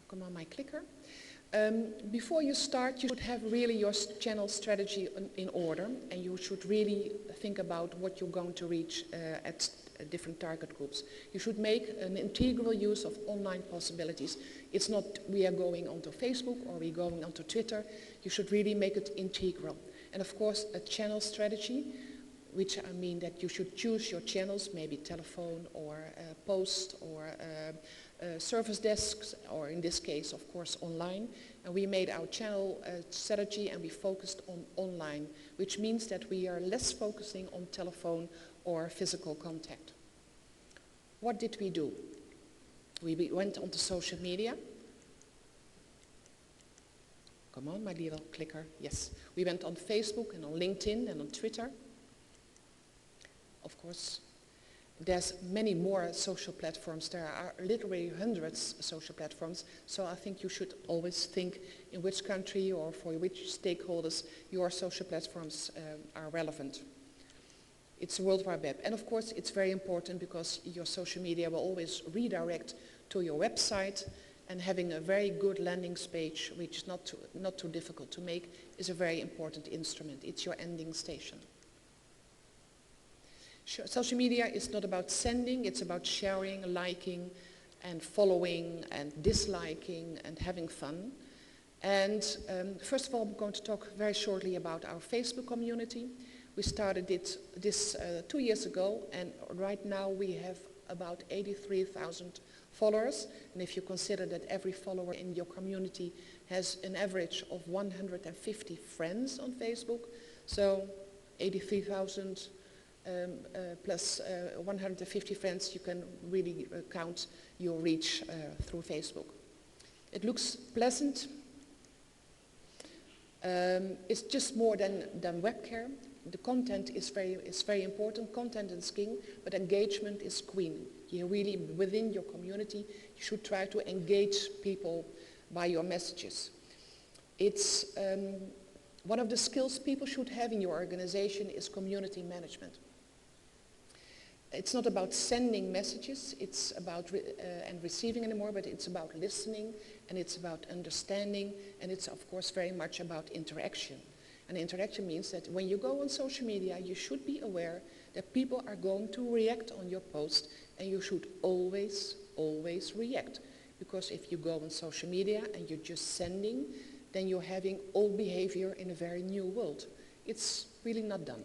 Come on, my clicker. Before you start, you should have really your channel strategy in order, and you should really think about what you're going to reach at different target groups. You should make an integral use of online possibilities. It's not we are going onto Facebook or we're going onto Twitter. You should really make it integral. And of course, a channel strategy, which I mean that you should choose your channels, maybe telephone or post or service desks, or in this case, of course, online. And we made our channel strategy and we focused on online, which means that we are less focusing on telephone or physical contact. What did we do? We went onto social media. Come on, my little clicker. Yes. We went on Facebook and on LinkedIn and on Twitter. Of course, there's many more social platforms. There are literally hundreds of social platforms. So I think you should always think in which country or for which stakeholders your social platforms are relevant. It's a World Wide Web. And of course, it's very important because your social media will always redirect to your website, and having a very good landing page, which is not too difficult to make, is a very important instrument. It's your ending station. Social media is not about sending, it's about sharing, liking, and following, and disliking, and having fun. And first of all, I'm going to talk very shortly about our Facebook community. We started this 2 years ago, and right now we have about 83,000 followers. And if you consider that every follower in your community has an average of 150 friends on Facebook, so 83,000 plus 150 friends, you can really count your reach through Facebook. It looks pleasant. It's just more than webcam. The content is very important. Content is king, but engagement is queen. You really, within your community, you should try to engage people by your messages. It's one of the skills people should have in your organization is community management. It's not about sending messages, it's about and receiving anymore, but it's about listening, and it's about understanding, and it's of course very much about interaction. And interaction means that when you go on social media, you should be aware that people are going to react on your post, and you should always, always react. Because if you go on social media and you're just sending, then you're having old behavior in a very new world. It's really not done.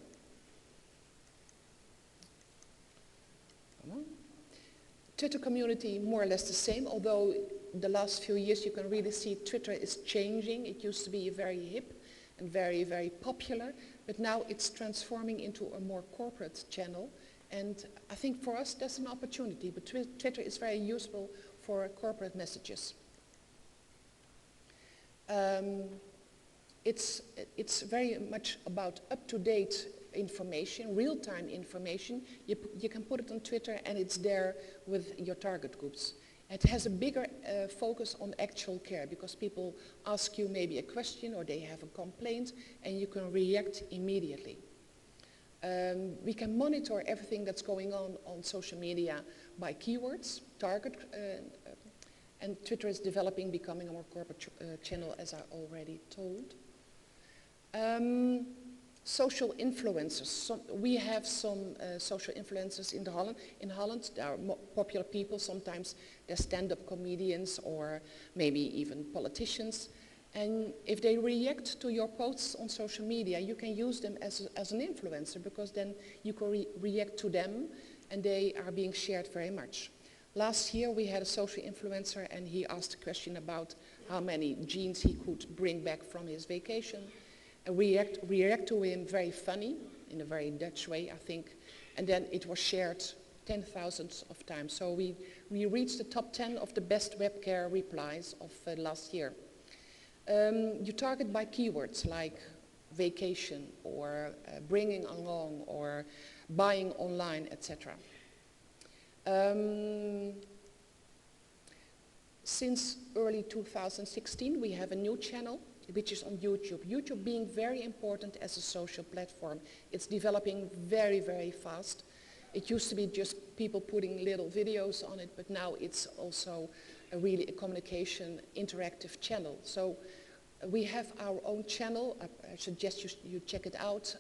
Twitter community, more or less the same, although the last few years you can really see Twitter is changing. It used to be very hip and very, very popular, but now it's transforming into a more corporate channel. And I think for us that's an opportunity, but Twitter is very useful for corporate messages. It's very much about up-to-date information, real-time information. You can put it on Twitter and it's there with your target groups. It has a bigger focus on actual care because people ask you maybe a question or they have a complaint and you can react immediately. We can monitor everything that's going on social media by keywords, target, and Twitter is developing, becoming a more corporate channel, as I already told. Social influencers. We have some social influencers in Holland. In Holland, there are popular people. Sometimes they're stand-up comedians or maybe even politicians. And if they react to your posts on social media, you can use them as an influencer, because then you can react to them and they are being shared very much. Last year we had a social influencer and he asked a question about how many jeans he could bring back from his vacation. And react to him very funny, in a very Dutch way, I think. And then it was shared 10,000 of times. So we reached the top 10 of the best web care replies of last year. You target by keywords like vacation or bringing along or buying online, etc. Since early 2016 we have a new channel which is on YouTube. YouTube being very important as a social platform. It's developing very, very fast. It used to be just people putting little videos on it, but now it's also really a communication interactive channel. So we have our own channel. I suggest you check it out,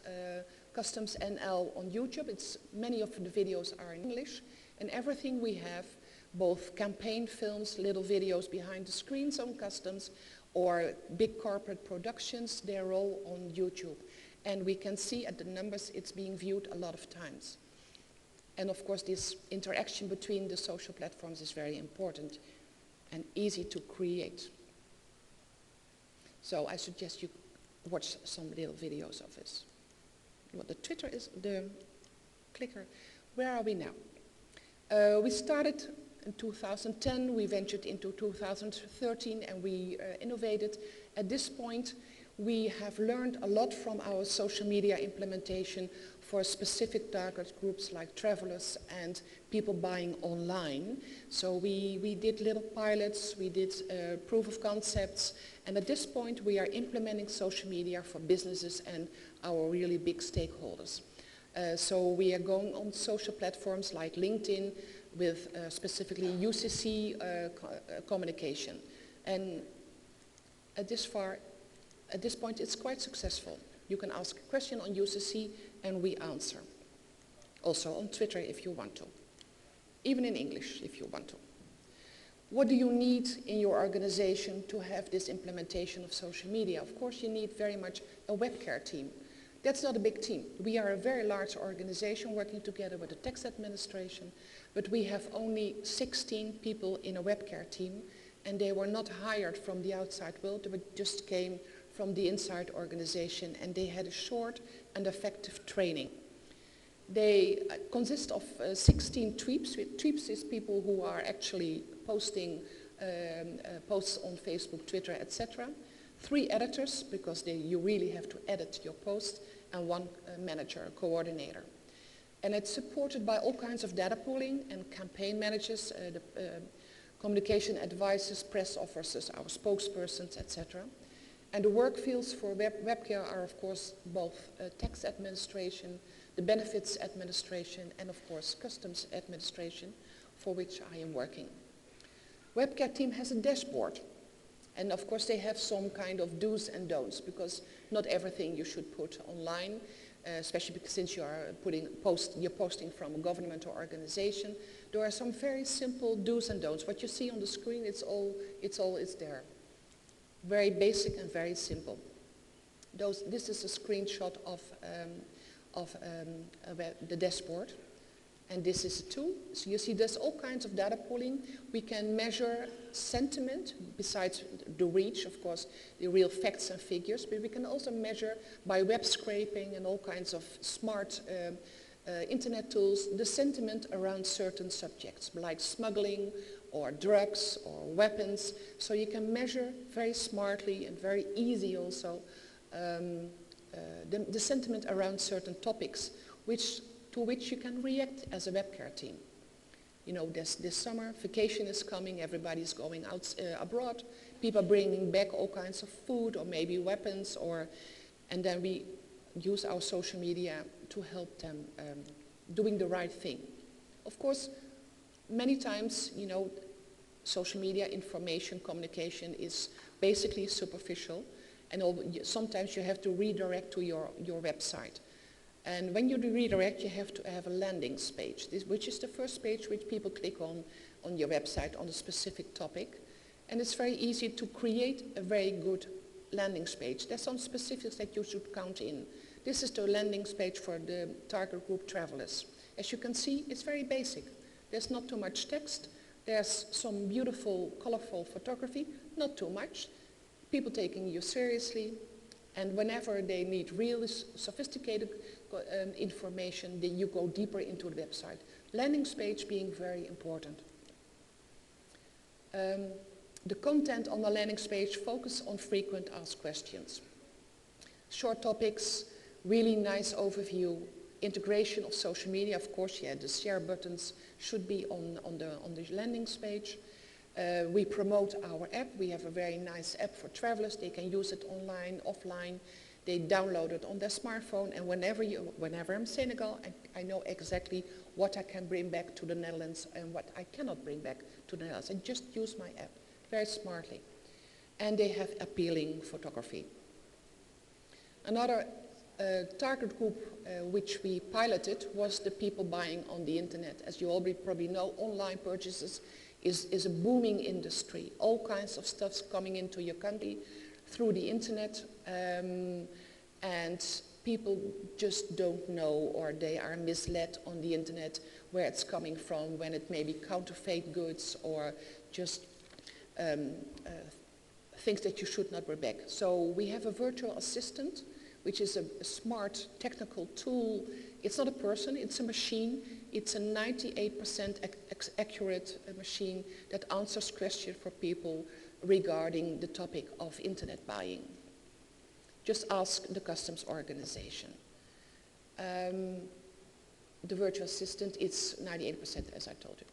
Customs NL on YouTube. Many of the videos are in English, and everything we have, both campaign films, little videos behind the screens on Customs, or big corporate productions, they're all on YouTube. And we can see at the numbers it's being viewed a lot of times. And of course this interaction between the social platforms is very important and easy to create. So I suggest you watch some little videos of this. What the Twitter is, the clicker. Where are we now? We started in 2010, we ventured into 2013 and we innovated. At this point, we have learned a lot from our social media implementation for specific target groups like travelers and people buying online. So we did little pilots, we did proof of concepts, and at this point we are implementing social media for businesses and our really big stakeholders. So we are going on social platforms like LinkedIn, with specifically UCC communication. And at this point it's quite successful. You can ask a question on UCC and we answer. Also on Twitter if you want to. Even in English if you want to. What do you need in your organization to have this implementation of social media? Of course you need very much a web care team. That's not a big team. We are a very large organization working together with the tax administration, but we have only 16 people in a web care team, and they were not hired from the outside world, they just came from the inside organization, and they had a short and effective training. They consist of 16 tweeps. Tweeps is people who are actually posting posts on Facebook, Twitter, etc. 3 editors, because you really have to edit your post, and 1 manager, a coordinator. And it's supported by all kinds of data pooling and campaign managers, communication advisors, press officers, our spokespersons, etc. And the work fields for web care are of course both tax administration, the benefits administration, and of course customs administration, for which I am working. Web care team has a dashboard. And of course they have some kind of do's and don'ts, because not everything you should put online, especially because since you're posting from a government or organization. There are some very simple do's and don'ts. What you see on the screen, it's there. Very basic and very simple. This is a screenshot of the dashboard. And this is a tool. So you see there's all kinds of data pooling. We can measure sentiment, besides the reach, of course, the real facts and figures, but we can also measure by web scraping and all kinds of smart internet tools, the sentiment around certain subjects, like smuggling or drugs or weapons. So you can measure very smartly and very easy also the sentiment around certain topics, to which you can react as a web care team. You know, this summer, vacation is coming, everybody's going out abroad, people are bringing back all kinds of food or maybe weapons, and then we use our social media to help them doing the right thing. Of course, many times, you know, social media information communication is basically superficial, and sometimes you have to redirect to your website. And when you do redirect, you have to have a landing page, which is the first page which people click on your website on a specific topic. And it's very easy to create a very good landing page. There's some specifics that you should count in. This is the landing page for the target group travelers. As you can see, it's very basic. There's not too much text. There's some beautiful, colorful photography, not too much. People taking you seriously. And whenever they need really sophisticated information, then you go deeper into the website. Landing page being very important. The content on the landing page focus on frequent asked questions. Short topics, really nice overview, integration of social media, of course, yeah, the share buttons should be on the landing page. We promote our app. We have a very nice app for travelers. They can use it online, offline. They download it on their smartphone, and whenever I'm in Senegal, I know exactly what I can bring back to the Netherlands and what I cannot bring back to the Netherlands. I just use my app very smartly. And they have appealing photography. Another target group which we piloted was the people buying on the internet. As you already probably know, online purchases is a booming industry. All kinds of stuff's coming into your country through the internet, and people just don't know, or they are misled on the internet where it's coming from, when it may be counterfeit goods or just things that you should not bring back. So we have a virtual assistant, which is a smart technical tool. It's not a person, it's a machine. It's a 98% accurate machine that answers questions for people regarding the topic of internet buying. Just ask the customs organization. The virtual assistant, it's 98%, as I told you.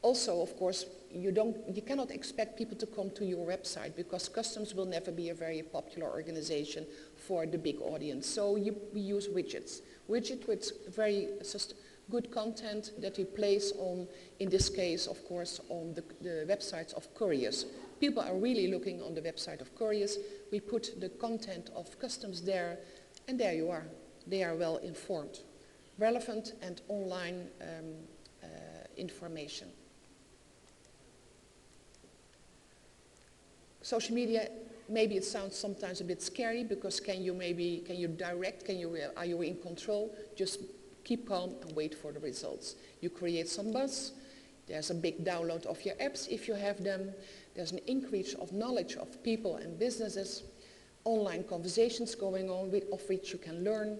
Also, of course, you cannot expect people to come to your website, because customs will never be a very popular organization for the big audience. So we use widgets. Widget with very good content that we place on, in this case, of course, on the websites of couriers. People are really looking on the website of couriers. We put the content of customs there, and there you are. They are well informed. Relevant and online information. Social media, maybe it sounds sometimes a bit scary, because are you in control? Just keep calm and wait for the results. You create some buzz. There's a big download of your apps if you have them. There's an increase of knowledge of people and businesses. Online conversations going on of which you can learn.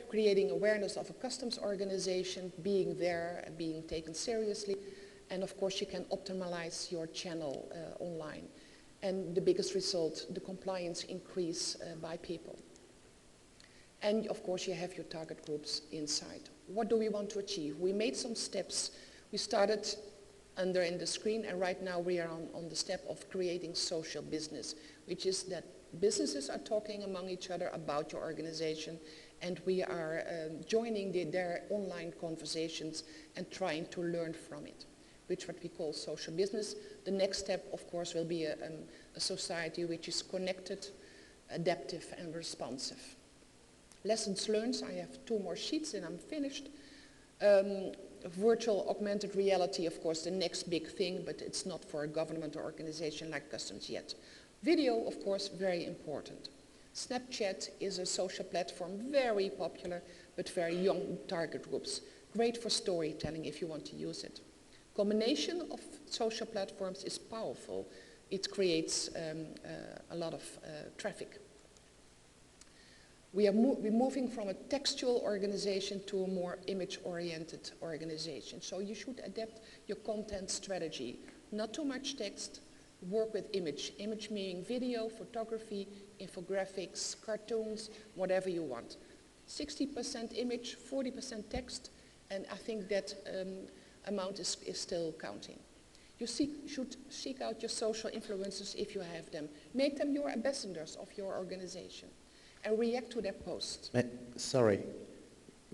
Creating awareness of a customs organization, being there and being taken seriously. And of course you can optimize your channel online. And the biggest result, the compliance increase by people. And of course you have your target groups inside. What do we want to achieve? We made some steps. We started under in the screen, and right now we are on the step of creating social business, which is that businesses are talking among each other about your organization, and we are joining their online conversations and trying to learn from it, which what we call social business. The next step, of course, will be a society which is connected, adaptive and responsive. Lessons learned, I have 2 more sheets and I'm finished. Virtual augmented reality, of course, the next big thing, but it's not for a government or organization like customs yet. Video, of course, very important. Snapchat is a social platform, very popular, but very young target groups. Great for storytelling if you want to use it. Combination of social platforms is powerful. It creates a lot of traffic. We're moving from a textual organization to a more image-oriented organization. So you should adapt your content strategy. Not too much text, work with image. Image meaning video, photography, infographics, cartoons, whatever you want. 60% image, 40% text, and I think that amount is still counting. You should seek out your social influencers if you have them. Make them your ambassadors of your organization. and react to their posts. Sorry,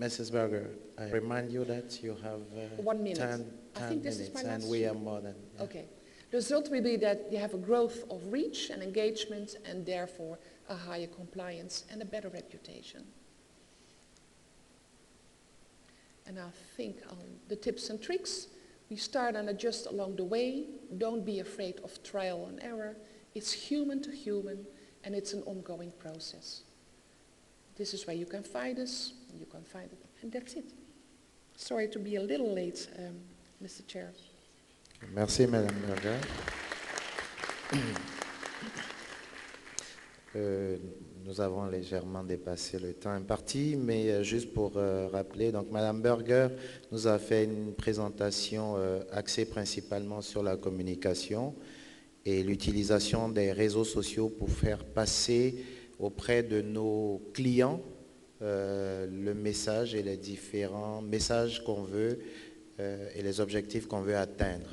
Mrs. Berger, I remind you that you have 1 minute. 10 I think this is minutes, my and last we sheet. are more than... yeah. Okay. The result will be that you have a growth of reach and engagement and therefore a higher compliance and a better reputation. And I think on the tips and tricks, we start and adjust along the way. Don't be afraid of trial and error. It's human to human and it's an ongoing process. This is where you can find us, you can find it, and that's it. Sorry to be a little late, Mr. Chair. Merci, Madame Berger. Nous avons légèrement dépassé le temps imparti, mais juste pour rappeler, donc Madame Berger nous a fait une présentation axée principalement sur la communication et l'utilisation des réseaux sociaux pour faire passer auprès de nos clients le message et les différents messages qu'on veut et les objectifs qu'on veut atteindre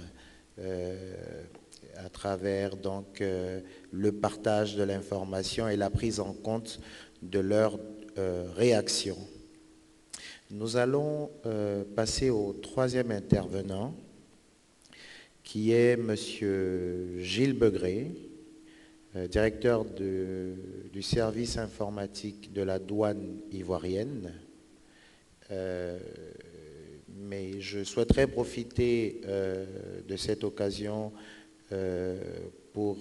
à travers donc le partage de l'information et la prise en compte de leurs réactions. Nous allons passer au troisième intervenant qui est Monsieur Gilles Begré, directeur du service informatique de la douane ivoirienne. Mais je souhaiterais profiter de cette occasion pour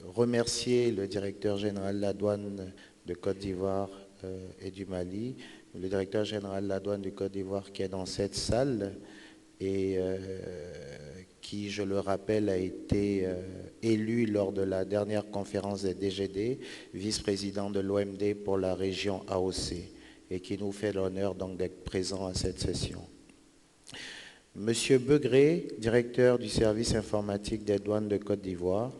remercier le directeur général de la douane de Côte d'Ivoire et du Mali, le directeur général de la douane de Côte d'Ivoire qui est dans cette salle et qui, je le rappelle, a été élu lors de la dernière conférence des DGD, vice-président de l'OMD pour la région AOC, et qui nous fait l'honneur donc d'être présent à cette session. Monsieur Begré, directeur du service informatique des douanes de Côte d'Ivoire,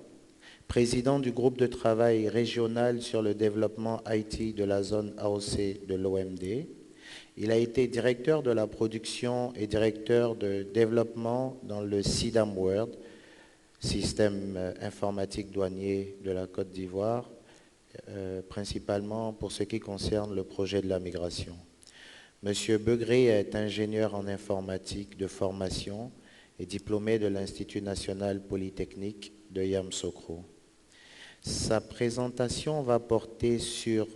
président du groupe de travail régional sur le développement IT de la zone AOC de l'OMD. Il a été directeur de la production et directeur de développement dans le SIDAM World, système informatique douanier de la Côte d'Ivoire, principalement pour ce qui concerne le projet de la migration. Monsieur Begré est ingénieur en informatique de formation et diplômé de l'Institut national polytechnique de Yamoussoukro. Sa présentation va porter sur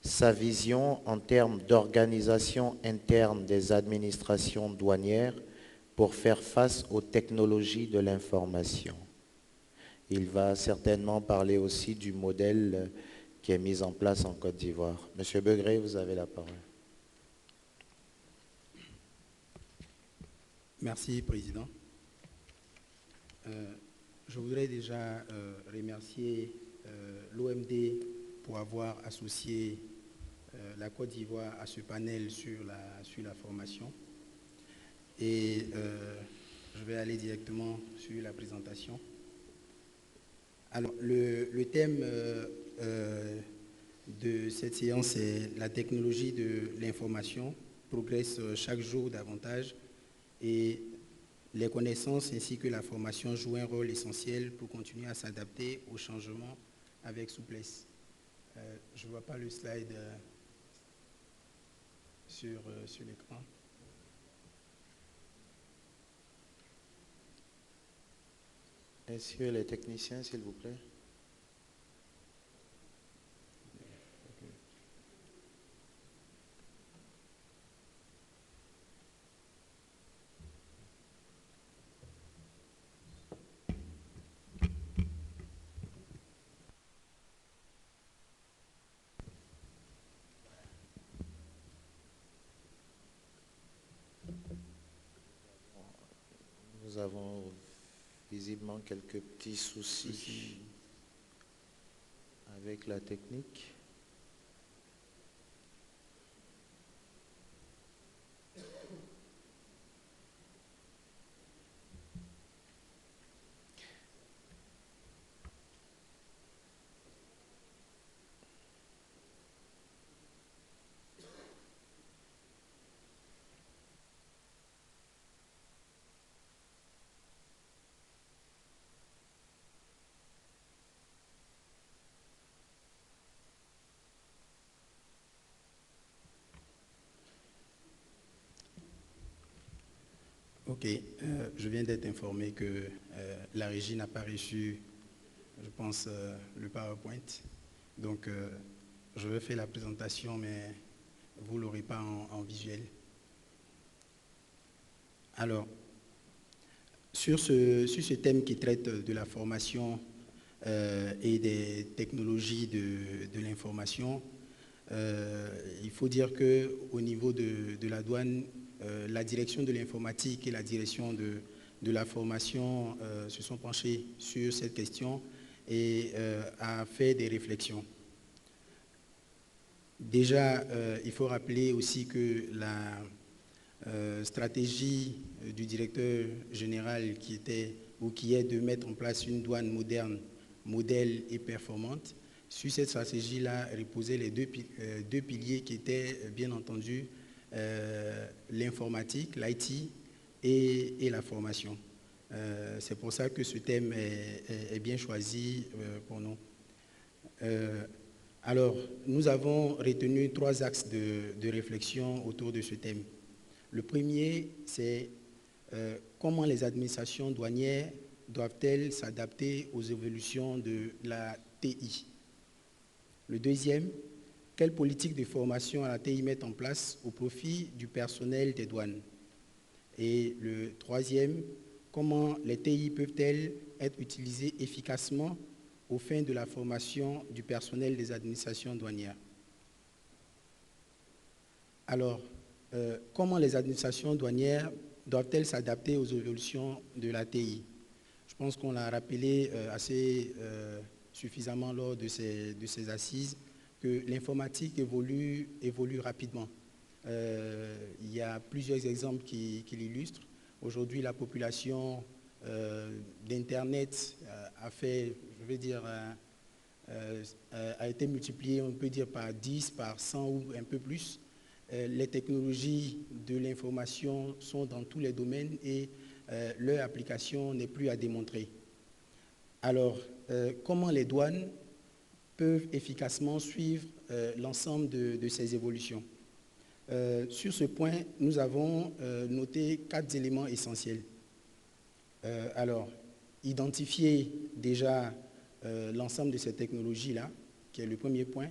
sa vision en termes d'organisation interne des administrations douanières pour faire face aux technologies de l'information. Il va certainement parler aussi du modèle qui est mis en place en Côte d'Ivoire. Monsieur Begré, vous avez la parole. Merci, Président. Je voudrais déjà remercier l'OMD pour avoir associé la Côte d'Ivoire à ce panel sur la formation. Et je vais aller directement sur la présentation. Alors, le thème de cette séance est la technologie de l'information progresse chaque jour davantage et les connaissances ainsi que la formation jouent un rôle essentiel pour continuer à s'adapter aux changements avec souplesse. Je ne vois pas le slide sur l'écran. Messieurs les techniciens, s'il vous plaît. Nous avons visiblement quelques petits soucis avec la technique. Ok, je viens d'être informé que la régie n'a pas reçu, je pense, le PowerPoint. Donc, je vais faire la présentation, mais vous ne l'aurez pas en visuel. Alors, sur ce thème qui traite de la formation et des technologies de l'information, il faut dire qu'au niveau de la douane, la direction de l'informatique et la direction de la formation se sont penchées sur cette question et a fait des réflexions. Déjà, il faut rappeler aussi que la stratégie du directeur général qui est de mettre en place une douane moderne, modèle et performante. Sur cette stratégie-là reposaient les deux piliers qui étaient bien entendu l'informatique, l'IT et la formation. C'est pour ça que ce thème est bien choisi pour nous. Alors, nous avons retenu 3 axes de réflexion autour de ce thème. Le premier, c'est comment les administrations douanières doivent-elles s'adapter aux évolutions de la TI. Le deuxième, quelle politique de formation à la TI mettre en place au profit du personnel des douanes. Et le troisième, comment les TI peuvent-elles être utilisées efficacement aux fins de la formation du personnel des administrations douanières. Alors, comment les administrations douanières doivent-elles s'adapter aux évolutions de la TI? Je pense qu'on l'a rappelé assez suffisamment lors de ces assises, que l'informatique évolue rapidement. Il y a plusieurs exemples qui l'illustrent. Aujourd'hui, la population d'Internet a fait, je vais dire, a été multipliée, on peut dire, par 10, par 100 ou un peu plus. Les technologies de l'information sont dans tous les domaines et leur application n'est plus à démontrer. Alors, comment les douanes peuvent efficacement suivre l'ensemble de ces évolutions? Sur ce point, nous avons noté 4 éléments essentiels. Alors, identifier déjà l'ensemble de ces technologies-là, qui est le premier point.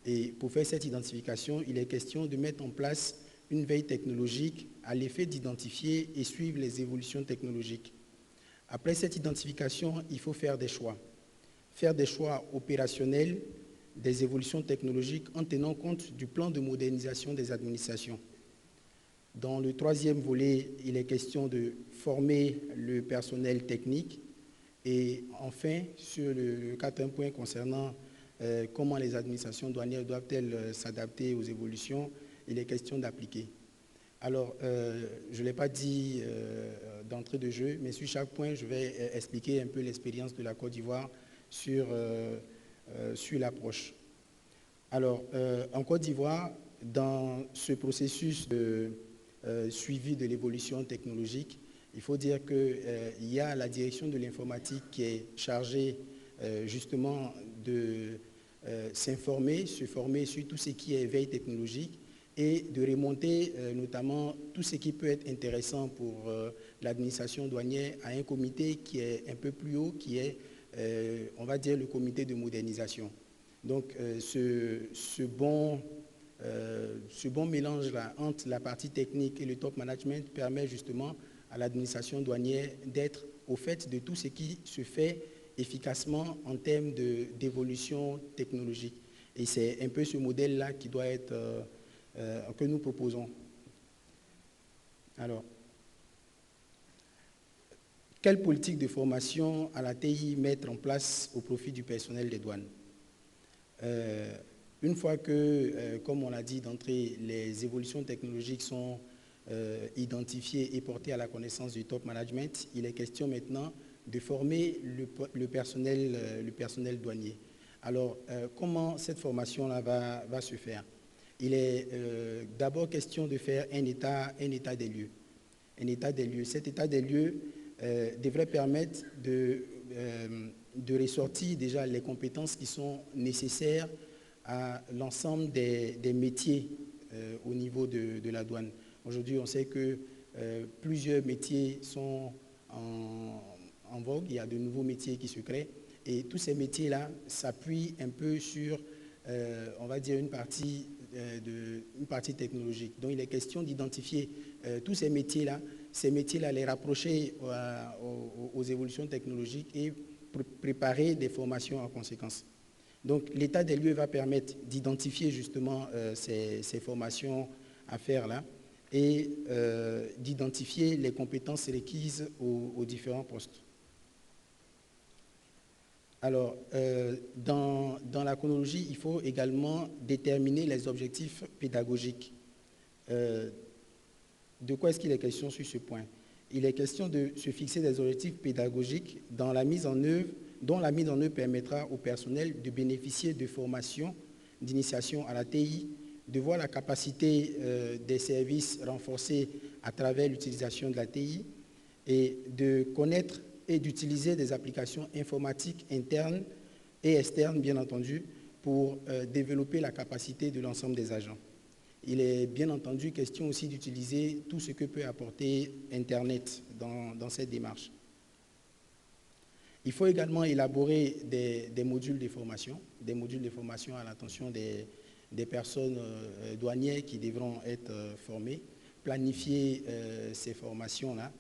Et pour faire cette identification, il est question de mettre en place une veille technologique à l'effet d'identifier et suivre les évolutions technologiques. Après cette identification, il faut faire des choix. Faire des choix opérationnels des évolutions technologiques en tenant compte du plan de modernisation des administrations. Dans le troisième volet, il est question de former le personnel technique. Et enfin, sur le quatrième point concernant comment les administrations douanières doivent-elles s'adapter aux évolutions, il est question d'appliquer. Alors, je ne l'ai pas dit d'entrée de jeu, mais sur chaque point, je vais expliquer un peu l'expérience de la Côte d'Ivoire sur l'approche. Alors, en Côte d'Ivoire, dans ce processus de suivi de l'évolution technologique, il faut dire qu'il y a la direction de l'informatique qui est chargée justement de se former sur tout ce qui est veille technologique et de remonter notamment tout ce qui peut être intéressant pour l'administration douanière à un comité qui est un peu plus haut, qui est, on va dire, le comité de modernisation. Donc, ce bon mélange-là entre la partie technique et le top management permet justement à l'administration douanière d'être au fait de tout ce qui se fait efficacement en termes d'évolution technologique. Et c'est un peu ce modèle-là qui doit être, que nous proposons. Alors, quelle politique de formation à la TI mettre en place au profit du personnel des douanes? Une fois que, comme on l'a dit d'entrée, les évolutions technologiques sont identifiées et portées à la connaissance du top management, il est question maintenant de former le personnel douanier. Alors, comment cette formation-là va se faire? Il est d'abord question de faire un état des lieux. Un état des lieux. Cet état des lieux devrait permettre de ressortir déjà les compétences qui sont nécessaires à l'ensemble des métiers au niveau de la douane. Aujourd'hui, on sait que plusieurs métiers sont en vogue, il y a de nouveaux métiers qui se créent, et tous ces métiers-là s'appuient un peu sur, on va dire, une partie technologique. Donc il est question d'identifier tous ces métiers-là, les rapprocher aux évolutions technologiques et préparer des formations en conséquence. Donc l'état des lieux va permettre d'identifier justement ces formations à faire là et d'identifier les compétences requises aux différents postes. Alors, dans la chronologie, il faut également déterminer les objectifs pédagogiques. De quoi est-ce qu'il est question sur ce point? Il est question de se fixer des objectifs pédagogiques dont la mise en œuvre permettra au personnel de bénéficier de formations d'initiation à la TI, de voir la capacité des services renforcée à travers l'utilisation de la TI et de connaître et d'utiliser des applications informatiques internes et externes, bien entendu, pour développer la capacité de l'ensemble des agents. Il est bien entendu question aussi d'utiliser tout ce que peut apporter Internet dans cette démarche. Il faut également élaborer des modules de formation, à l'attention des personnes douanières qui devront être formées, planifier ces formations-là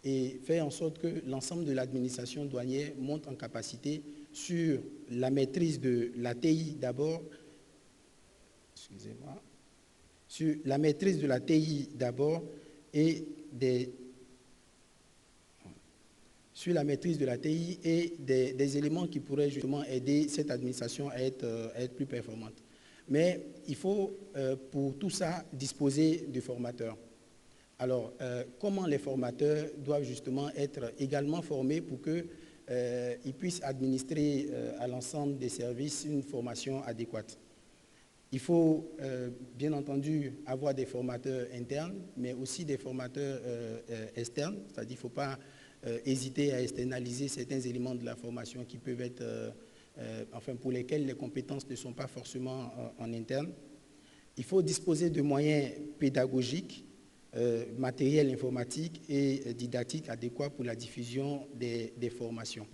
et faire en sorte que l'ensemble de l'administration douanière monte en capacité sur la maîtrise de la TI d'abord, sur la maîtrise de la TI d'abord et des éléments qui pourraient justement aider cette administration à être plus performante. Mais il faut pour tout ça disposer de formateurs. Alors, comment les formateurs doivent justement être également formés pour qu'ils puissent administrer à l'ensemble des services une formation adéquate? Il faut bien entendu avoir des formateurs internes, mais aussi des formateurs externes, c'est-à-dire qu'il ne faut pas hésiter à externaliser certains éléments de la formation qui peuvent être, pour lesquels les compétences ne sont pas forcément en interne. Il faut disposer de moyens pédagogiques, matériel informatique et didactique adéquat pour la diffusion des formations.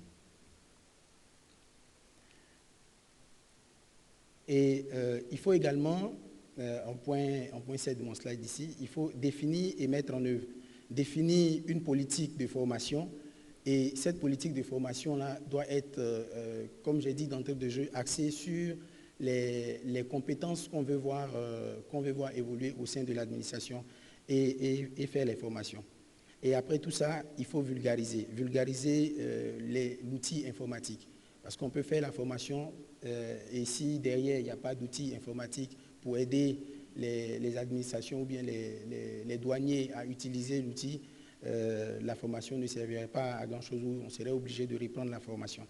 Et il faut également, en point 7 de mon slide ici, il faut définir et mettre en œuvre, définir une politique de formation, et cette politique de formation-là doit être, comme j'ai dit d'entrée de jeu, axée sur les compétences qu'on veut voir évoluer au sein de l'administration et faire les formations. Et après tout ça, il faut vulgariser l'outil informatique. Parce qu'on peut faire la formation et si derrière il n'y a pas d'outils informatiques pour aider les administrations ou bien les douaniers à utiliser l'outil, la formation ne servirait pas à grand-chose ou on serait obligé de reprendre la formation.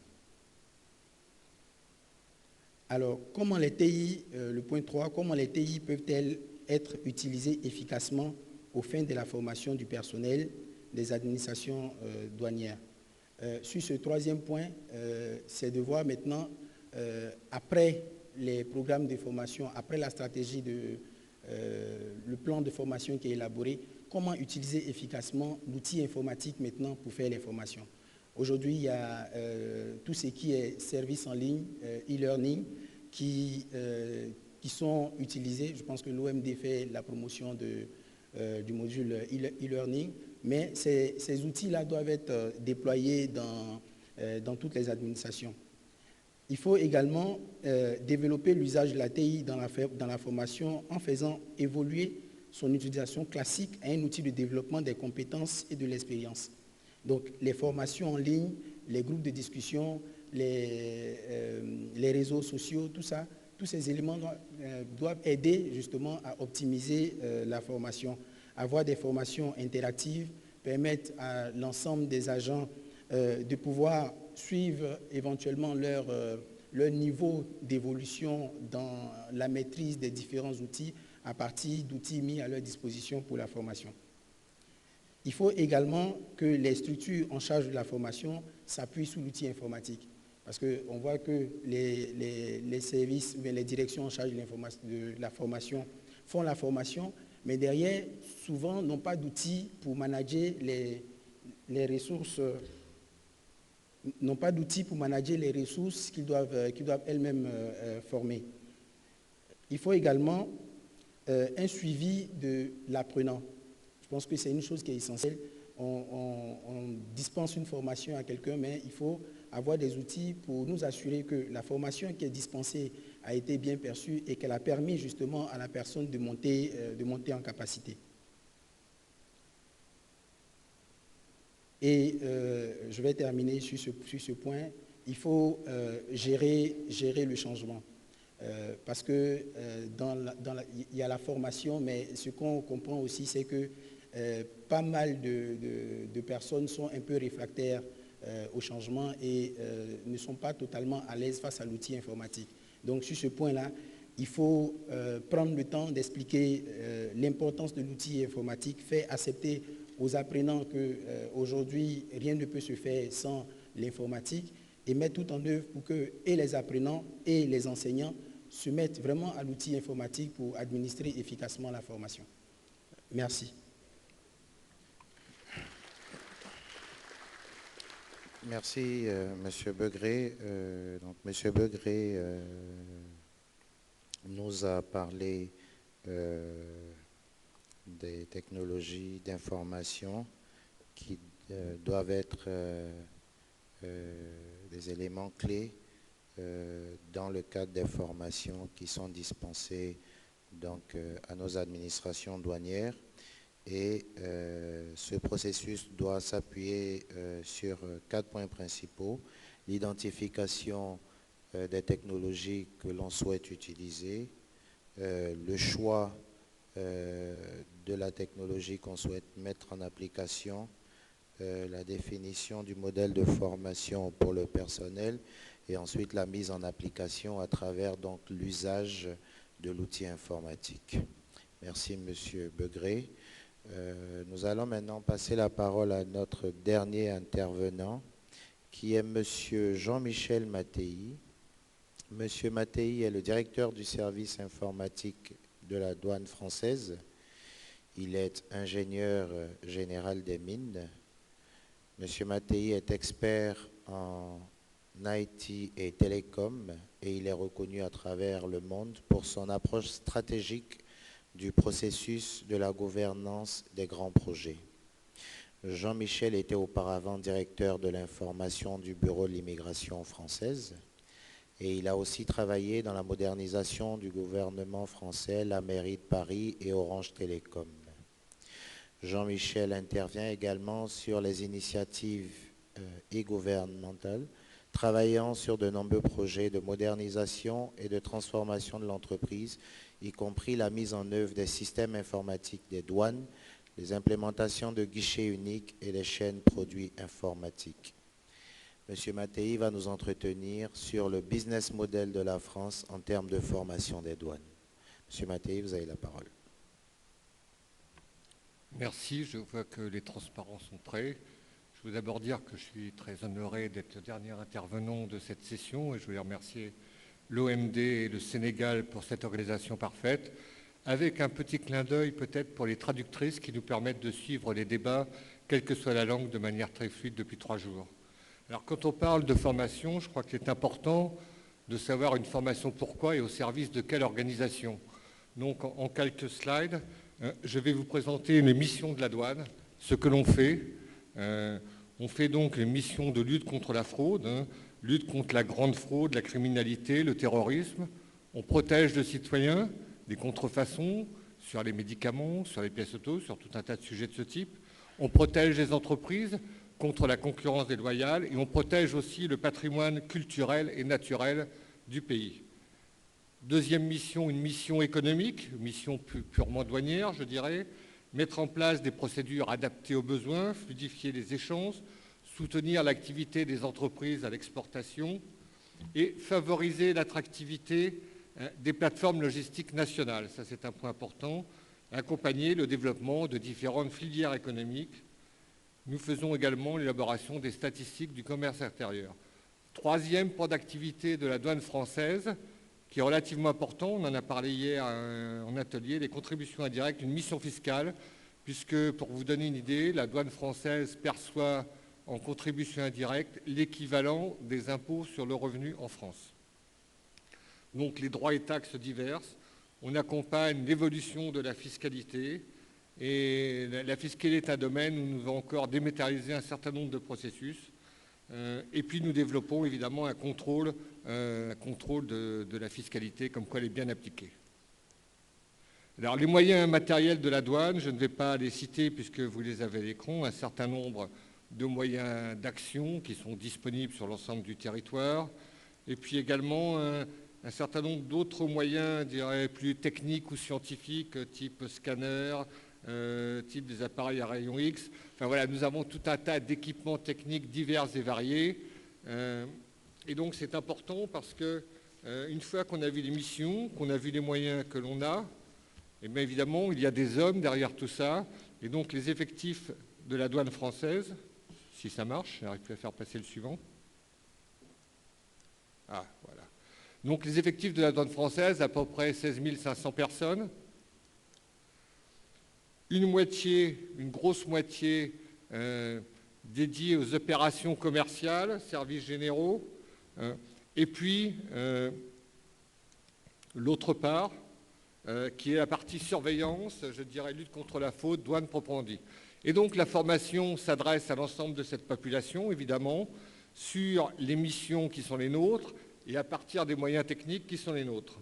Alors, comment les TI, le point 3, comment les TI peuvent-elles être utilisées efficacement aux fins de la formation du personnel des administrations douanières? Sur ce troisième point, c'est de voir maintenant, après les programmes de formation, après la stratégie, le plan de formation qui est élaboré, comment utiliser efficacement l'outil informatique maintenant pour faire les formations. Aujourd'hui, il y a tout ce qui est services en ligne, e-learning, qui sont utilisés. Je pense que l'OMD fait la promotion du module e-learning, mais ces outils-là doivent être déployés dans toutes les administrations. Il faut également développer l'usage de la TI dans la formation en faisant évoluer son utilisation classique à un outil de développement des compétences et de l'expérience. Donc les formations en ligne, les groupes de discussion, les réseaux sociaux, tout ça, tous ces éléments doivent aider justement à optimiser la formation. Avoir des formations interactives, permettre à l'ensemble des agents de pouvoir suivre éventuellement leur niveau d'évolution dans la maîtrise des différents outils à partir d'outils mis à leur disposition pour la formation. Il faut également que les structures en charge de la formation s'appuient sur l'outil informatique. Parce qu'on voit que les services, les directions en charge de la formation font la formation, mais derrière, souvent, n'ont pas d'outils pour manager les ressources, n'ont pas d'outils pour manager les ressources qu'ils doivent elles-mêmes former. Il faut également un suivi de l'apprenant. Je pense que c'est une chose qui est essentielle. On dispense une formation à quelqu'un, mais il faut avoir des outils pour nous assurer que la formation qui est dispensée a été bien perçue et qu'elle a permis justement à la personne de monter en capacité. Et je vais terminer sur ce point. Il faut gérer le changement. Parce que il y a la formation, mais ce qu'on comprend aussi, c'est que pas mal de personnes sont un peu réfractaires au changement et ne sont pas totalement à l'aise face à l'outil informatique. Donc sur ce point-là, il faut prendre le temps d'expliquer l'importance de l'outil informatique, faire accepter aux apprenants qu'aujourd'hui, rien ne peut se faire sans l'informatique et mettre tout en œuvre pour que et les apprenants et les enseignants se mettent vraiment à l'outil informatique pour administrer efficacement la formation. Merci. Merci, Monsieur Begré. Donc, Monsieur Begré nous a parlé des technologies d'information qui doivent être des éléments clés dans le cadre des formations qui sont dispensées donc, à nos administrations douanières. Et ce processus doit s'appuyer sur 4 points principaux. L'identification des technologies que l'on souhaite utiliser, le choix de la technologie qu'on souhaite mettre en application, la définition du modèle de formation pour le personnel et ensuite la mise en application à travers donc l'usage de l'outil informatique. Merci Monsieur Begré. Nous allons maintenant passer la parole à notre dernier intervenant qui est Monsieur Jean-Michel Mattei. Monsieur Mattei est le directeur du service informatique de la douane française. Il est ingénieur général des mines. Monsieur Mattei est expert en IT et télécom et il est reconnu à travers le monde pour son approche stratégique du processus de la gouvernance des grands projets. Jean-Michel était auparavant directeur de l'information du Bureau de l'immigration française et il a aussi travaillé dans la modernisation du gouvernement français, la mairie de Paris et Orange Télécom. Jean-Michel intervient également sur les initiatives e-gouvernementales, travaillant sur de nombreux projets de modernisation et de transformation de l'entreprise, y compris la mise en œuvre des systèmes informatiques des douanes, les implémentations de guichets uniques et les chaînes produits informatiques. Monsieur Mattei va nous entretenir sur le business model de la France en termes de formation des douanes. Monsieur Mattei, vous avez la parole. Merci, je vois que les transparents sont prêts. Je veux d'abord dire que je suis très honoré d'être le dernier intervenant de cette session et je voulais remercier l'OMD et le Sénégal pour cette organisation parfaite, avec un petit clin d'œil peut-être pour les traductrices qui nous permettent de suivre les débats, quelle que soit la langue, de manière très fluide depuis 3 jours. Alors quand on parle de formation, je crois qu'il est important de savoir une formation pourquoi et au service de quelle organisation. Donc en quelques slides, je vais vous présenter les missions de la douane, ce que l'on fait. On fait donc les missions de lutte contre la fraude, lutte contre la grande fraude, la criminalité, le terrorisme. On protège le citoyen des contrefaçons sur les médicaments, sur les pièces auto, sur tout un tas de sujets de ce type. On protège les entreprises contre la concurrence déloyale et on protège aussi le patrimoine culturel et naturel du pays. Deuxième mission, une mission économique, une mission purement douanière, je dirais. Mettre en place des procédures adaptées aux besoins, fluidifier les échanges, soutenir l'activité des entreprises à l'exportation et favoriser l'attractivité des plateformes logistiques nationales. Ça, c'est un point important. Accompagner le développement de différentes filières économiques. Nous faisons également l'élaboration des statistiques du commerce intérieur. Troisième point d'activité de la douane française, qui est relativement important. On en a parlé hier en atelier, les contributions indirectes, une mission fiscale, puisque, pour vous donner une idée, la douane française perçoit en contribution indirecte l'équivalent des impôts sur le revenu en France. Donc les droits et taxes diverses, on accompagne l'évolution de la fiscalité, et la fiscalité est un domaine où nous devons encore dématérialiser un certain nombre de processus. Et puis nous développons évidemment un contrôle de la fiscalité, comme quoi elle est bien appliquée. Alors les moyens matériels de la douane, je ne vais pas les citer puisque vous les avez à l'écran, un certain nombre de moyens d'action qui sont disponibles sur l'ensemble du territoire, et puis également un certain nombre d'autres moyens, je dirais, plus techniques ou scientifiques, type scanner, type des appareils à rayons X. Enfin voilà, nous avons tout un tas d'équipements techniques divers et variés. Et donc c'est important parce que une fois qu'on a vu les missions, qu'on a vu les moyens que l'on a, et bien évidemment il y a des hommes derrière tout ça. Et donc les effectifs de la douane française, si ça marche, j'arrive plus à faire passer le suivant. Ah voilà. Donc les effectifs de la douane française, à peu près 16 500 personnes. Une grosse moitié dédiée aux opérations commerciales, services généraux, et puis l'autre part, qui est la partie surveillance, je dirais lutte contre la fraude, douane proprement dit. Et donc la formation s'adresse à l'ensemble de cette population, évidemment, sur les missions qui sont les nôtres et à partir des moyens techniques qui sont les nôtres.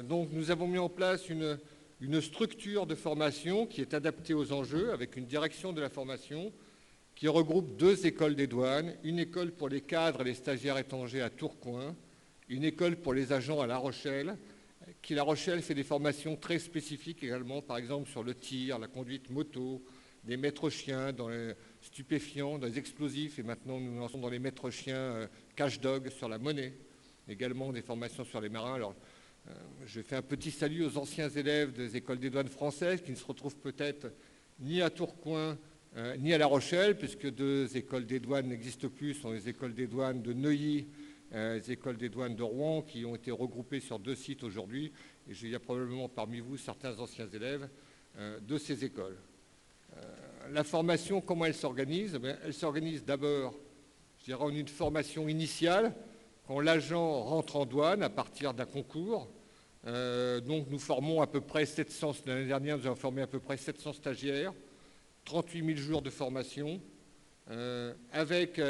Donc nous avons mis en place une structure de formation qui est adaptée aux enjeux, avec une direction de la formation qui regroupe 2 écoles des douanes, une école pour les cadres et les stagiaires étrangers à Tourcoing, une école pour les agents à La Rochelle, qui La Rochelle fait des formations très spécifiques également, par exemple sur le tir, la conduite moto, des maîtres chiens, dans les stupéfiants, dans les explosifs, et maintenant nous lançons dans les maîtres chiens cash dog sur la monnaie, également des formations sur les marins. Alors, je fais un petit salut aux anciens élèves des écoles des douanes françaises qui ne se retrouvent peut-être ni à Tourcoing ni à La Rochelle, puisque 2 écoles des douanes n'existent plus, ce sont les écoles des douanes de Neuilly, les écoles des douanes de Rouen, qui ont été regroupées sur 2 sites aujourd'hui. Et il y a probablement parmi vous certains anciens élèves de ces écoles. La formation, comment elle s'organise? Elle s'organise d'abord, je dirais, en une formation initiale, quand l'agent rentre en douane à partir d'un concours. Donc nous formons à peu près 700, l'année dernière nous avons formé à peu près 700 stagiaires, 38 000 jours de formation, avec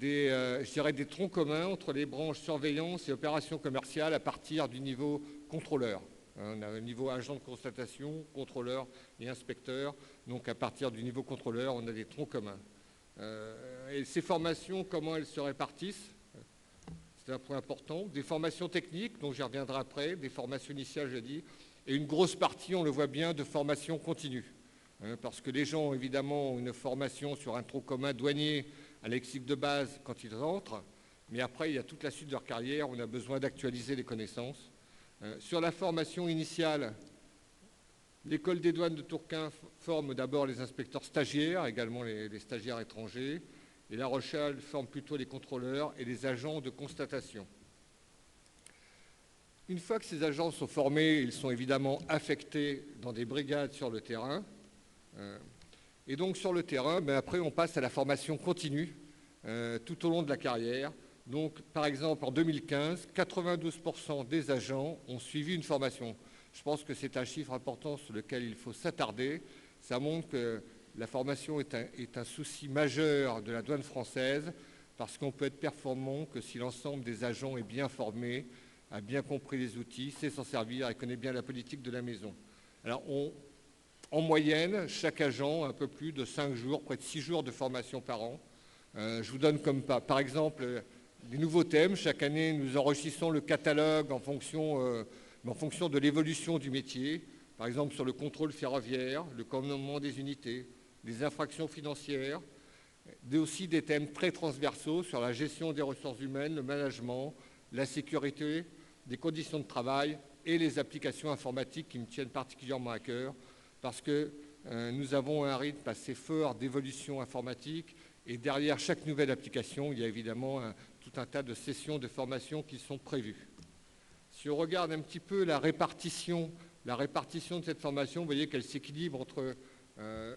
je dirais des troncs communs entre les branches surveillance et opérations commerciales à partir du niveau contrôleur. On a un niveau agent de constatation, contrôleur et inspecteur. Donc à partir du niveau contrôleur, on a des troncs communs. Et ces formations, comment elles se répartissent? C'est un point important. Des formations techniques, dont j'y reviendrai après, des formations initiales, je dis, et une grosse partie, on le voit bien, de formation continue. Parce que les gens, évidemment, ont une formation sur un tronc commun douanier à lexique de base quand ils rentrent, mais après, il y a toute la suite de leur carrière, on a besoin d'actualiser les connaissances. Sur la formation initiale, l'école des douanes de Tourcoing forme d'abord les inspecteurs stagiaires, également les stagiaires étrangers, et La Rochelle forme plutôt les contrôleurs et les agents de constatation. Une fois que ces agents sont formés, ils sont évidemment affectés dans des brigades sur le terrain. Et donc sur le terrain, après on passe à la formation continue tout au long de la carrière. Donc par exemple en 2015, 92% des agents ont suivi une formation. Je pense que c'est un chiffre important sur lequel il faut s'attarder. Ça montre que la formation est un souci majeur de la douane française, parce qu'on peut être performant que si l'ensemble des agents est bien formé, a bien compris les outils, sait s'en servir et connaît bien la politique de la maison. Alors en moyenne, chaque agent a un peu plus de 5 jours, près de 6 jours de formation par an. Je vous donne comme par exemple des nouveaux thèmes. Chaque année, nous enrichissons le catalogue en fonction de l'évolution du métier. Par exemple, sur le contrôle ferroviaire, le commandement des unités, les infractions financières, aussi des thèmes très transversaux sur la gestion des ressources humaines, le management, la sécurité, des conditions de travail et les applications informatiques qui me tiennent particulièrement à cœur, parce que nous avons un rythme assez fort d'évolution informatique, et derrière chaque nouvelle application, il y a évidemment tout un tas de sessions de formation qui sont prévues. Si on regarde un petit peu la répartition de cette formation, vous voyez qu'elle s'équilibre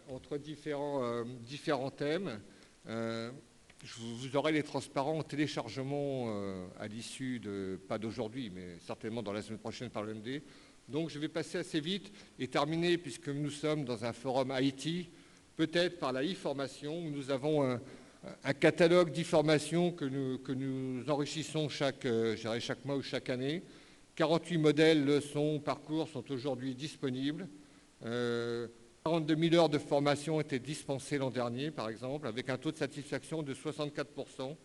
entre différents thèmes. Vous aurez les transparents en téléchargement à l'issue pas d'aujourd'hui, mais certainement dans la semaine prochaine par l'OMD. Donc je vais passer assez vite et terminer, puisque nous sommes dans un forum IT, peut-être par la e-formation, où nous avons un catalogue d'e-formation que nous enrichissons chaque mois ou chaque année. 48 modèles, leçons, parcours sont aujourd'hui disponibles. 42 000 heures de formation ont été dispensées l'an dernier, par exemple, avec un taux de satisfaction de 64%.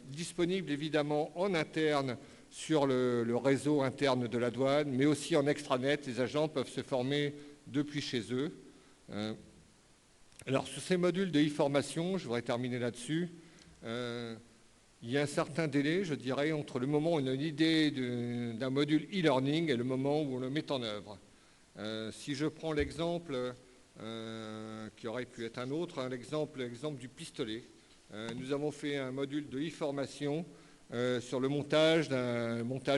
Disponible évidemment en interne sur le réseau interne de la douane, mais aussi en extranet. Les agents peuvent se former depuis chez eux. Alors, sur ces modules de e-formation, je voudrais terminer là-dessus. Il y a un certain délai, je dirais, entre le moment où on a une idée d'un module e-learning et le moment où on le met en œuvre. Si je prends l'exemple qui aurait pu être un autre, l'exemple du pistolet, nous avons fait un module de e-formation sur le montage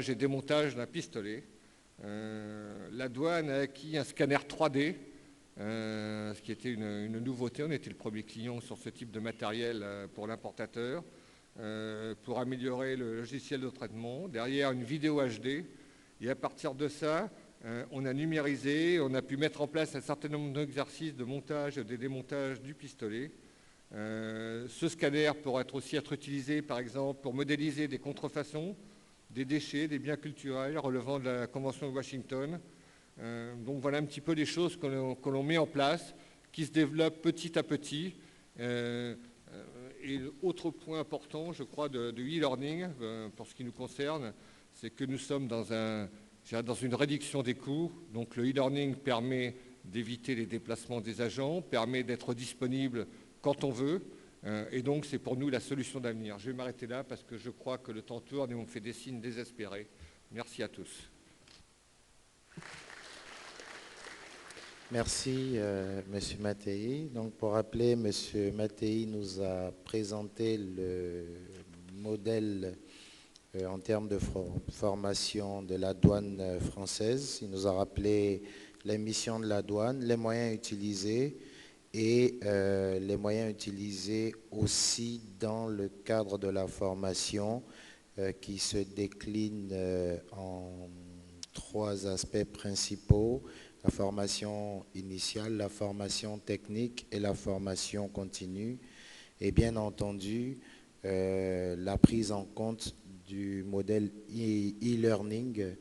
et démontage d'un pistolet. La douane a acquis un scanner 3D, ce qui était une nouveauté. On était le premier client sur ce type de matériel pour l'importateur, pour améliorer le logiciel de traitement. Derrière, une vidéo HD. Et à partir de ça, on a numérisé, on a pu mettre en place un certain nombre d'exercices de montage et de démontage du pistolet. Ce scanner pourra aussi être utilisé, par exemple, pour modéliser des contrefaçons, des déchets, des biens culturels relevant de la Convention de Washington. Donc voilà un petit peu les choses que l'on met en place, qui se développent petit à petit. Et autre point important, je crois, de e-learning, pour ce qui nous concerne, c'est que nous sommes dans une réduction des coûts. Donc le e-learning permet d'éviter les déplacements des agents, permet d'être disponible quand on veut. Et donc c'est pour nous la solution d'avenir. Je vais m'arrêter là parce que je crois que le temps tourne et on me fait des signes désespérés. Merci à tous. Merci, Monsieur Mattei. Donc, pour rappeler, Monsieur Mattei nous a présenté le modèle en termes de formation de la douane française. Il nous a rappelé les missions de la douane, les moyens utilisés et les moyens utilisés aussi dans le cadre de la formation qui se décline en 3 aspects principaux: la formation initiale, la formation technique et la formation continue. Et bien entendu, la prise en compte du modèle e-learning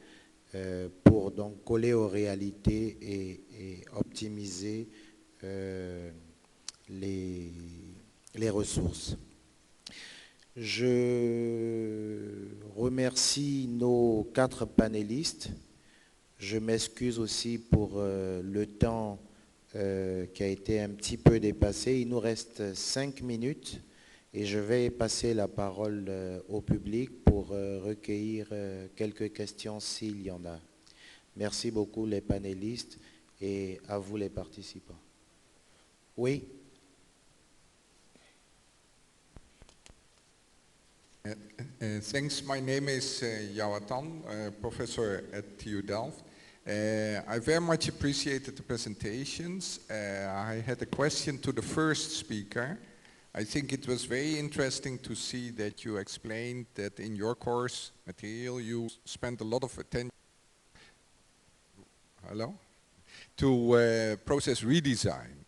pour donc coller aux réalités et optimiser les ressources. Je remercie nos 4 panélistes. Je m'excuse aussi pour le temps qui a été un petit peu dépassé. Il nous reste 5 minutes et je vais passer la parole au public pour recueillir quelques questions s'il y en a. Merci beaucoup les panélistes et à vous les participants. Oui. Thanks. My name is Yawatan, professor at TU Delft. I very much appreciated the presentations. I had a question to the first speaker. I think it was very interesting to see that you explained that in your course material you spent a lot of attention to process redesign,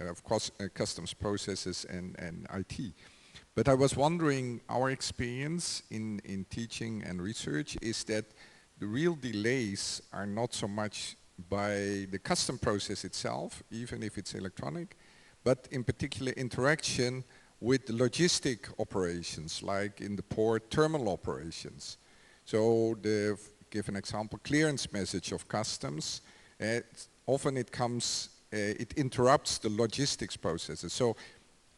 of course customs processes and IT. But I was wondering, our experience in teaching and research is that the real delays are not so much by the custom process itself, even if it's electronic, but in particular interaction with the logistic operations, like in the port terminal operations. So give an example, clearance message of customs, often it interrupts the logistics processes. So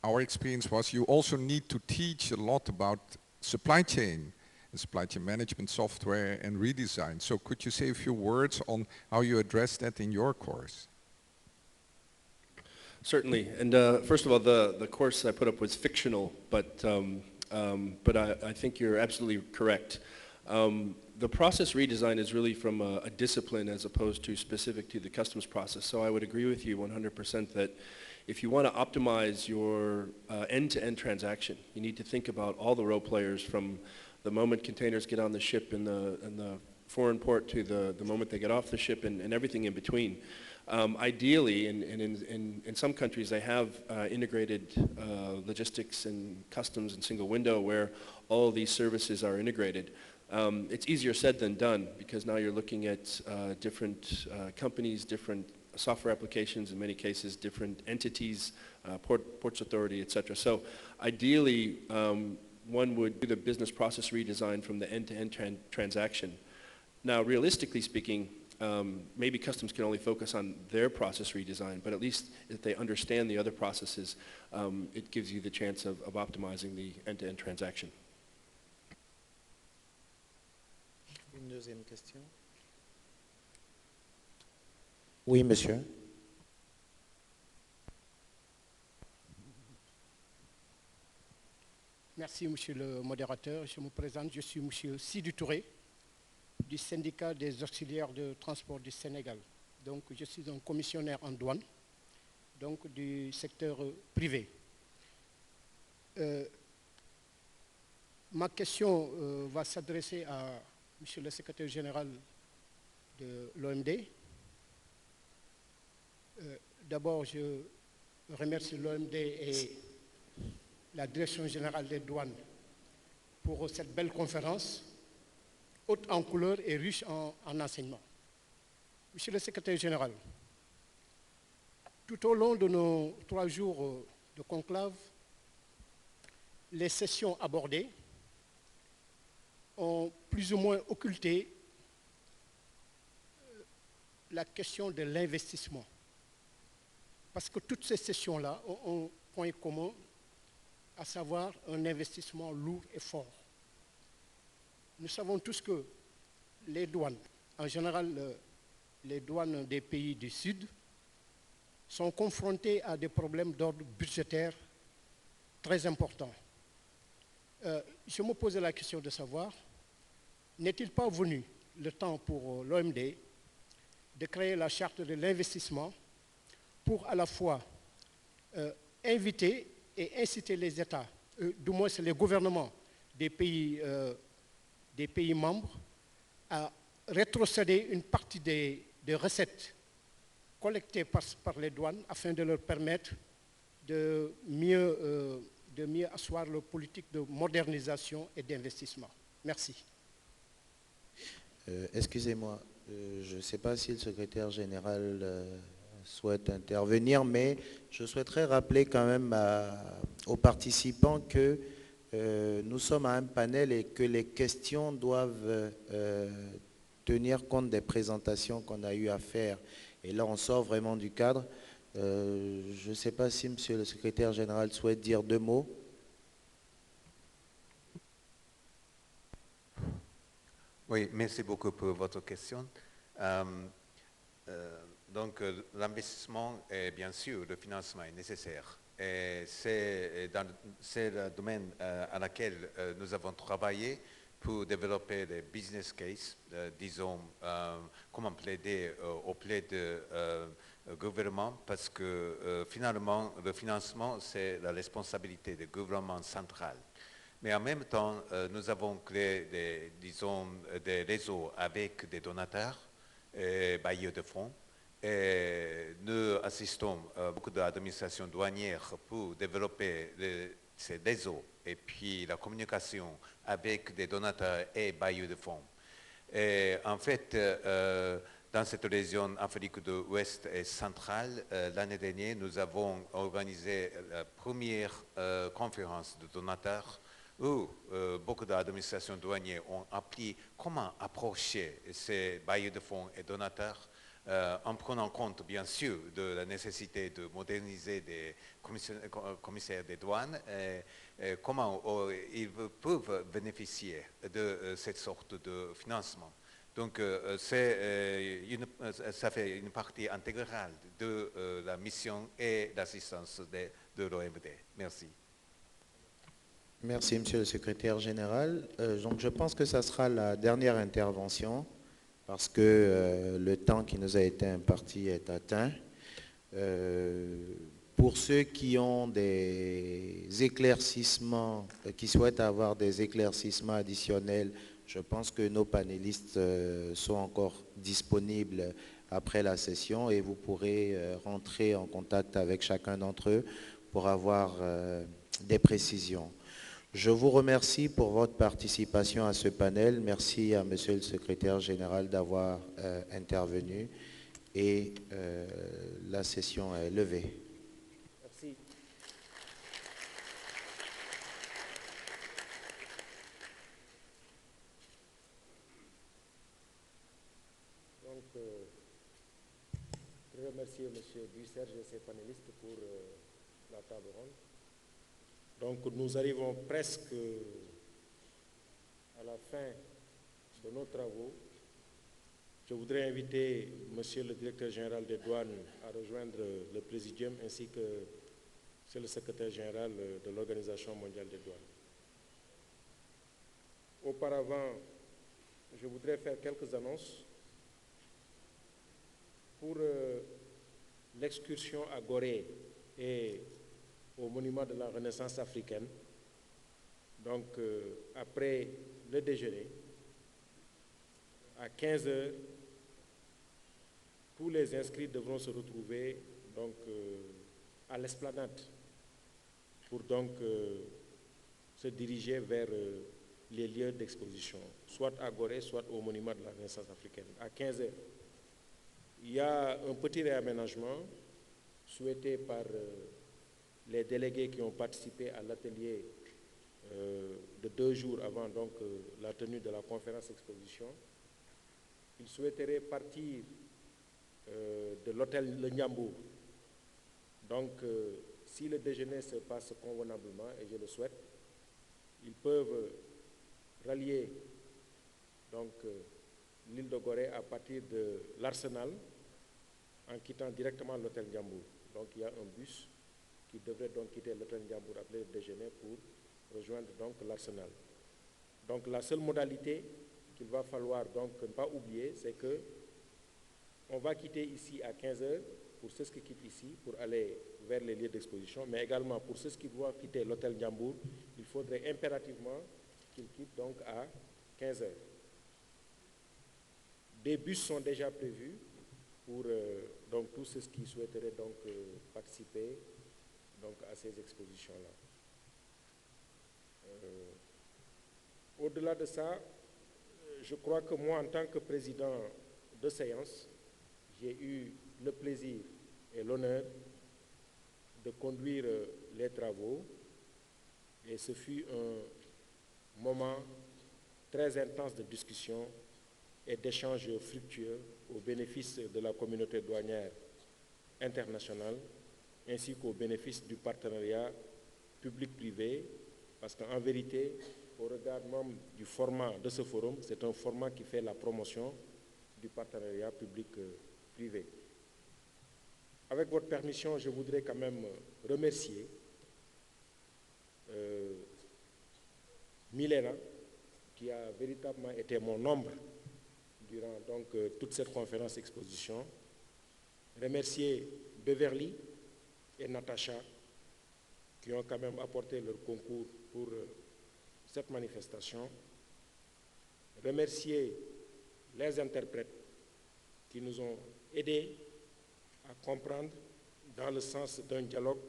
our experience was you also need to teach a lot about supply chain and supply chain management software and redesign. So could you say a few words on how you address that in your course? Certainly. And first of all, the course I put up was fictional, but I think you're absolutely correct. The process redesign is really from a discipline as opposed to specific to the customs process. So I would agree with you 100% that if you want to optimize your end-to-end transaction, you need to think about all the role players from the moment containers get on the ship in the foreign port to the moment they get off the ship and everything in between. Ideally, in some countries, they have integrated logistics and customs and single window where all of these services are integrated. It's easier said than done because now you're looking at different companies, different software applications, in many cases, different entities, ports authority, etc. So ideally, one would do the business process redesign from the end-to-end transaction. Now, realistically speaking, maybe customs can only focus on their process redesign, but at least if they understand the other processes, it gives you the chance of optimizing the end-to-end transaction. Une deuxième question. Oui, monsieur. Merci, monsieur le modérateur. Je me présente, je suis monsieur Sidi Touré, du syndicat des auxiliaires de transport du Sénégal. Donc, je suis un commissionnaire en douane, donc du secteur privé. Ma question va s'adresser à monsieur le secrétaire général de l'OMD. D'abord, je remercie l'OMD et la Direction générale des douanes pour cette belle conférence, haute en couleur et riche en enseignements. Monsieur le secrétaire général, tout au long de nos 3 jours de conclave, les sessions abordées ont plus ou moins occulté la question de l'investissement. Parce que toutes ces sessions-là ont un point commun, à savoir un investissement lourd et fort. Nous savons tous que les douanes, en général les douanes des pays du Sud, sont confrontées à des problèmes d'ordre budgétaire très importants. Je me posais la question de savoir, n'est-il pas venu le temps pour l'OMD de créer la charte de l'investissement pour à la fois inviter et inciter les États, du moins c'est les gouvernements des pays membres, à rétrocéder une partie des recettes collectées par les douanes afin de leur permettre de mieux asseoir leur politique de modernisation et d'investissement. Merci. Excusez-moi, je ne sais pas si le secrétaire général souhaite intervenir, mais je souhaiterais rappeler quand même aux participants que nous sommes à un panel et que les questions doivent tenir compte des présentations qu'on a eu à faire. Et là, on sort vraiment du cadre. Je ne sais pas si monsieur le secrétaire général souhaite dire 2 mots. Oui, merci beaucoup pour votre question. Donc, l'investissement et bien sûr le financement est nécessaire. Et c'est le domaine à laquelle nous avons travaillé pour développer des business cases, disons, comment plaider auprès du gouvernement, parce que finalement, le financement, c'est la responsabilité du gouvernement central. Mais en même temps, nous avons créé des réseaux avec des donateurs et bailleurs de fonds. Et nous assistons beaucoup d'administrations douanières pour développer ces réseaux et puis la communication avec des donateurs et bailleurs de fonds. Et en fait, dans cette région Afrique de l'Ouest et centrale, l'année dernière, nous avons organisé la première conférence de donateurs où beaucoup d'administrations douanières ont appris comment approcher ces bailleurs de fonds et donateurs en prenant compte bien sûr de la nécessité de moderniser des commissaires des douanes et comment ils peuvent bénéficier de cette sorte de financement. Donc ça fait une partie intégrale de la mission et l'assistance de l'OMD. Merci. Merci, Monsieur le Secrétaire Général. Donc, je pense que ça sera la dernière intervention parce que le temps qui nous a été imparti est atteint. Pour ceux qui ont des éclaircissements, qui souhaitent avoir des éclaircissements additionnels, je pense que nos panélistes sont encore disponibles après la session et vous pourrez rentrer en contact avec chacun d'entre eux pour avoir des précisions. Je vous remercie pour votre participation à ce panel. Merci à Monsieur le Secrétaire Général d'avoir intervenu et la session est levée. Merci. Donc, je remercie M. Buisserge et ses panélistes pour la table ronde. Donc, nous arrivons presque à la fin de nos travaux. Je voudrais inviter Monsieur le Directeur Général des Douanes à rejoindre le Présidium ainsi que Monsieur le Secrétaire Général de l'Organisation mondiale des douanes. Auparavant, je voudrais faire quelques annonces pour l'excursion à Gorée et au monument de la Renaissance africaine. Donc, après le déjeuner, à 15 h, tous les inscrits devront se retrouver donc, à l'esplanade pour donc se diriger vers les lieux d'exposition, soit à Gorée, soit au monument de la Renaissance africaine, à 15 h. Il y a un petit réaménagement souhaité par les délégués qui ont participé à l'atelier de 2 jours avant donc, la tenue de la conférence exposition. Ils souhaiteraient partir de l'hôtel Le Niambour. Donc, si le déjeuner se passe convenablement, et je le souhaite, ils peuvent rallier donc l'île de Gorée à partir de l'Arsenal en quittant directement l'hôtel Niambour. Donc, il y a un bus qui devrait donc quitter l'hôtel Niambour après le déjeuner pour rejoindre donc l'Arsenal. Donc, la seule modalité qu'il va falloir donc ne pas oublier, c'est que on va quitter ici à 15 h pour ceux qui quittent ici pour aller vers les lieux d'exposition, mais également pour ceux qui doivent quitter l'hôtel Niambour, il faudrait impérativement qu'ils quittent donc à 15 h. Des bus sont déjà prévus pour donc tous ceux qui souhaiteraient donc participer donc à ces expositions-là. Au-delà de ça, je crois que moi, en tant que président de séance, j'ai eu le plaisir et l'honneur de conduire les travaux et ce fut un moment très intense de discussion et d'échanges fructueux au bénéfice de la communauté douanière internationale ainsi qu'au bénéfice du partenariat public-privé parce qu'en vérité, au regard même du format de ce forum, c'est un format qui fait la promotion du partenariat public-privé. Avec votre permission, je voudrais quand même remercier Milena, qui a véritablement été mon ombre durant donc, toute cette conférence exposition. Remercier Beverly et Natacha, qui ont quand même apporté leur concours pour cette manifestation. Remercier les interprètes qui nous ont aidés à comprendre dans le sens d'un dialogue,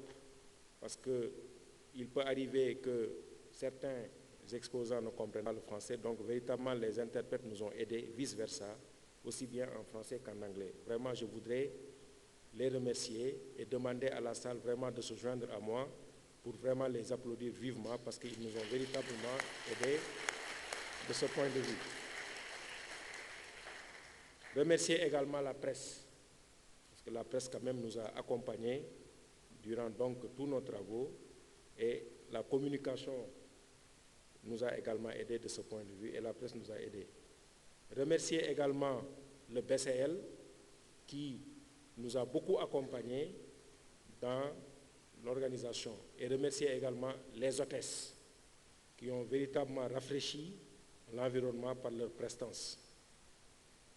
parce qu'il peut arriver que certains exposants ne comprennent pas le français, donc véritablement les interprètes nous ont aidés, vice-versa, aussi bien en français qu'en anglais. Vraiment, je voudrais les remercier et demander à la salle vraiment de se joindre à moi pour vraiment les applaudir vivement parce qu'ils nous ont véritablement aidés de ce point de vue. Remercier également la presse, parce que la presse quand même nous a accompagnés durant donc tous nos travaux et la communication nous a également aidés de ce point de vue et la presse nous a aidés. Remercier également le BCL qui nous a beaucoup accompagnés dans l'organisation et remercier également les hôtesses qui ont véritablement rafraîchi l'environnement par leur prestance.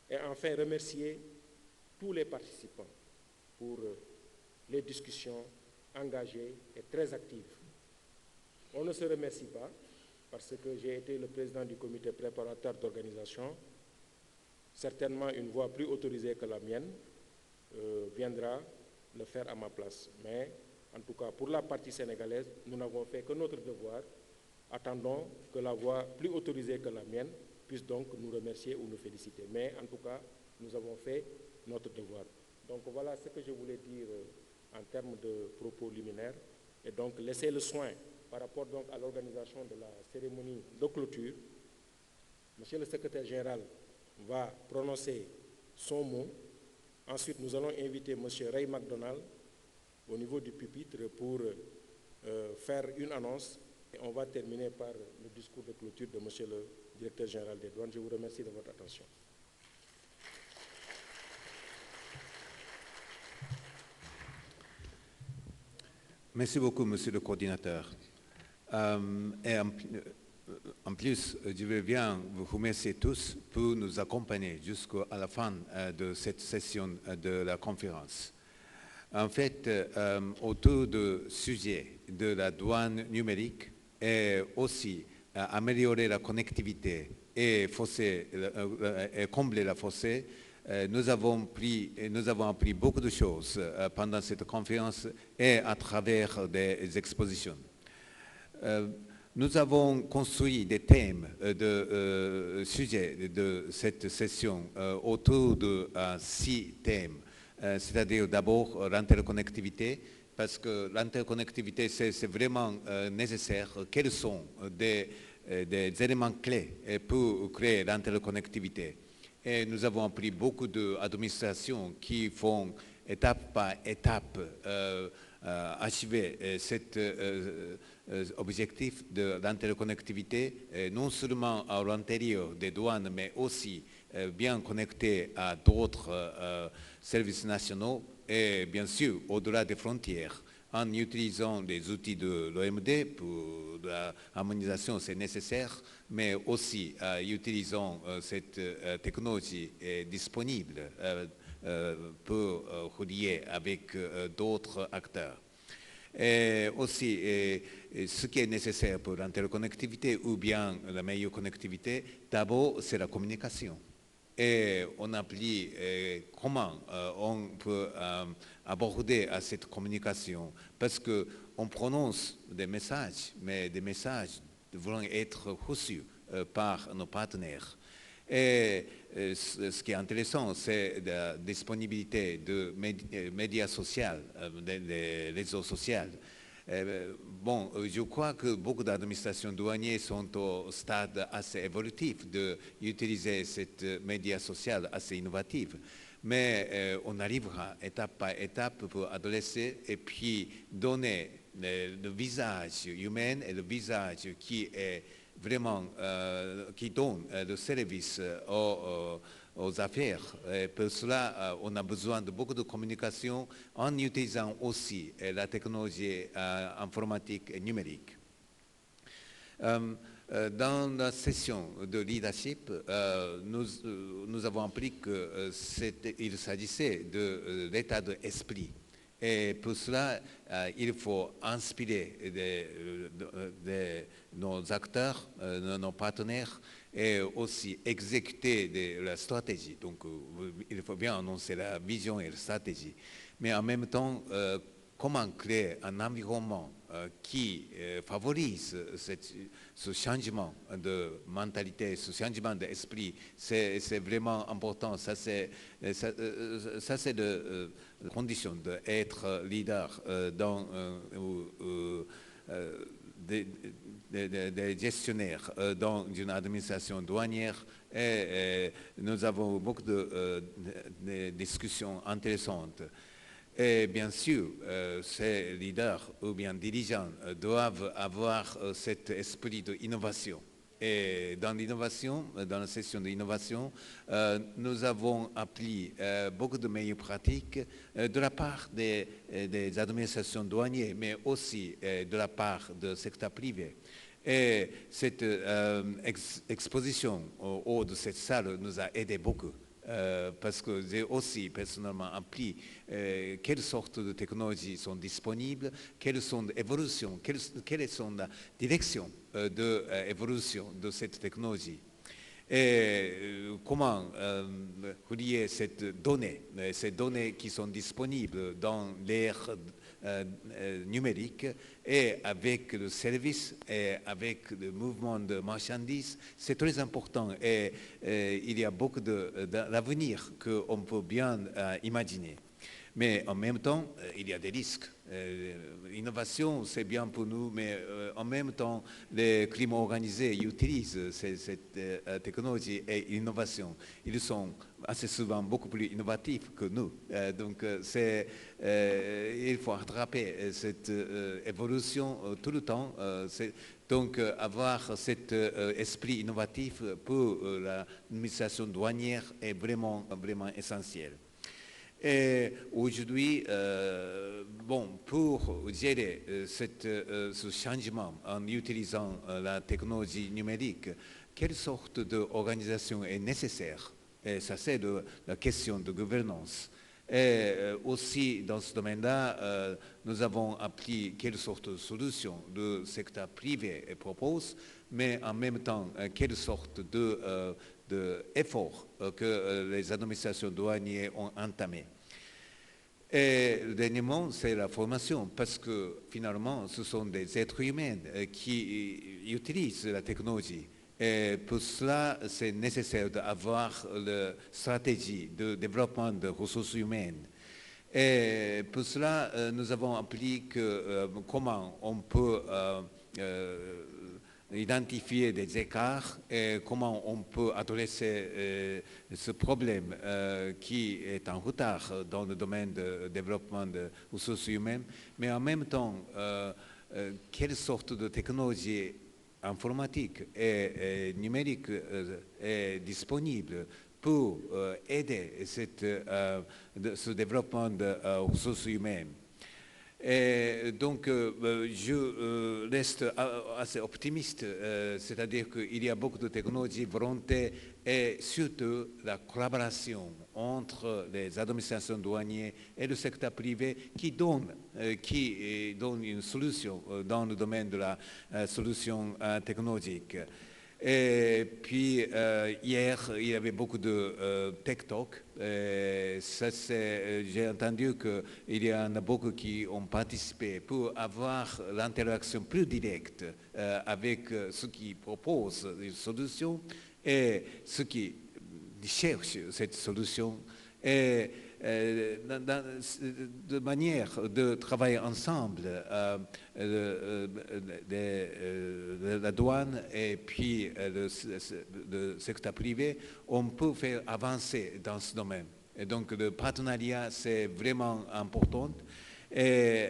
Et enfin, remercier tous les participants pour les discussions engagées et très actives. On ne se remercie pas parce que j'ai été le président du comité préparateur d'organisation. Certainement, une voix plus autorisée que la mienne viendra le faire à ma place. Mais en tout cas, pour la partie sénégalaise, nous n'avons fait que notre devoir. Attendons que la voix plus autorisée que la mienne puisse donc nous remercier ou nous féliciter. Mais en tout cas, nous avons fait notre devoir. Donc voilà ce que je voulais dire en termes de propos liminaires. Et donc laisser le soin par rapport donc à l'organisation de la cérémonie de clôture. Monsieur le secrétaire général va prononcer son mot. Ensuite, nous allons inviter monsieur Ray McDonald au niveau du pupitre pour faire une annonce. Et on va terminer par le discours de clôture de monsieur le directeur général des douanes. Je vous remercie de votre attention. Merci beaucoup, monsieur le coordinateur. En plus, je veux bien vous remercier tous pour nous accompagner jusqu'à la fin de cette session de la conférence. En fait, autour du sujet de la douane numérique et aussi améliorer la connectivité et combler la fossé, nous avons appris beaucoup de choses pendant cette conférence et à travers des expositions. Nous avons construit des thèmes de sujets de cette session autour de 6 thèmes, c'est-à-dire d'abord l'interconnectivité, parce que l'interconnectivité c'est vraiment nécessaire. Quels sont des éléments clés pour créer l'interconnectivité? Et nous avons appris beaucoup d'administrations qui font étape par étape achever cet objectif de l'interconnectivité, non seulement à l'intérieur des douanes, mais aussi bien connecté à d'autres services nationaux et bien sûr au-delà des frontières, en utilisant des outils de l'OMD pour la harmonisation, c'est nécessaire, mais aussi utilisant cette technologie disponible pour relier avec d'autres acteurs. Et aussi, ce qui est nécessaire pour l'interconnectivité ou bien la meilleure connectivité, d'abord, c'est la communication. Et on a appris comment on peut aborder à cette communication, parce qu'on prononce des messages, mais des messages devront être reçus par nos partenaires. Et ce qui est intéressant, c'est la disponibilité de médias sociaux, des réseaux sociaux. Bon, je crois que beaucoup d'administrations douanières sont au stade assez évolutif d'utiliser cette média social assez innovative. Mais on arrivera étape par étape pour adresser et puis donner le visage humain et le visage qui est vraiment, qui donne le service aux affaires. Et pour cela, on a besoin de beaucoup de communication en utilisant aussi la technologie informatique et numérique. Dans la session de leadership, nous avons appris qu'il s'agissait de l'état d'esprit. Et pour cela, il faut inspirer nos acteurs, nos partenaires, et aussi exécuter la stratégie. Donc, il faut bien annoncer la vision et la stratégie. Mais en même temps, comment créer un environnement qui favorise ce changement de mentalité, ce changement d'esprit, c'est vraiment important. Ça, c'est la condition d'être leader dans des gestionnaires dans une administration douanière. Et nous avons beaucoup de discussions intéressantes. Et bien sûr, ces leaders ou bien dirigeants doivent avoir cet esprit d'innovation. Et dans l'innovation, dans la session d'innovation, nous avons appris beaucoup de meilleures pratiques de la part des administrations douanières, mais aussi de la part du secteur privé. Et cette exposition au haut de cette salle nous a aidé beaucoup. Parce que j'ai aussi personnellement appris quelles sortes de technologies sont disponibles, quelles sont les évolutions, quelles sont la direction d'évolution de cette technologie. Et comment relier ces données qui sont disponibles dans l'ère numérique et avec le service et avec le mouvement de marchandises, c'est très important et il y a beaucoup d'avenir qu'on peut bien imaginer. Mais en même temps, il y a des risques. L'innovation, c'est bien pour nous, mais en même temps, les crimes organisés utilisent cette technologie et l'innovation. Ils sont assez souvent beaucoup plus innovatifs que nous. Donc, il faut rattraper cette évolution tout le temps. Donc, avoir cet esprit innovatif pour l'administration douanière est vraiment, vraiment essentiel. Et aujourd'hui, pour gérer ce changement en utilisant la technologie numérique, quelle sorte d'organisation est nécessaire? Et ça, c'est la question de gouvernance. Et aussi, dans ce domaine-là, nous avons appris quelle sorte de solutions le secteur privé propose, mais en même temps, quelle sorte d'efforts que les administrations douanières ont entamés. Et le dernier mot, c'est la formation, parce que finalement, ce sont des êtres humains qui utilisent la technologie. Et pour cela, c'est nécessaire d'avoir la stratégie de développement de ressources humaines. Et pour cela, nous avons appris comment on peut identifier des écarts et comment on peut adresser ce problème qui est en retard dans le domaine du développement des ressources humaines, mais en même temps, quelle sorte de technologie informatique et numérique est disponible pour aider ce développement des ressources humaines. Et donc, je reste assez optimiste, c'est-à-dire qu'il y a beaucoup de technologies, volonté et surtout la collaboration entre les administrations douanières et le secteur privé qui donne une solution dans le domaine de la solution technologique. Et puis, hier, il y avait beaucoup de Tech Talk. J'ai entendu qu'il y en a beaucoup qui ont participé pour avoir l'interaction plus directe avec ceux qui proposent une solution et ceux qui cherchent cette solution. Et de manière de travailler ensemble, la douane et puis le secteur privé, on peut faire avancer dans ce domaine. Et donc le partenariat, c'est vraiment important. Et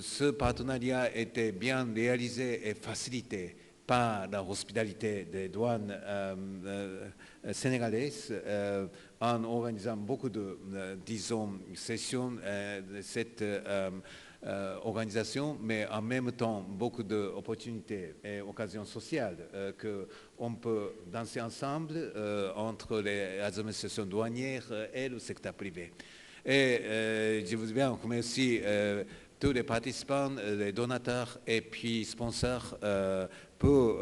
ce partenariat était bien réalisé et facilité par la hospitalité des douanes sénégalaises en organisant beaucoup de, sessions de cette organisation, mais en même temps beaucoup d'opportunités et occasions sociales qu'on peut danser ensemble entre les administrations douanières et le secteur privé. Et je voudrais remercier tous les participants, les donateurs et puis sponsors pour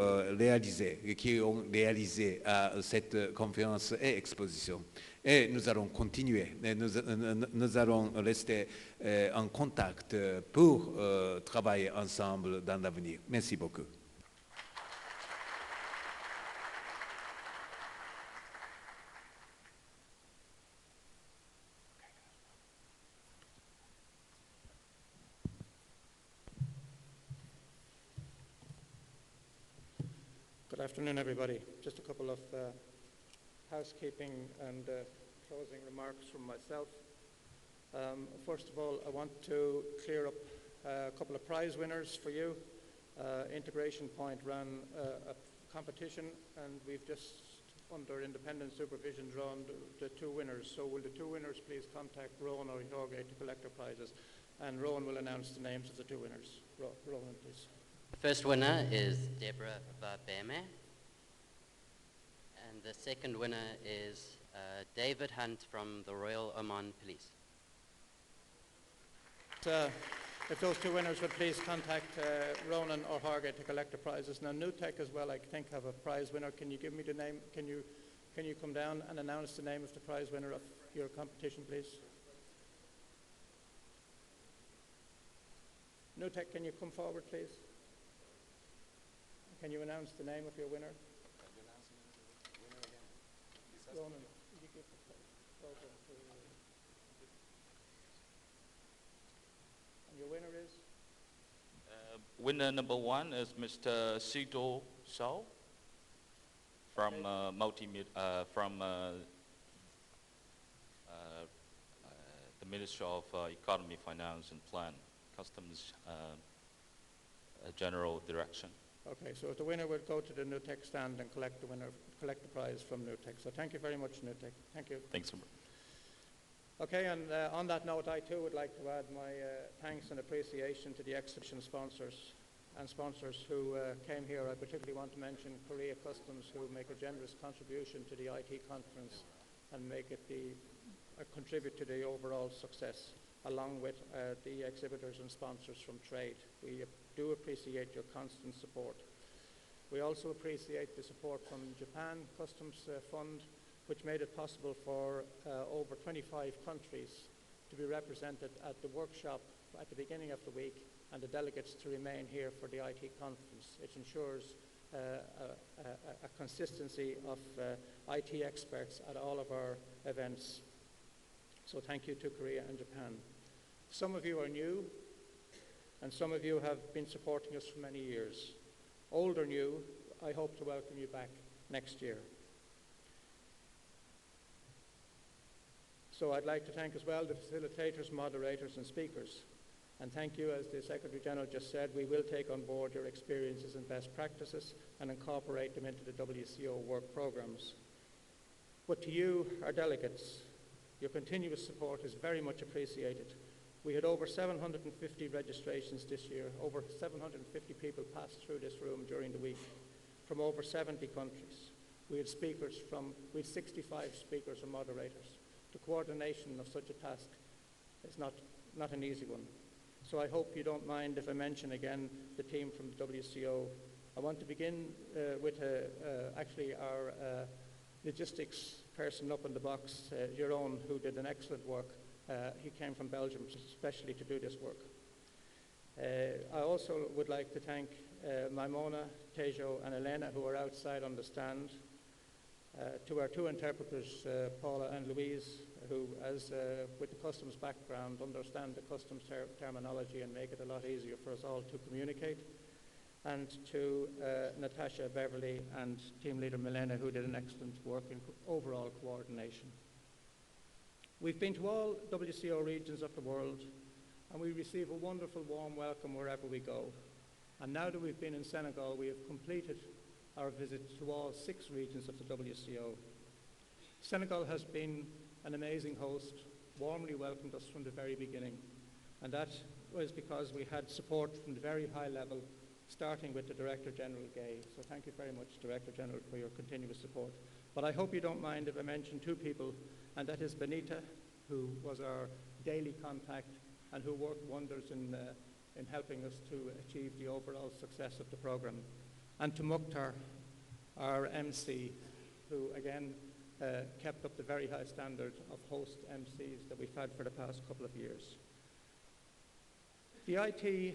qui ont réalisé cette conférence et exposition. Et nous allons continuer, nous allons rester en contact pour travailler ensemble dans l'avenir. Merci beaucoup. Good afternoon, everybody. Just a couple of housekeeping and closing remarks from myself. First of all, I want to clear up a couple of prize winners for you. Integration Point ran a competition, and we've just, under independent supervision, drawn the two winners. So will the two winners please contact Rowan or Jorge to collect their prizes? And Rowan will announce the names of the two winners. Rowan, please. The first winner is Deborah Vabeme. And the second winner is David Hunt from the Royal Oman Police. If those two winners would please contact Ronan or Jorge to collect the prizes. Now, NewTech as well, I think, have a prize winner. Can you give me the name? Can you come down and announce the name of the prize winner of your competition, please? NewTech, can you come forward, please? Can you announce the name of your winner? Ronan, you give the program to... And your winner is? Winner number one is Mr. Sito Shao from the Ministry of Economy, Finance and Plan, Customs General Direction. Okay, so the winner would go to the NewTech stand and collect the prize from NewTech. So thank you very much, NewTech. Thank you. Thanks so much. Okay, and on that note, I too would like to add my thanks and appreciation to the exhibition sponsors who came here. I particularly want to mention Korea Customs, who make a generous contribution to the IT conference and make it contribute to the overall success, along with the exhibitors and sponsors from trade. We do appreciate your constant support. We also appreciate the support from Japan Customs Fund, which made it possible for over 25 countries to be represented at the workshop at the beginning of the week, and the delegates to remain here for the IT conference. It ensures a consistency of IT experts at all of our events. So thank you to Korea and Japan. Some of you are new, and some of you have been supporting us for many years. Old or new, I hope to welcome you back next year. So I'd like to thank as well the facilitators, moderators and speakers. And thank you, as the Secretary General just said, we will take on board your experiences and best practices and incorporate them into the WCO work programs. But to you, our delegates, your continuous support is very much appreciated. We had over 750 registrations this year. Over 750 people passed through this room during the week from over 70 countries. We had 65 speakers and moderators. The coordination of such a task is not an easy one. So I hope you don't mind if I mention again the team from the WCO. I want to begin with actually our logistics person up in the box, Jeroen, who did an excellent work. He came from Belgium especially to do this work. I also would like to thank Maimona, Tejo and Elena, who are outside on the stand. To our two interpreters, Paula and Louise, who, with the customs background, understand the customs terminology and make it a lot easier for us all to communicate. And to Natasha, Beverly, and team leader Milena, who did an excellent work in overall coordination. We've been to all WCO regions of the world, and we receive a wonderful, warm welcome wherever we go. And now that we've been in Senegal, we have completed our visit to all 6 regions of the WCO. Senegal has been an amazing host, warmly welcomed us from the very beginning, and that was because we had support from the very high level, starting with the Director General Gay. So thank you very much, Director General, for your continuous support. But I hope you don't mind if I mention 2 people, and that is Benita, who was our daily contact and who worked wonders in helping us to achieve the overall success of the program. And to Mukhtar, our MC, who again kept up the very high standard of host MCs that we've had for the past couple of years. The IT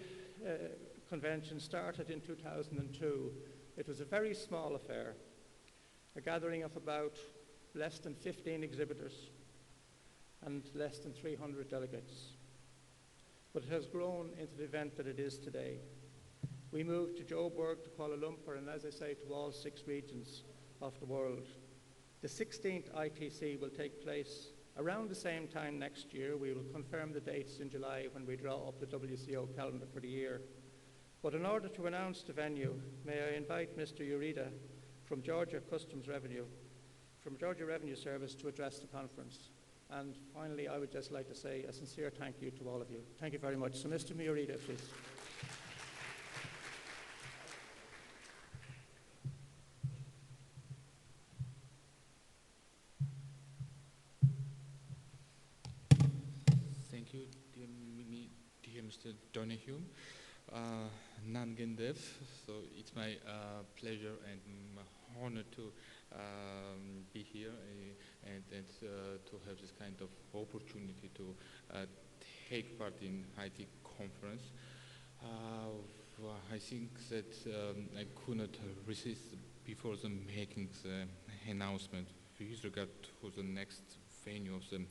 convention started in 2002. It was a very small affair, a gathering of about less than 15 exhibitors and less than 300 delegates. But it has grown into the event that it is today. We moved to Joburg, to Kuala Lumpur, and as I say, to all 6 regions of the world. The 16th ITC will take place around the same time next year. We will confirm the dates in July when we draw up the WCO calendar for the year. But in order to announce the venue, may I invite Mr. Urida from Georgia Revenue Service to address the conference. And finally, I would just like to say a sincere thank you to all of you. Thank you very much. So Mr. Urida, please. Thank you, dear Mr. Donahue. Nangendev, so it's my pleasure and honor to be here and to have this kind of opportunity to take part in IT conference. I think that I could not resist before the making the announcement with regard to the next venue of the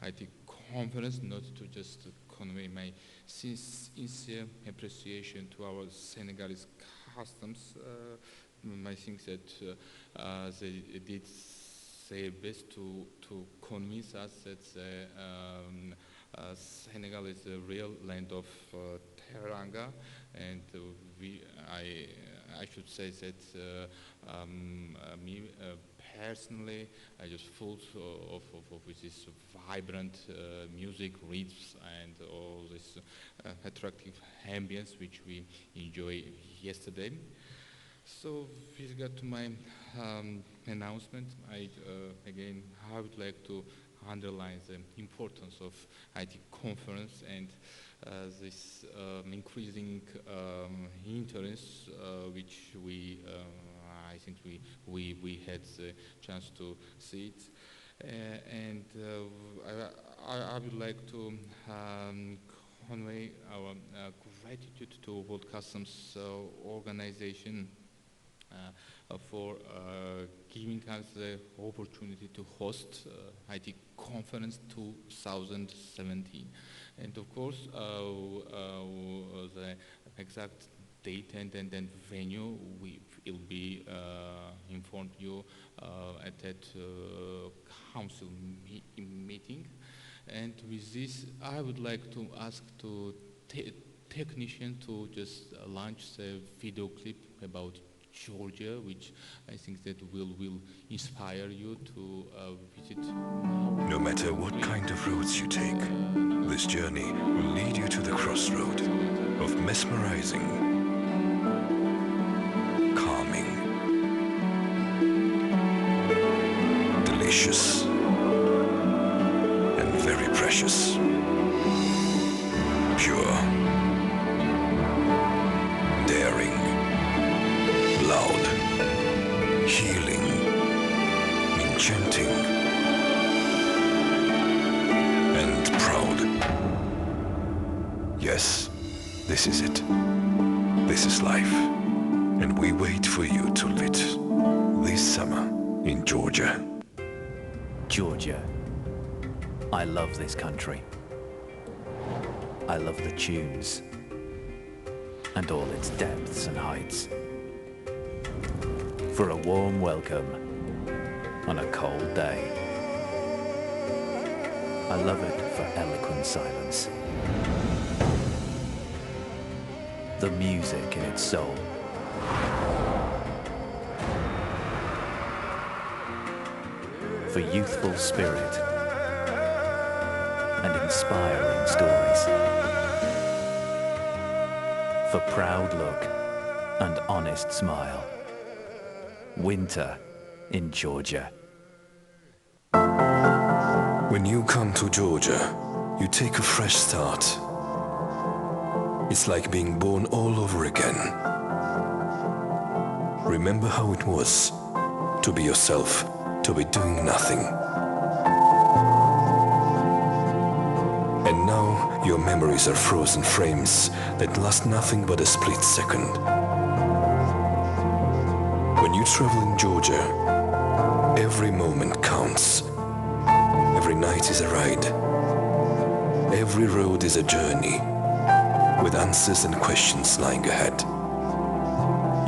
IT conference, not to just convey my sincere appreciation to our Senegalese customs. I think that they did their best to convince us that Senegal is the real land of Teranga, and I should say that me personally, I just full of this vibrant music, rhythms, and all this attractive ambience which we enjoyed yesterday. So with regard to my announcement, again, I would like to underline the importance of IT conference and this increasing interest which I think we had the chance to see it. And I would like to convey our gratitude to World Customs Organization for giving us the opportunity to host IT Conference 2017. And of course, the exact date and venue will be informed you at that council meeting. And with this, I would like to ask to technician to just launch the video clip about Georgia, which I think that will inspire you to visit. No matter what kind of roads you take, this journey will lead you to the crossroad of mesmerizing, calming, delicious, and very precious, pure, daring, loud, healing, enchanting, and proud. Yes, this is it. This is life. And we wait for you to live it this summer in Georgia. Georgia. I love this country. I love the tunes and all its depths and heights. For a warm welcome on a cold day. I love it for eloquent silence. The music in its soul. For youthful spirit and inspiring stories. For proud look and honest smile. Winter in Georgia. When you come to Georgia, you take a fresh start. It's like being born all over again. Remember how it was to be yourself, to be doing nothing. And now your memories are frozen frames that last nothing but a split second. When you travel in Georgia, every moment counts. Every night is a ride. Every road is a journey, with answers and questions lying ahead.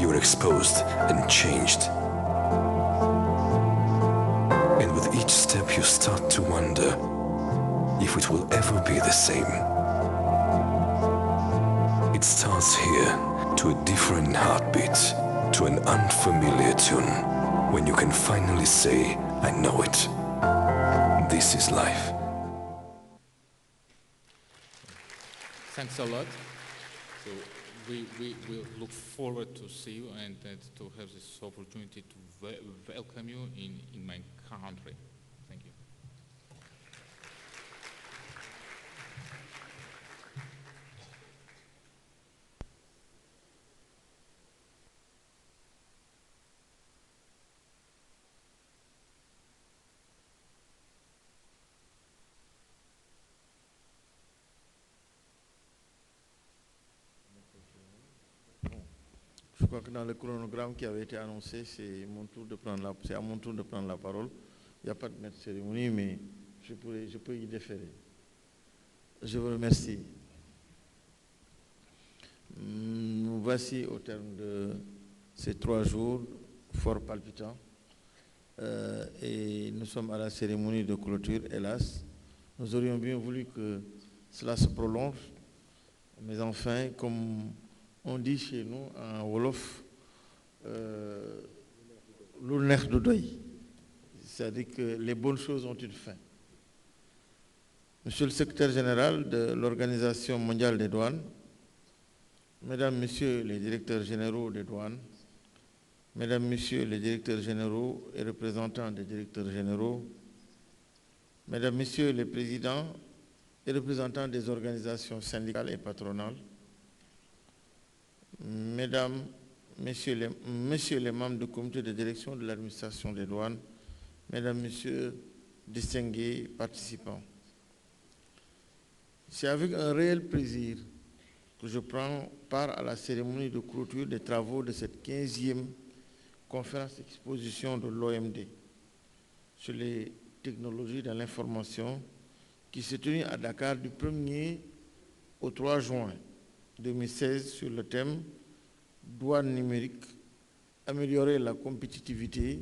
You are exposed and changed. And with each step you start to wonder if it will ever be the same. It starts here to a different heartbeat, to an unfamiliar tune, when you can finally say, I know it. This is life. Thanks a lot. So we will look forward to see you and to have this opportunity to welcome you in my country. Thank you. Je crois que dans le chronogramme qui avait été annoncé, c'est à mon tour de prendre la parole. Il n'y a pas de maître de cérémonie, mais je peux y déférer. Je vous remercie. Nous voici au terme de ces 3 jours fort palpitants et nous sommes à la cérémonie de clôture, hélas. Nous aurions bien voulu que cela se prolonge, mais enfin, comme on dit chez nous en Wolof, lu neex du doy, c'est-à-dire que les bonnes choses ont une fin. Monsieur le secrétaire général de l'Organisation mondiale des douanes, Mesdames, Messieurs les directeurs généraux des douanes, Mesdames, Messieurs les directeurs généraux et représentants des directeurs généraux, Mesdames, Messieurs les présidents et représentants des organisations syndicales et patronales, Mesdames, Messieurs les membres du comité de direction de l'administration des douanes, Mesdames, Messieurs, distingués participants. C'est avec un réel plaisir que je prends part à la cérémonie de clôture des travaux de cette 15e conférence exposition de l'OMD sur les technologies de l'information qui s'est tenue à Dakar du 1er au 3 juin 2016 sur le thème « Douane numérique, améliorer la compétitivité,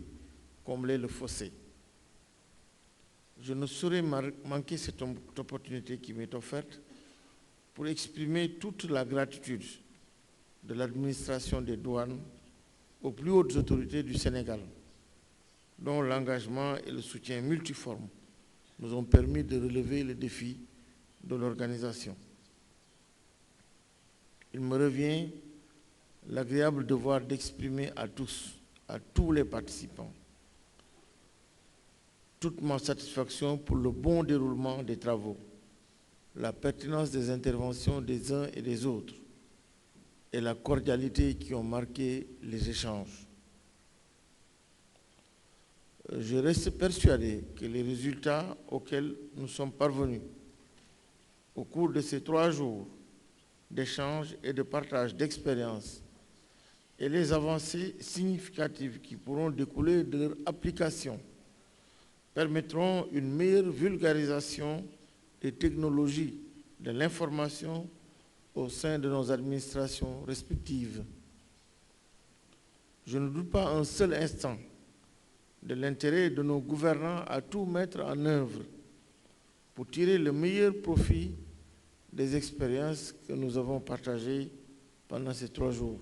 combler le fossé ». Je ne saurais manquer cette opportunité qui m'est offerte pour exprimer toute la gratitude de l'administration des douanes aux plus hautes autorités du Sénégal, dont l'engagement et le soutien multiforme nous ont permis de relever les défis de l'organisation. Il me revient l'agréable devoir d'exprimer à tous les participants, toute ma satisfaction pour le bon déroulement des travaux, la pertinence des interventions des uns et des autres et la cordialité qui ont marqué les échanges. Je reste persuadé que les résultats auxquels nous sommes parvenus au cours de ces 3 jours d'échanges et de partage d'expériences et les avancées significatives qui pourront découler de leur application permettront une meilleure vulgarisation des technologies de l'information au sein de nos administrations respectives. Je ne doute pas un seul instant de l'intérêt de nos gouvernants à tout mettre en œuvre pour tirer le meilleur profit des expériences que nous avons partagées pendant ces 3 jours.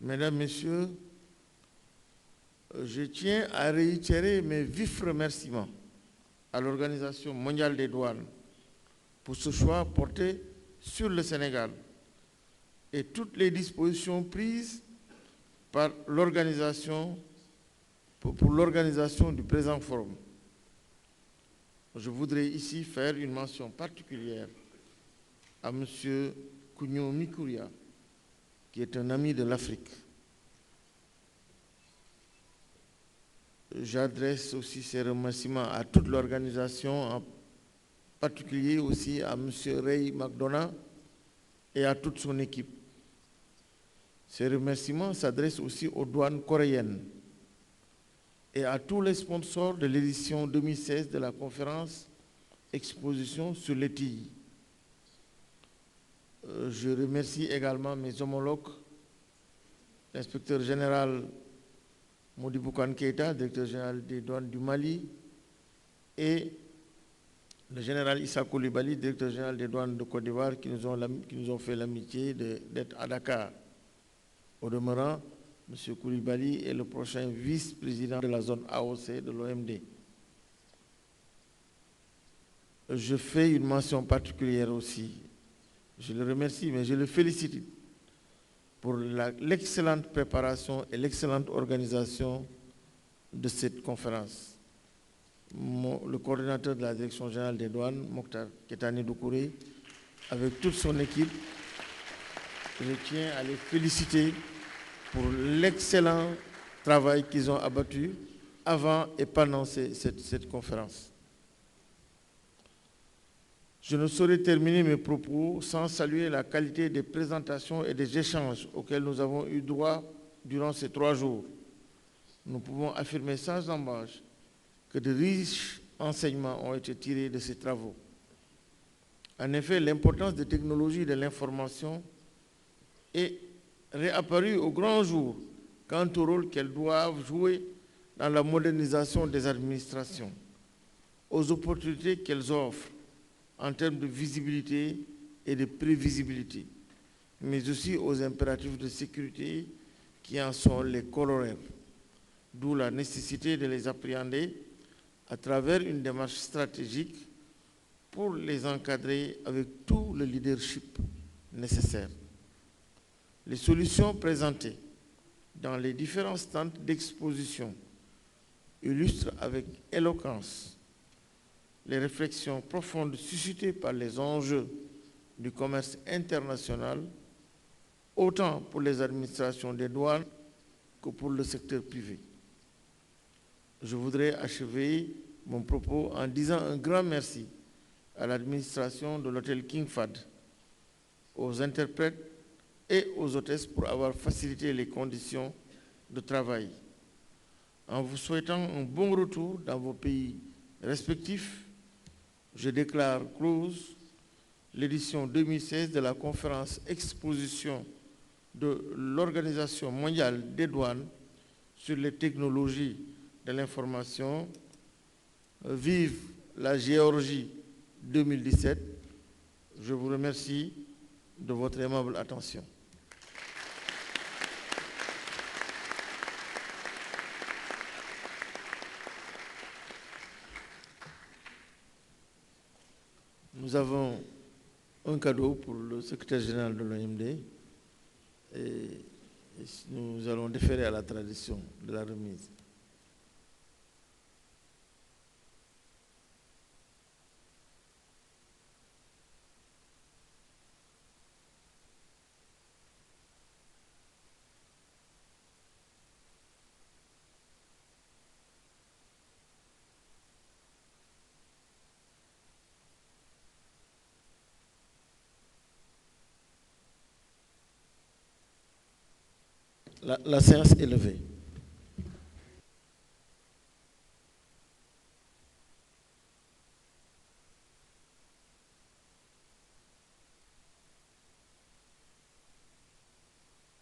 Mesdames, Messieurs, je tiens à réitérer mes vifs remerciements à l'Organisation mondiale des douanes pour ce choix porté sur le Sénégal et toutes les dispositions prises par l'organisation pour l'organisation du présent forum. Je voudrais ici faire une mention particulière à M. Kounyo Mikouria, qui est un ami de l'Afrique. J'adresse aussi ces remerciements à toute l'organisation, en particulier aussi à M. Ray McDonough et à toute son équipe. Ces remerciements s'adressent aussi aux douanes coréennes et à tous les sponsors de l'édition 2016 de la conférence Exposition sur l'ETI. Je remercie également mes homologues, l'inspecteur général Modi Boukan Keita, directeur général des douanes du Mali, et le général Issa Koulibaly, directeur général des douanes de Côte d'Ivoire, qui nous ont fait l'amitié d'être à Dakar. Au demeurant, M. Koulibaly est le prochain vice-président de la zone AOC de l'OMD. Je fais une mention particulière aussi. Je le remercie, mais je le félicite pour l'excellente préparation et l'excellente organisation de cette conférence. Le coordinateur de la Direction générale des douanes, Mokhtar Ketani Doukouré, avec toute son équipe, je tiens à les féliciter pour l'excellent travail qu'ils ont abattu avant et pendant cette conférence. Je ne saurais terminer mes propos sans saluer la qualité des présentations et des échanges auxquels nous avons eu droit durant ces 3 jours. Nous pouvons affirmer sans embâche que de riches enseignements ont été tirés de ces travaux. En effet, l'importance des technologies de l'information est réapparue au grand jour quant au rôle qu'elles doivent jouer dans la modernisation des administrations, aux opportunités qu'elles offrent en termes de visibilité et de prévisibilité, mais aussi aux impératifs de sécurité qui en sont les corollaires, d'où la nécessité de les appréhender à travers une démarche stratégique pour les encadrer avec tout le leadership nécessaire. Les solutions présentées dans les différents stands d'exposition illustrent avec éloquence les réflexions profondes suscitées par les enjeux du commerce international, autant pour les administrations des douanes que pour le secteur privé. Je voudrais achever mon propos en disant un grand merci à l'administration de l'hôtel King Fahd, aux interprètes et aux hôtesses pour avoir facilité les conditions de travail. En vous souhaitant un bon retour dans vos pays respectifs, je déclare close l'édition 2016 de la conférence exposition de l'Organisation mondiale des douanes sur les technologies de l'information. Vive la Géorgie 2017. Je vous remercie de votre aimable attention. Nous avons un cadeau pour le secrétaire général de l'OMD et nous allons déférer à la tradition de la remise. La séance est levée.